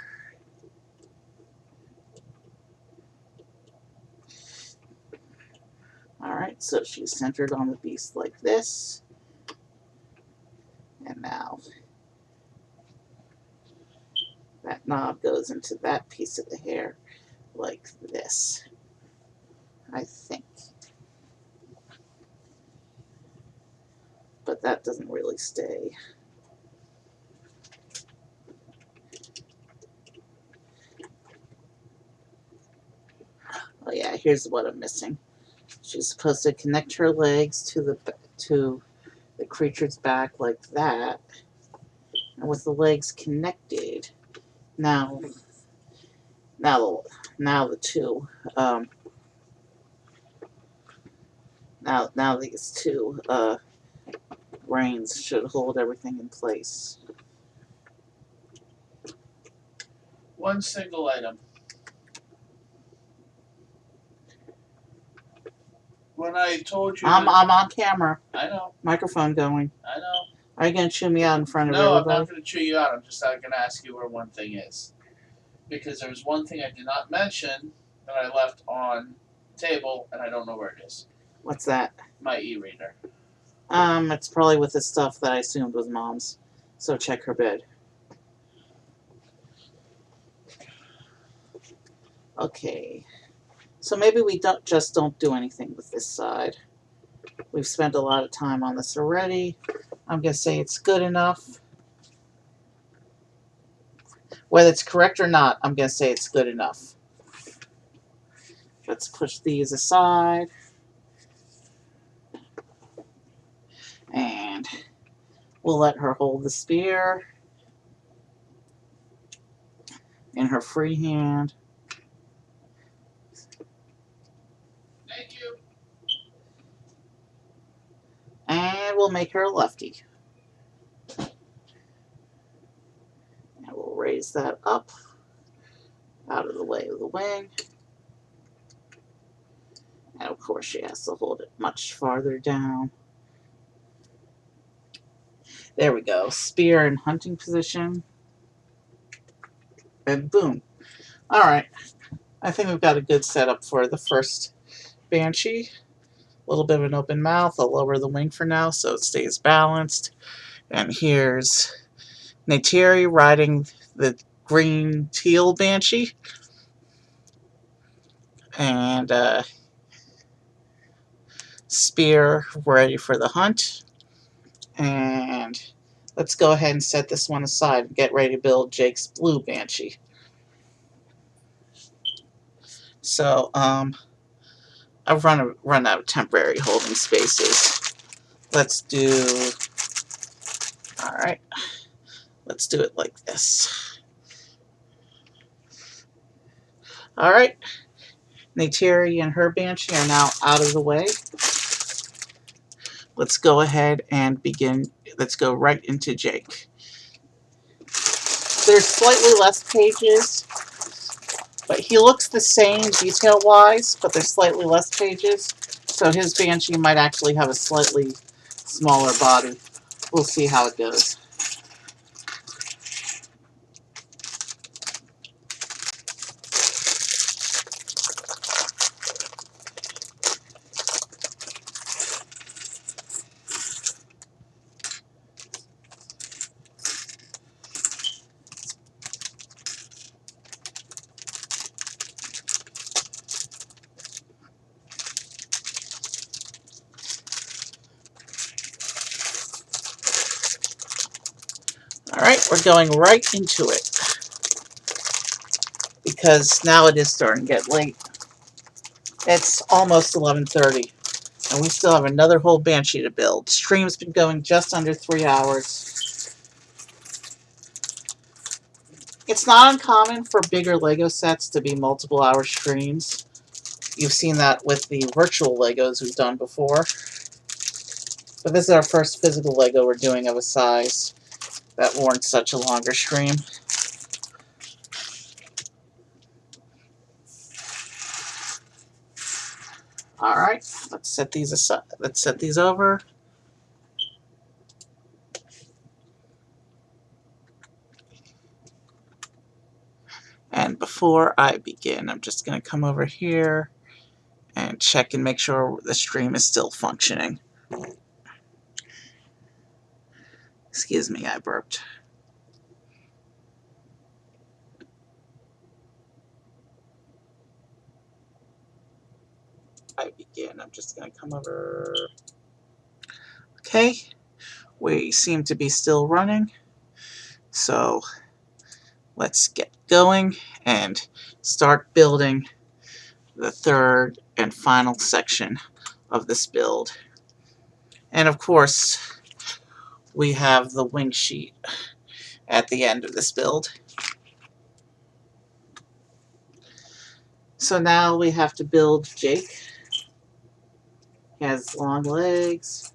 Alright, so she's centered on the beast like this. And now that knob goes into that piece of the hair like this, I think. But that doesn't really stay. Oh yeah, here's what I'm missing. She's supposed to connect her legs to the creature's back like that. And with the legs connected, now the two now these two reins should hold everything in place. One single item. When I told you, I'm on camera. I know. Microphone going. I know. Are you gonna chew me out in front of No, I'm everybody? not going to chew you out. I'm just not going to ask you where one thing is, because there's one thing I did not mention that I left on the table, and I don't know where it is. What's that? My e-reader. It's probably with the stuff that I assumed was Mom's. So check her bed. Okay. So maybe we don't do anything with this side. We've spent a lot of time on this already. I'm gonna say it's good enough. Whether it's correct or not, I'm gonna say it's good enough. Let's push these aside. And we'll let her hold the spear in her free hand. Thank you. And we'll make her a lefty. And we'll raise that up out of the way of the wing. And of course she has to hold it much farther down. There we go. Spear in hunting position. And boom. Alright. I think we've got a good setup for the first Banshee. A little bit of an open mouth. I'll lower the wing for now so it stays balanced. And here's Neytiri riding the green teal Banshee. And spear ready for the hunt. And let's go ahead and set this one aside and get ready to build Jake's blue Banshee. So I've run out of temporary holding spaces. Let's do, alright, let's do it like this. Alright, Neytiri and her Banshee are now out of the way. Let's go ahead and begin. Let's go right into Jake. There's slightly less pages, but he looks the same detail-wise, but there's slightly less pages. So his Banshee might actually have a slightly smaller body. We'll see how it goes. Alright, we're going right into it. Because now it is starting to get late. It's almost 11:30. And we still have another whole Banshee to build. Stream's been going just under 3 hours. It's not uncommon for bigger Lego sets to be multiple hour streams. You've seen that with the virtual Legos we've done before. But this is our first physical Lego we're doing of a size that warrants such a longer stream. Alright, let's set these aside. Let's set these over. And before I begin, I'm just going to come over here and check and make sure the stream is still functioning. Excuse me, I burped. I begin. I'm just going to come over. Okay, we seem to be still running. So let's get going and start building the third and final section of this build. And of course, we have the wing sheet at the end of this build. So now we have to build Jake. He has long legs,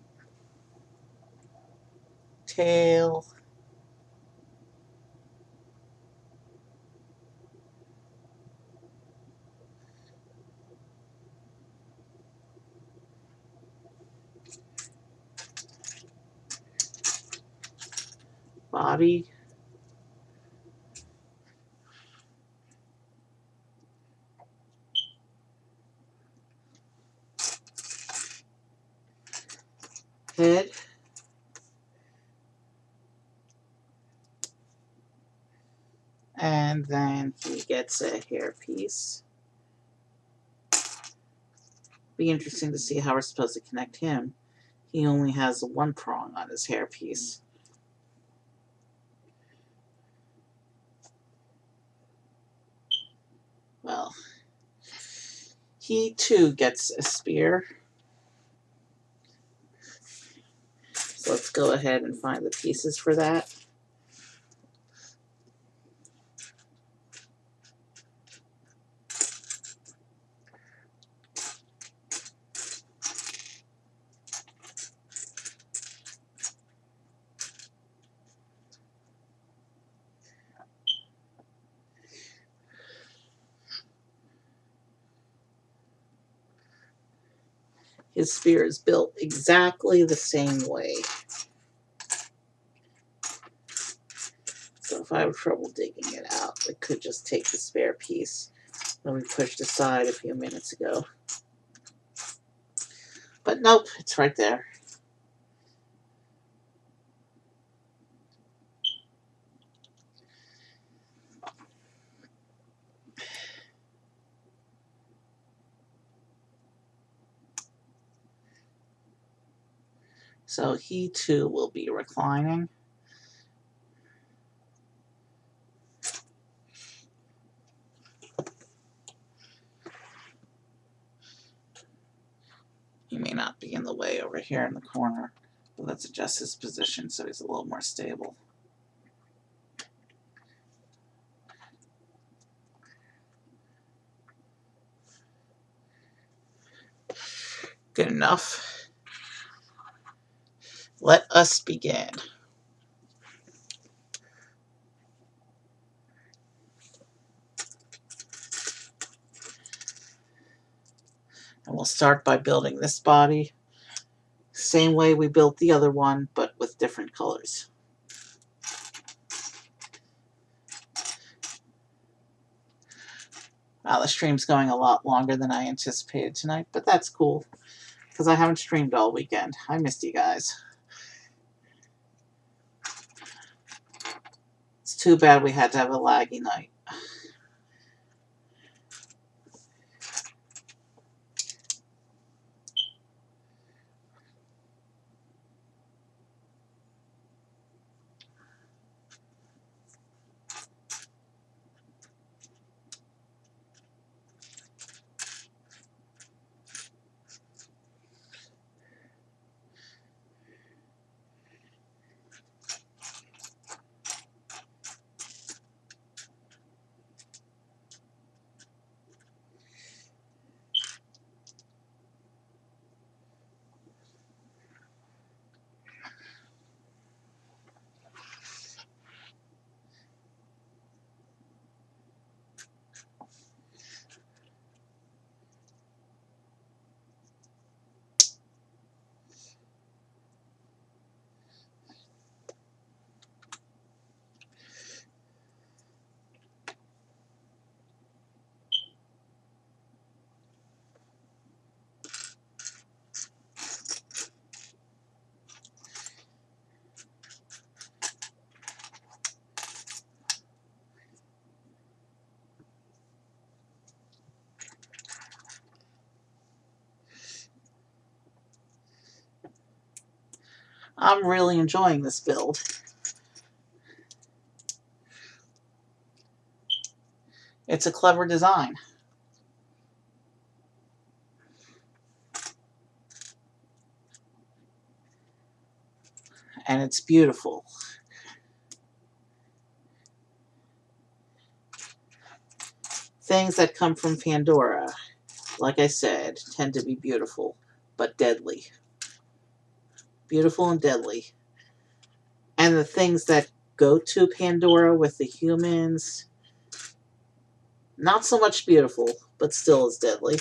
tail, body, head, and then he gets a hairpiece. Be interesting to see how we're supposed to connect him. He only has one prong on his hairpiece. Well, he too gets a spear. So let's go ahead and find the pieces for that. His spear is built exactly the same way. So if I have trouble digging it out, I could just take the spare piece that we pushed aside a few minutes ago. But nope, it's right there. So he too will be reclining. He may not be in the way over here in the corner, but let's adjust his position so he's a little more stable. Good enough. Let us begin. And we'll start by building this body. Same way we built the other one, but with different colors. Wow, the stream's going a lot longer than I anticipated tonight, but that's cool, because I haven't streamed all weekend. I missed you guys. It's too bad we had to have a laggy night. I'm really enjoying this build. It's a clever design. And it's beautiful. Things that come from Pandora, like I said, tend to be beautiful, but deadly. Beautiful and deadly. And the things that go to Pandora with the humans, not so much beautiful, but still as deadly.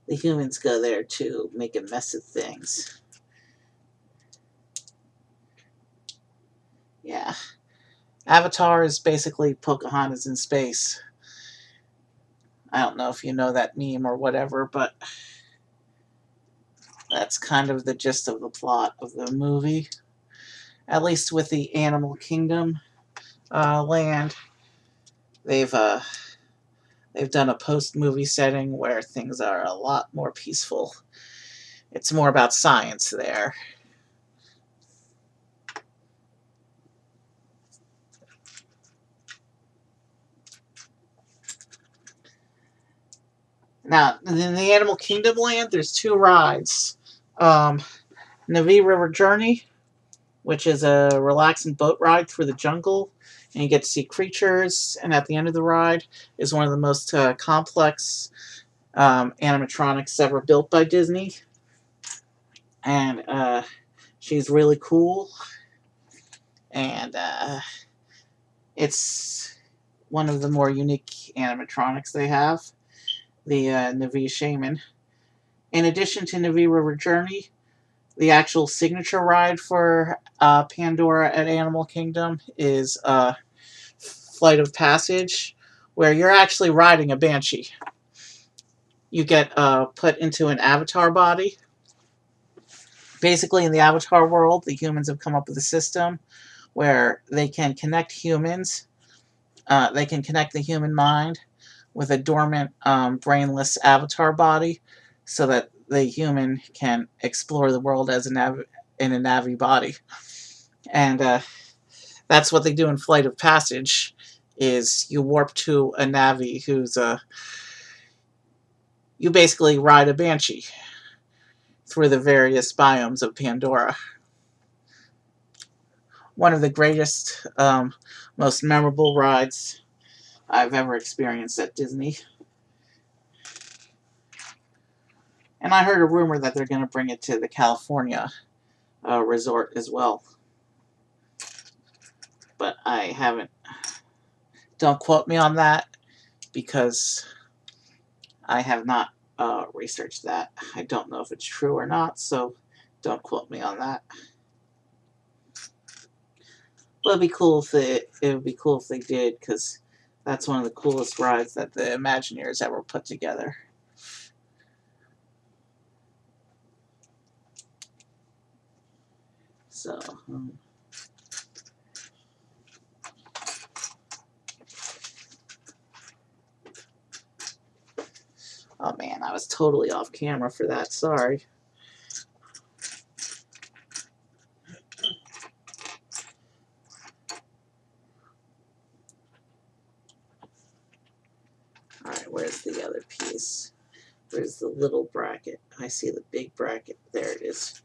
The humans go there to make a mess of things. Yeah. Avatar is basically Pocahontas in space. I don't know if you know that meme or whatever, but that's kind of the gist of the plot of the movie. At least with the Animal Kingdom land, they've done a post-movie setting where things are a lot more peaceful. It's more about science there. Now, in the Animal Kingdom land, there's two rides. Navi River Journey, which is a relaxing boat ride through the jungle, and you get to see creatures, and at the end of the ride is one of the most complex animatronics ever built by Disney. And she's really cool, and it's one of the more unique animatronics they have, the Navi Shaman. In addition to Navi River Journey, the actual signature ride for Pandora at Animal Kingdom is Flight of Passage, where you're actually riding a Banshee. You get put into an avatar body. Basically, in the avatar world, the humans have come up with a system where they can connect humans. They can connect the human mind with a dormant, brainless avatar body so that the human can explore the world as in a Navi body. And that's what they do in Flight of Passage, is you warp to a Navi who's you basically ride a Banshee through the various biomes of Pandora. One of the greatest, most memorable rides I've ever experienced at Disney. And I heard a rumor that they're going to bring it to the California resort as well. But I haven't. Don't quote me on that, because I have not researched that. I don't know if it's true or not, so don't quote me on that. But it'd be cool if they did, because that's one of the coolest rides that the Imagineers ever put together. So, oh man, I was totally off camera for that. Sorry. Alright, where's the other piece? Where's the little bracket? I see the big bracket. There it is.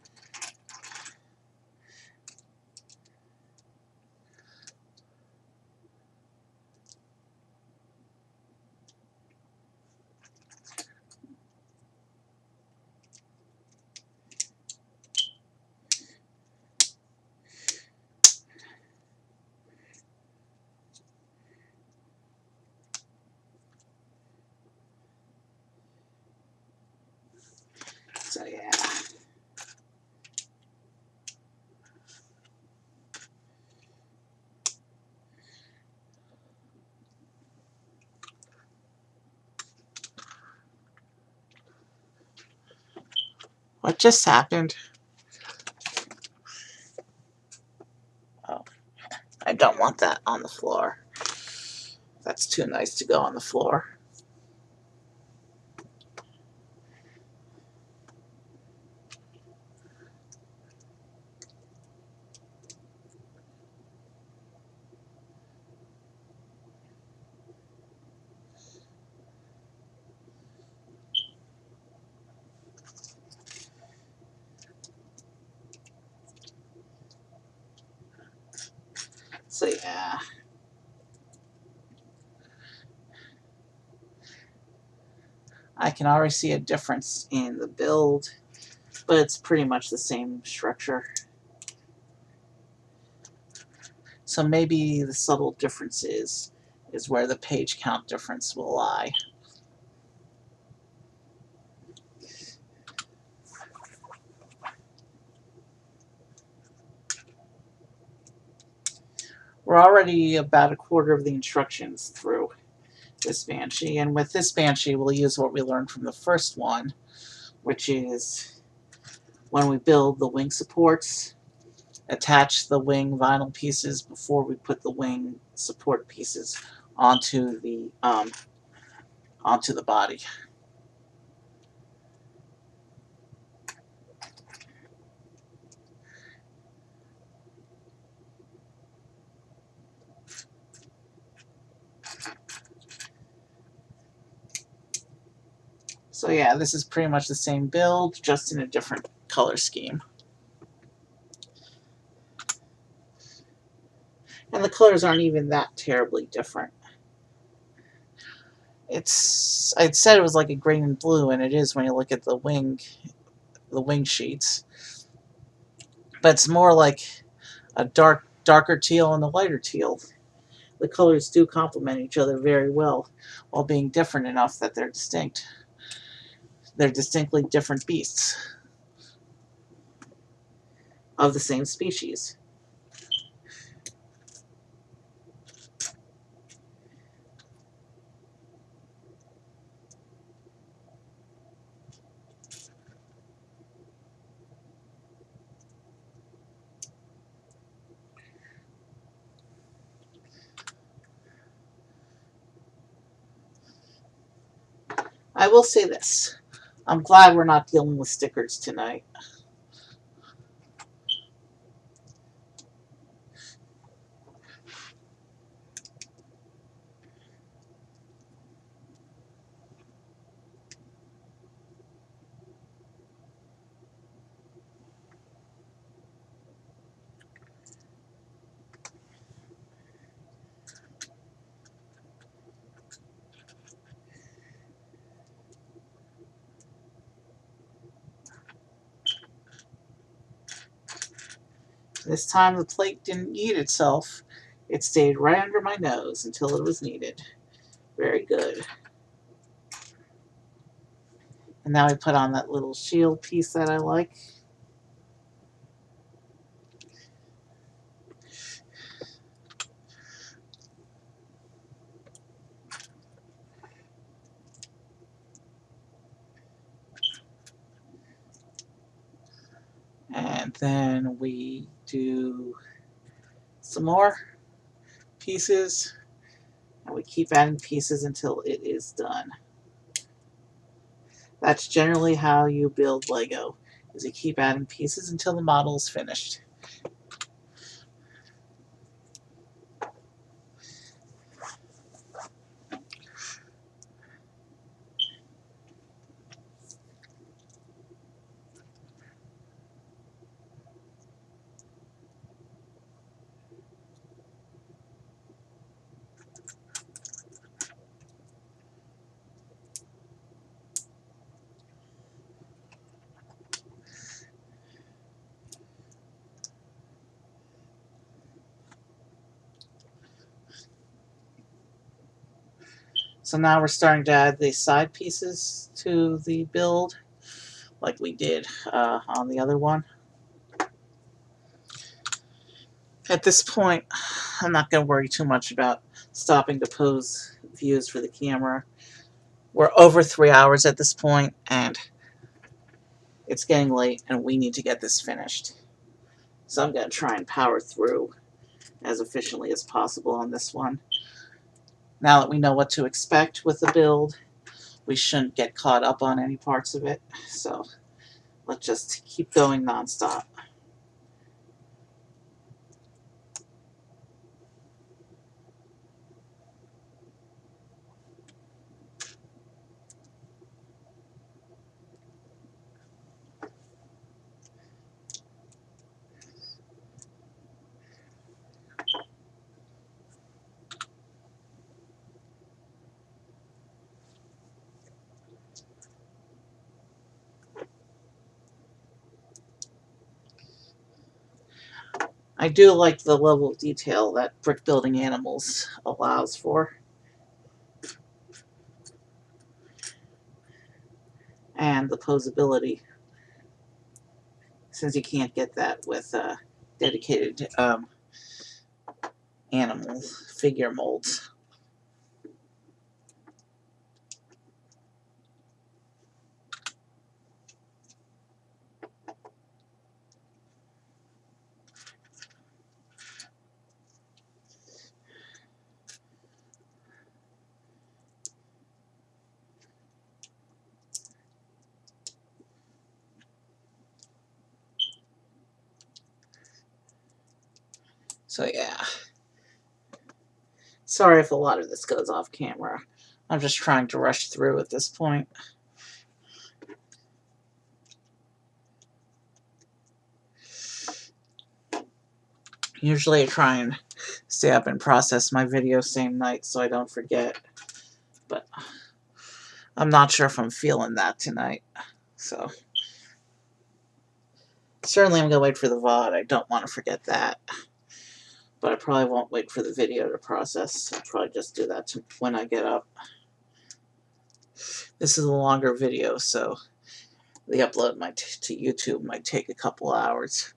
So yeah. What just happened? Oh, I don't want that on the floor. That's too nice to go on the floor. So yeah. I can already see a difference in the build, but it's pretty much the same structure. So maybe the subtle difference is where the page count difference will lie. We're already about a quarter of the instructions through this Banshee, and with this Banshee we'll use what we learned from the first one, which is when we build the wing supports, attach the wing vinyl pieces before we put the wing support pieces onto the body. So yeah, this is pretty much the same build, just in a different color scheme. And the colors aren't even that terribly different. I'd said it was like a green and blue, and it is when you look at the wing sheets. But it's more like a darker teal and a lighter teal. The colors do complement each other very well, while being different enough that they're distinct. They're distinctly different beasts of the same species. I will say this. I'm glad we're not dealing with stickers tonight. This time the plate didn't eat itself. It stayed right under my nose until it was needed. Very good. And now we put on that little shield piece that I like. And then we do some more pieces. And we keep adding pieces until it is done. That's generally how you build Lego, is you keep adding pieces until the model is finished. So now we're starting to add the side pieces to the build, like we did on the other one. At this point, I'm not going to worry too much about stopping to pose views for the camera. We're over 3 hours at this point, and it's getting late, and we need to get this finished. So I'm going to try and power through as efficiently as possible on this one. Now that we know what to expect with the build, we shouldn't get caught up on any parts of it. So let's just keep going nonstop. I do like the level of detail that brick building animals allows for. And the posability, since you can't get that with dedicated animal figure molds. So yeah, sorry if a lot of this goes off camera. I'm just trying to rush through at this point. Usually I try and stay up and process my video same night so I don't forget. But I'm not sure if I'm feeling that tonight. So certainly I'm going to wait for the VOD. I don't want to forget that. But I probably won't wait for the video to process. I'll probably just do that when I get up. This is a longer video, so the upload to YouTube might take a couple hours.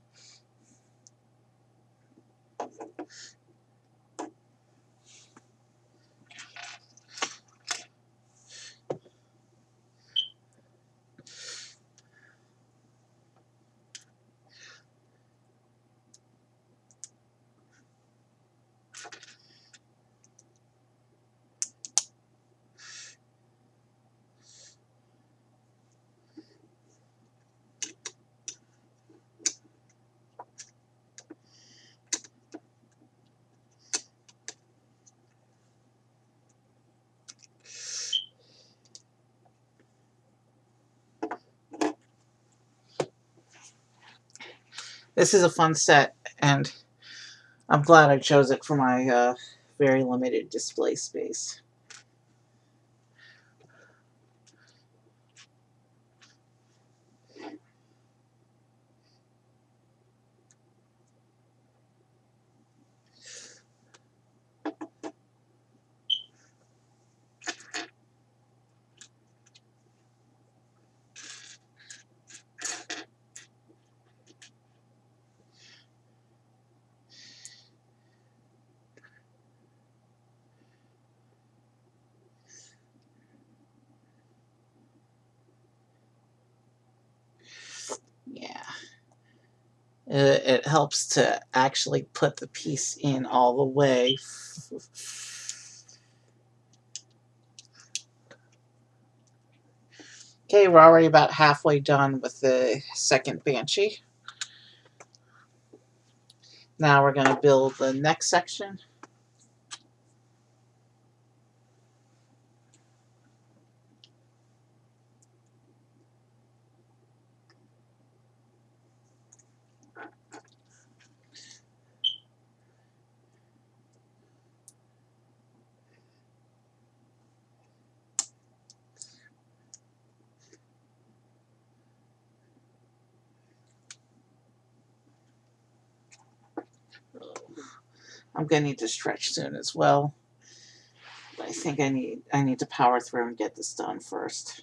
This is a fun set, and I'm glad I chose it for my very limited display space. Yeah. It helps to actually put the piece in all the way. Okay, we're already about halfway done with the second Banshee. Now we're going to build the next section. I'm going to need to stretch soon as well. But I think I need to power through and get this done first.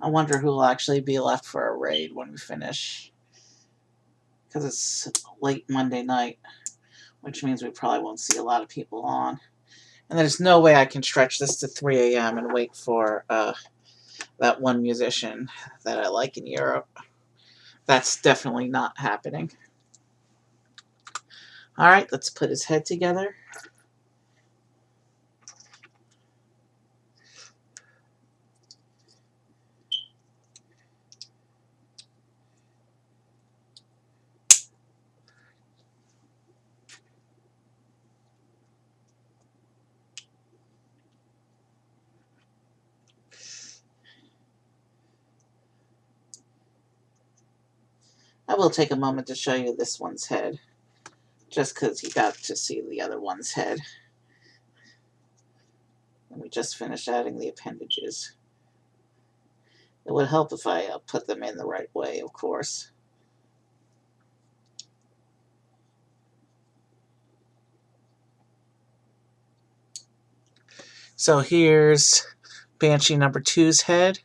I wonder who will actually be left for a raid when we finish. Because it's late Monday night, which means we probably won't see a lot of people on. And there's no way I can stretch this to 3 a.m. and wait for that one musician that I like in Europe. That's definitely not happening. Alright, let's put his head together. I will take a moment to show you this one's head, just because you got to see the other one's head. And we just finished adding the appendages. It would help if I put them in the right way, of course. So here's Banshee number 2's head.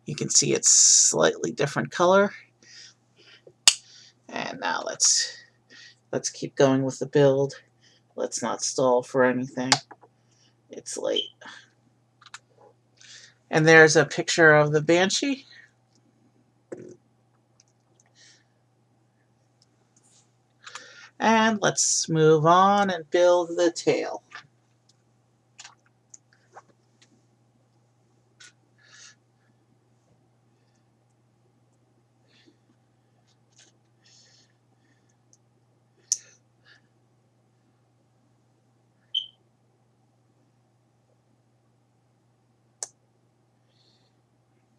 You can see it's slightly different color. And now let's keep going with the build. Let's not stall for anything. It's late. And there's a picture of the Banshee. And let's move on and build the tail.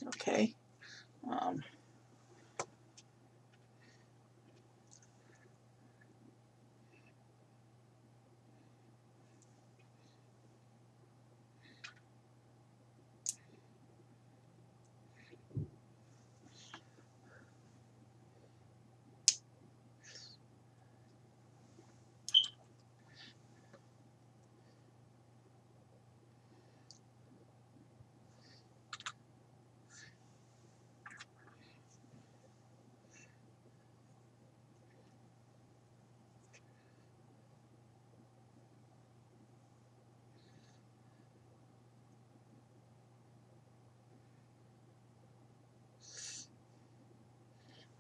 Okay.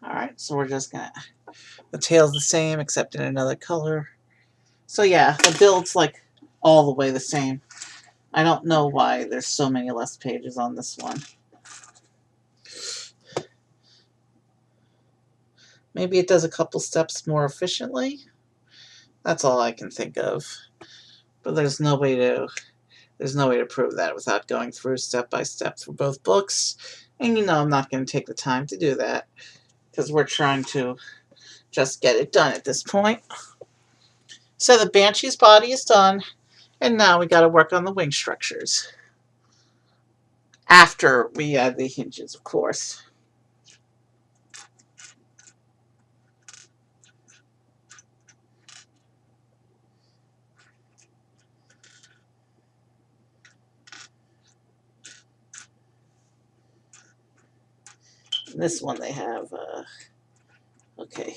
Alright, so we're just gonna... The tail's the same, except in another color. So yeah, the build's like all the way the same. I don't know why there's so many less pages on this one. Maybe it does a couple steps more efficiently. That's all I can think of. But there's no way to prove that without going through step by step through both books. And you know I'm not going to take the time to do that because we're trying to just get it done at this point. So the Banshee's body is done, and now we got to work on the wing structures. After we add the hinges, of course. In this one they have, okay,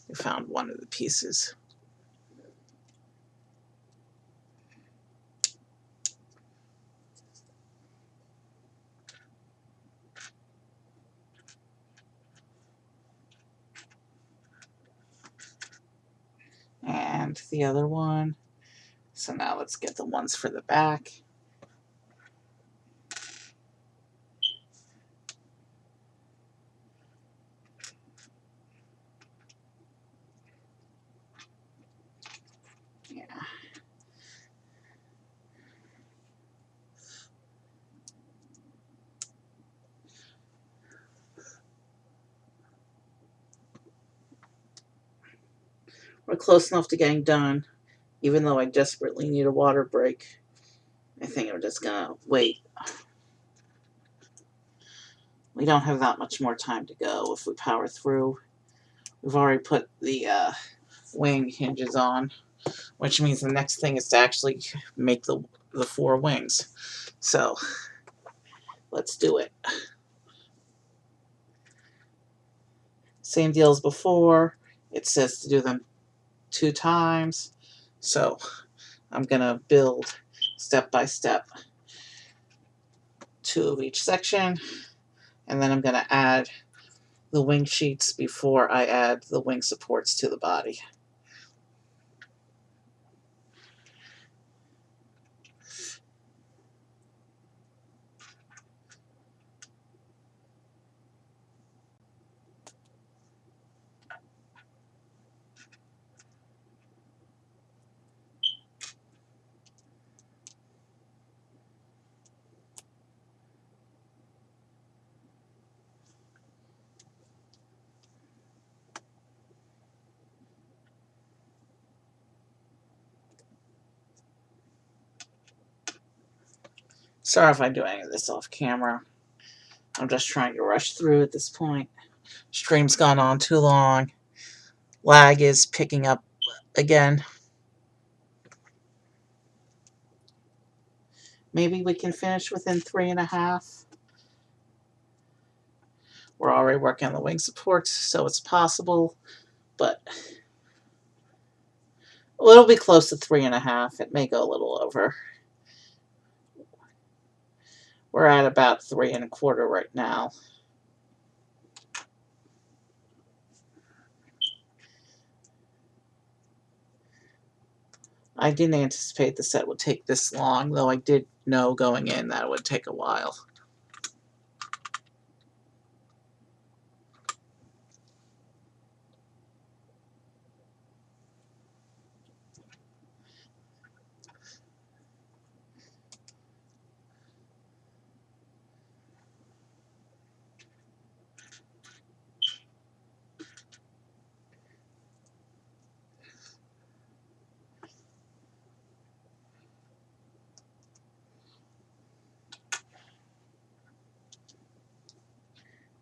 we found one of the pieces. And the other one. So now let's get the ones for the back. Yeah. We're close enough to getting done, even though I desperately need a water break. I think I'm just gonna wait. We don't have that much more time to go if we power through. We've already put the wing hinges on, which means the next thing is to actually make the 4 wings. So let's do it. Same deal as before. It says to do them 2 times. So I'm gonna build step by step 2 of each section, and then I'm gonna add the wing sheets before I add the wing supports to the body. Sorry if I do any of this off camera. I'm just trying to rush through at this point. Stream's gone on too long. Lag is picking up again. Maybe we can finish within 3.5. We're already working on the wing supports, so it's possible, but well, it'll be close to 3.5. It may go a little over. We're at about 3.25 right now. I didn't anticipate the set would take this long, though I did know going in that it would take a while.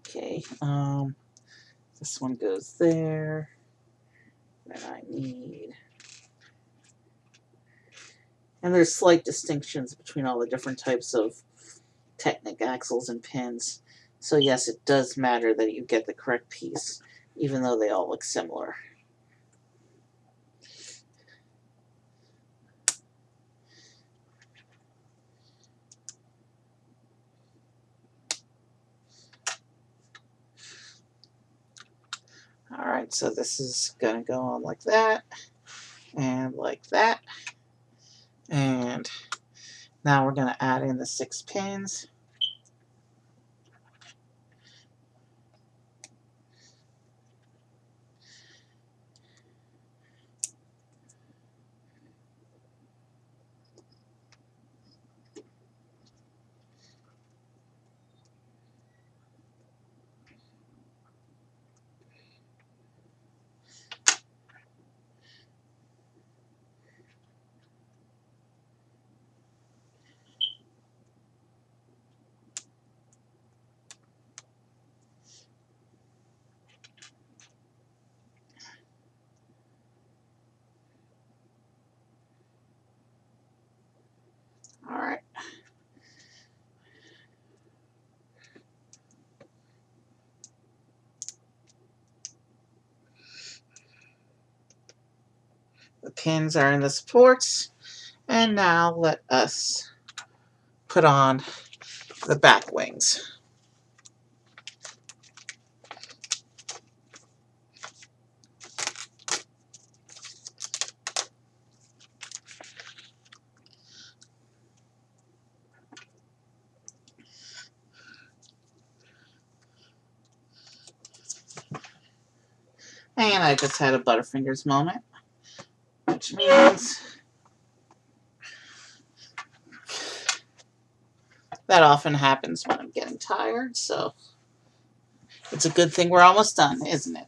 Okay, this one goes there. Then I need... And there's slight distinctions between all the different types of Technic axles and pins. So yes, it does matter that you get the correct piece, even though they all look similar. Alright, so this is going to go on like that, and like that. And now we're going to add in the 6 pins. Alright. The pins are in the supports. And now let us put on the back wings. And I just had a Butterfingers moment, which means that often happens when I'm getting tired, so it's a good thing we're almost done, isn't it?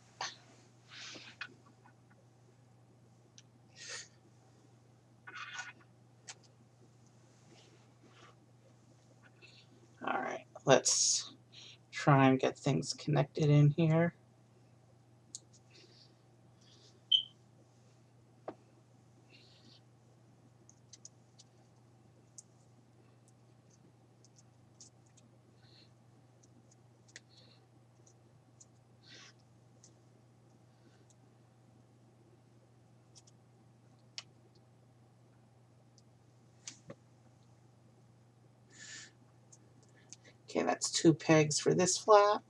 Alright, let's try and get things connected in here. Okay, that's 2 pegs for this flap.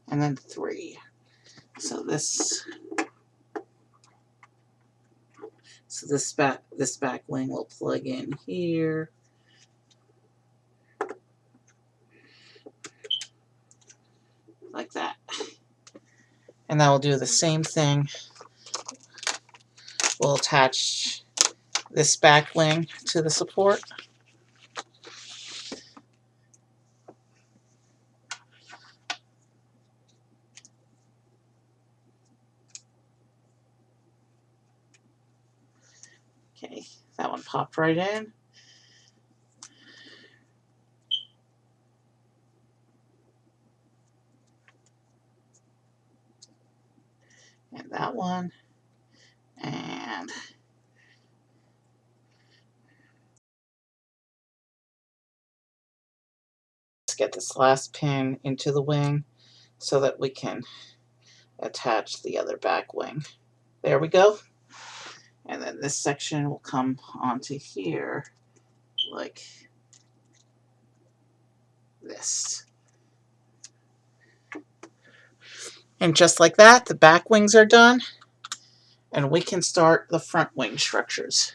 And then 3. So this back wing will plug in here. Like that. And that will do the same thing. We'll attach this back wing to the support. Okay, that one popped right in. And that one. And let's get this last pin into the wing so that we can attach the other back wing. There we go. And then this section will come onto here like this. And just like that, the back wings are done. And we can start the front wing structures.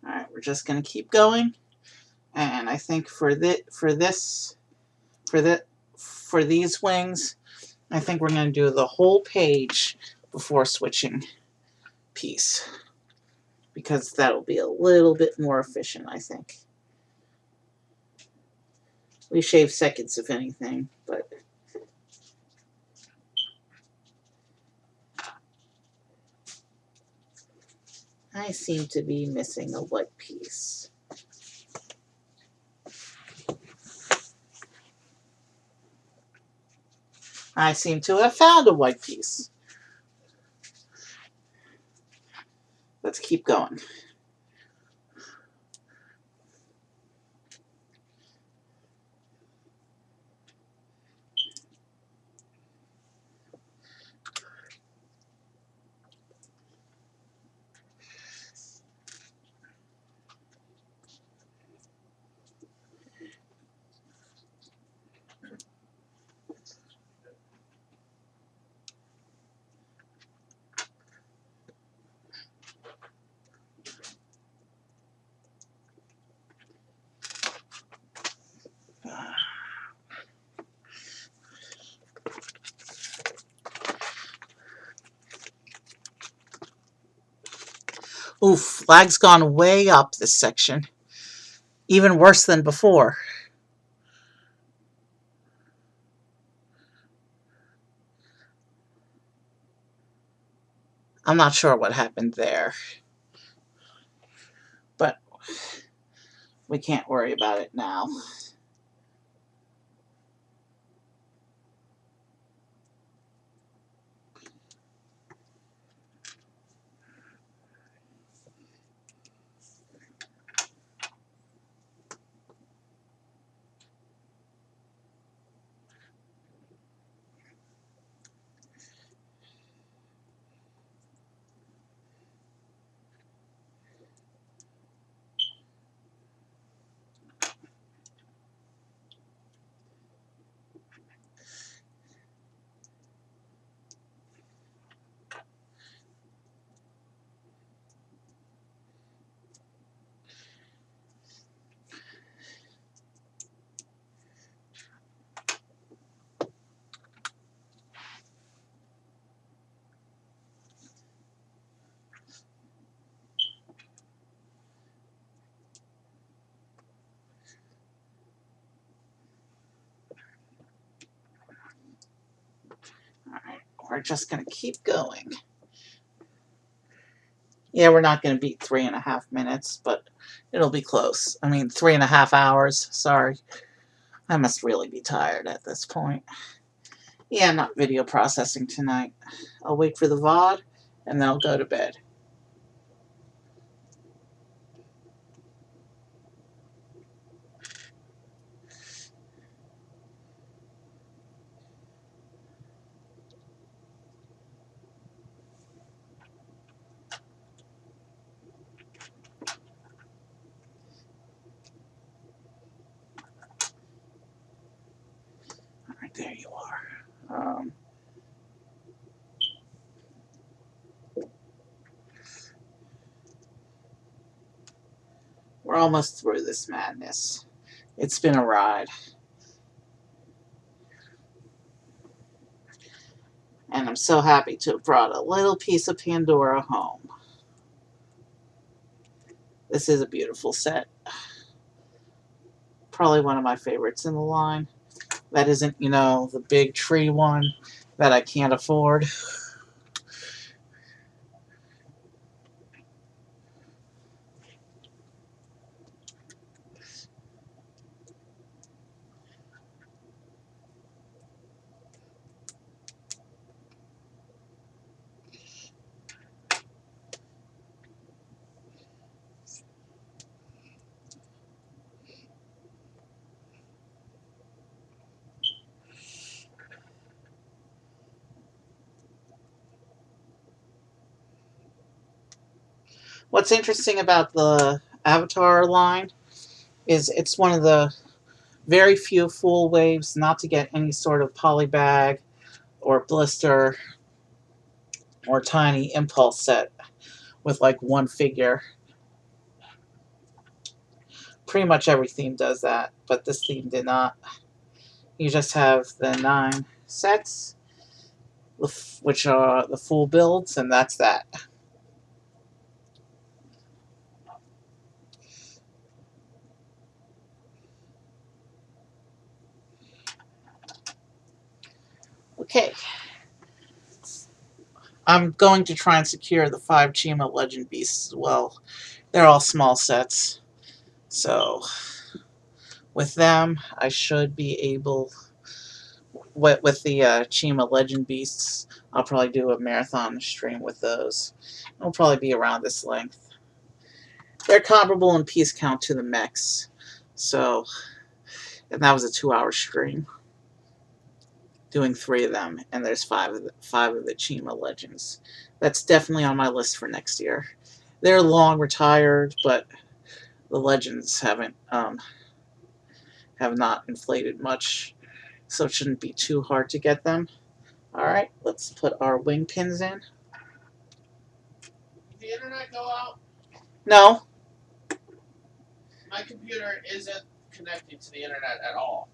All right, we're just going to keep going. And I think for these wings, I think we're going to do the whole page before switching piece, because that'll be a little bit more efficient, I think. We shave seconds, if anything, but I seem to be missing a white piece. I seem to have found a white piece. Let's keep going. Oof, flag's gone way up this section. Even worse than before. I'm not sure what happened there, but we can't worry about it now. Alright, we're just going to keep going. Yeah, we're not going to beat 3.5 minutes, but it'll be close. I mean, 3.5 hours. Sorry. I must really be tired at this point. Yeah, not video processing tonight. I'll wait for the VOD, and then I'll go to bed. Um, we're almost through this madness. It's been a ride. And I'm so happy to have brought a little piece of Pandora home. This is a beautiful set. Probably one of my favorites in the line. That isn't, the big tree one that I can't afford. What's interesting about the Avatar line is it's one of the very few full waves not to get any sort of polybag or blister or tiny impulse set with like one figure. Pretty much every theme does that, but this theme did not. You just have the 9 sets, which are the full builds, and that's that. Okay. I'm going to try and secure the 5 Chima Legend Beasts as well. They're all small sets. So, with them, I should be able... With the Chima Legend Beasts, I'll probably do a marathon stream with those. It'll probably be around this length. They're comparable in piece count to the mechs. So, and that was a 2-hour stream. Doing 3 of them, and there's 5 of the Chima Legends. That's definitely on my list for next year. They're long retired, but the Legends have not inflated much, so it shouldn't be too hard to get them. Alright, let's put our wing pins in. Did the internet go out? No. My computer isn't connected to the internet at all.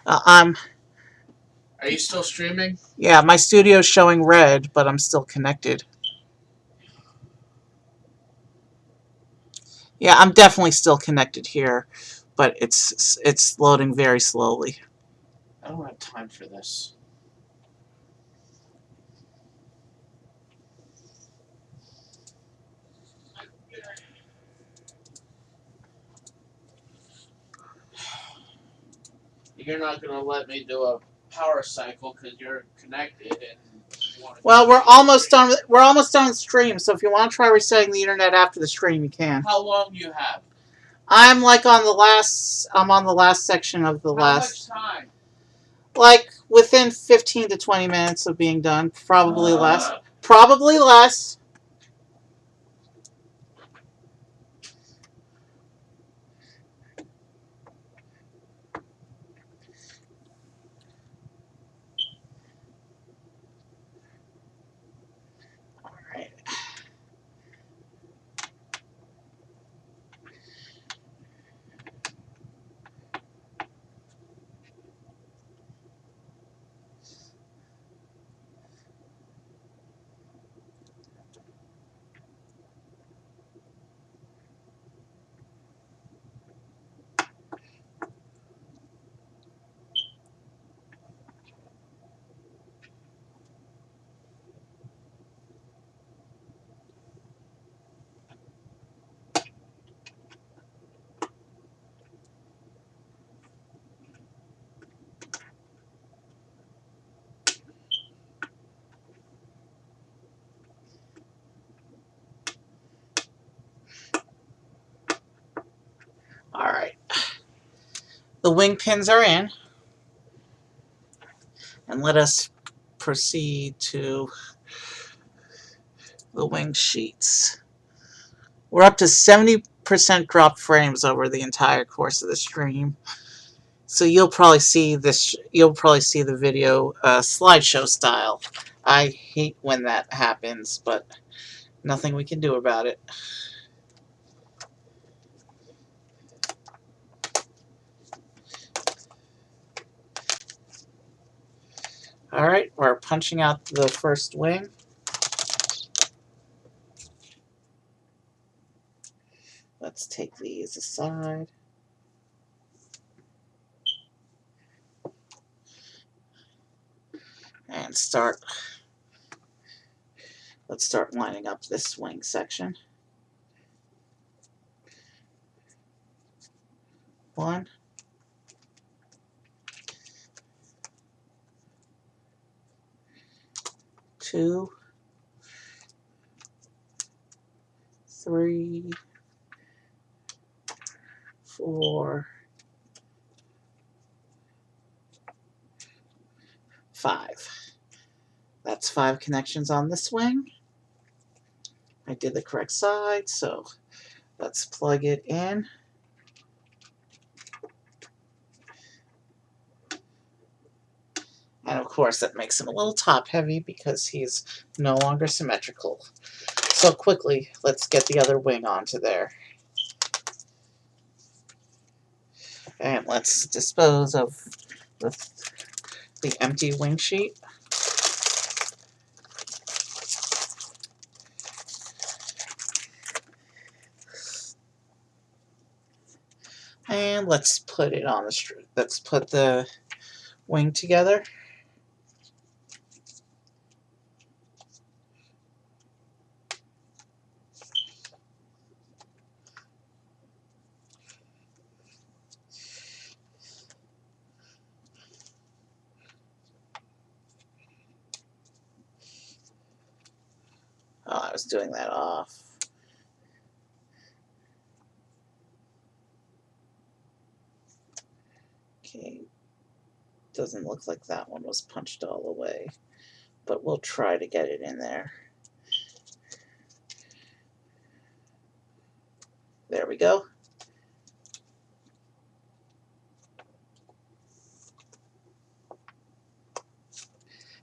Are you still streaming? Yeah, my studio's showing red, but I'm still connected. Yeah, I'm definitely still connected here, but it's loading very slowly. I don't have time for this. You're not going to let me do a power cycle because you're connected and you want to. Well, we're almost done. We're almost done with stream. So if you want to try resetting the internet after the stream, you can. How long do you have? I'm like on the last. I'm on the last section of the last. How much time? Like within 15 to 20 minutes of being done. Probably less. Probably less. Alright. The wing pins are in. And let us proceed to the wing sheets. We're up to 70% dropped frames over the entire course of the stream. So you'll probably see this. You'll probably see the video slideshow style. I hate when that happens, but nothing we can do about it. All right, we're punching out the first wing. Let's take these aside. And let's start lining up this wing section. 1, 2, 3, 4, 5. That's 5 connections on this wing. I did the correct side, so let's plug it in. And of course that makes him a little top heavy because he's no longer symmetrical. So quickly, let's get the other wing onto there. And let's dispose of the empty wing sheet. And let's put it on the let's put the wing together. Oh, I was doing that off. Okay, doesn't look like that one was punched all the way, but we'll try to get it in there. There we go.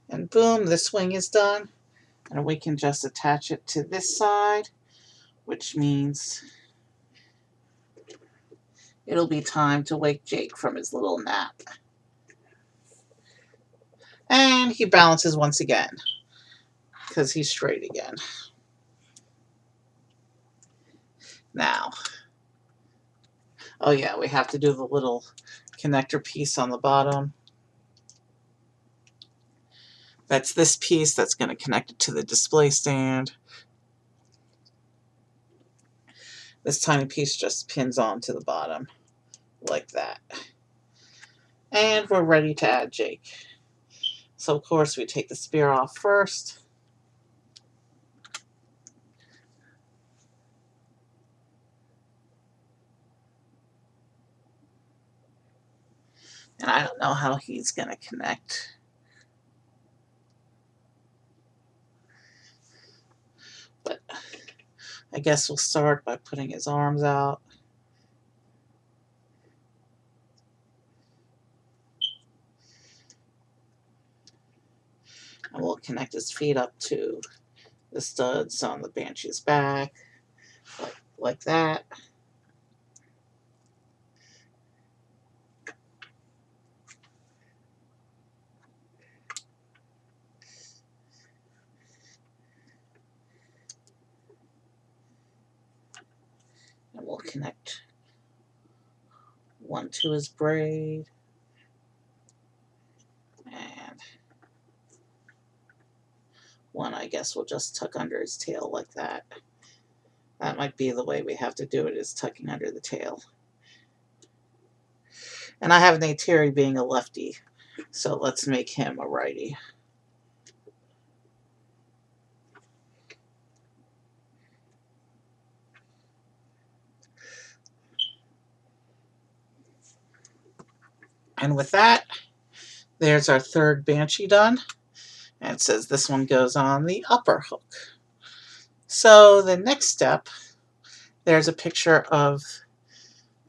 And boom, this wing is done. And we can just attach it to this side, which means it'll be time to wake Jake from his little nap. And he balances once again, because he's straight again. Now, oh yeah, we have to do the little connector piece on the bottom. That's this piece that's going to connect it to the display stand. This tiny piece just pins onto the bottom, like that. And we're ready to add Jake. So of course we take the spear off first. And I don't know how he's going to connect. But I guess we'll start by putting his arms out. And we'll connect his feet up to the studs on the Banshee's back, like that. And we'll connect one to his braid. And one, I guess, we'll just tuck under his tail like that. That might be the way we have to do it, is tucking under the tail. And I have Neytiri being a lefty, so let's make him a righty. And with that, there's our third Banshee done. And it says this one goes on the upper hook. So the next step, there's a picture of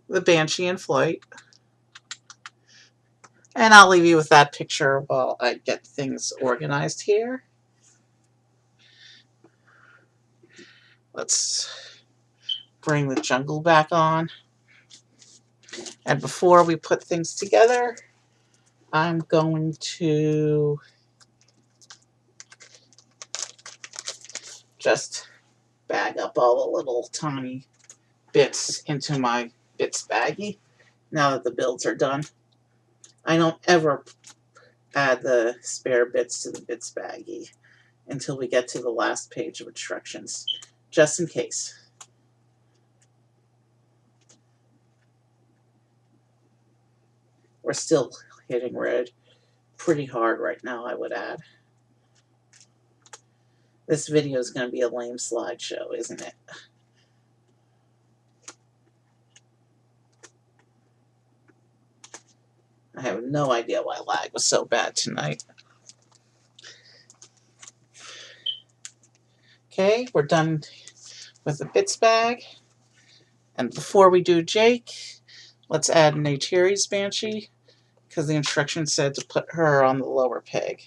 the Banshee in flight. And I'll leave you with that picture while I get things organized here. Let's bring the jungle back on. And before we put things together, I'm going to just bag up all the little tiny bits into my bits baggie now that the builds are done. I don't ever add the spare bits to the bits baggie until we get to the last page of instructions, just in case. We're still hitting red pretty hard right now, I would add. This video is going to be a lame slideshow, isn't it? I have no idea why lag was so bad tonight. Okay, we're done with the bits bag. And before we do Jake, let's add Neytiri's Banshee, because the instructions said to put her on the lower peg.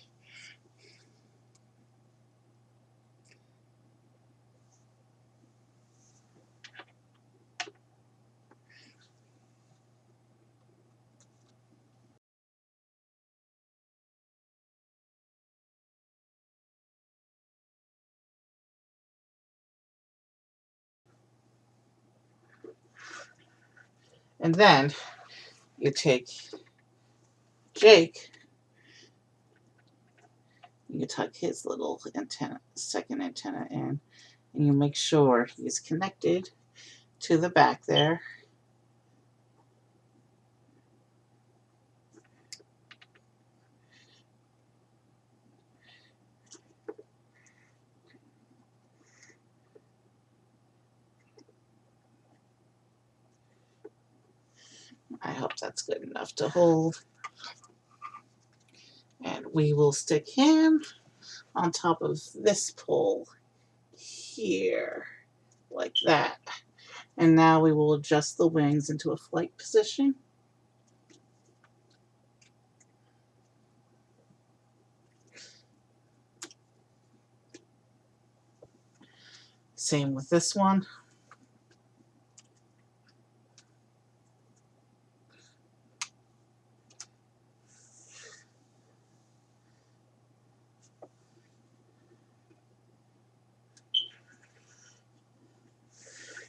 And then you take Jake, you tuck his little antenna, second antenna in, and you make sure he's connected to the back there. I hope that's good enough to hold. And we will stick him on top of this pole here, like that. And now we will adjust the wings into a flight position. Same with this one.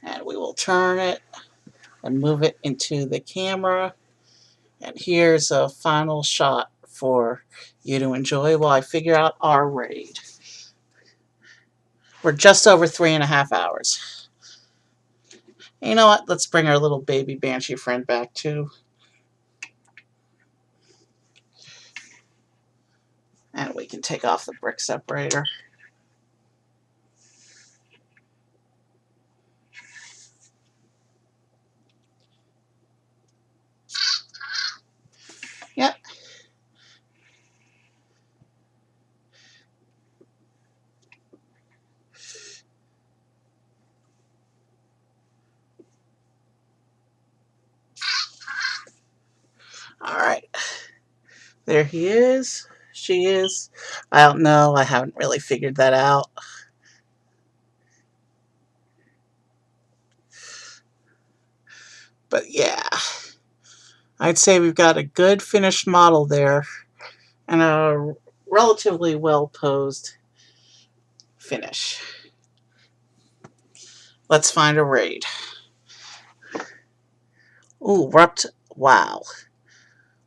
And we will turn it and move it into the camera. And here's a final shot for you to enjoy while I figure out our raid. We're just over 3.5 hours. You know what? Let's bring our little baby Banshee friend back too. And we can take off the brick separator. Yep. All right. There he is. She is. I don't know. I haven't really figured that out. But yeah, I'd say we've got a good finished model there and a relatively well posed finish. Let's find a raid. Ooh, we're up to, wow.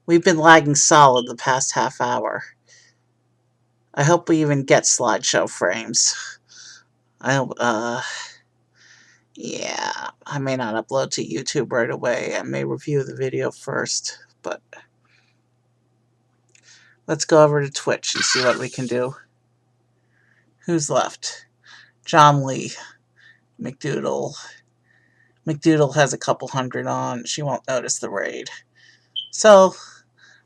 We've been lagging solid the past half hour. I hope we even get slideshow frames. I hope, yeah, I may not upload to YouTube right away. I may review the video first, but let's go over to Twitch and see what we can do. Who's left? John Lee, McDoodle. McDoodle has a couple hundred on. She won't notice the raid. So,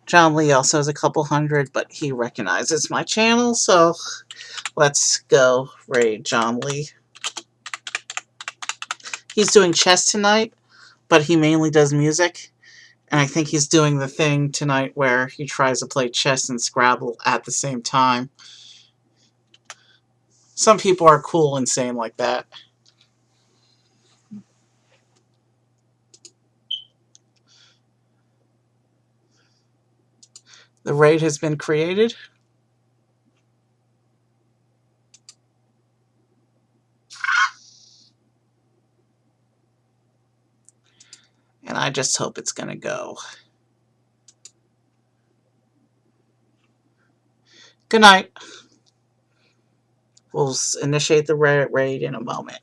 John Lee also has a couple hundred, but he recognizes my channel, so let's go raid John Lee. He's doing chess tonight, but he mainly does music, And I think he's doing the thing tonight where he tries to play chess and Scrabble at the same time. Some people are cool and sane like that. The raid has been created. And I just hope it's going to go. Good night. We'll initiate the raid in a moment.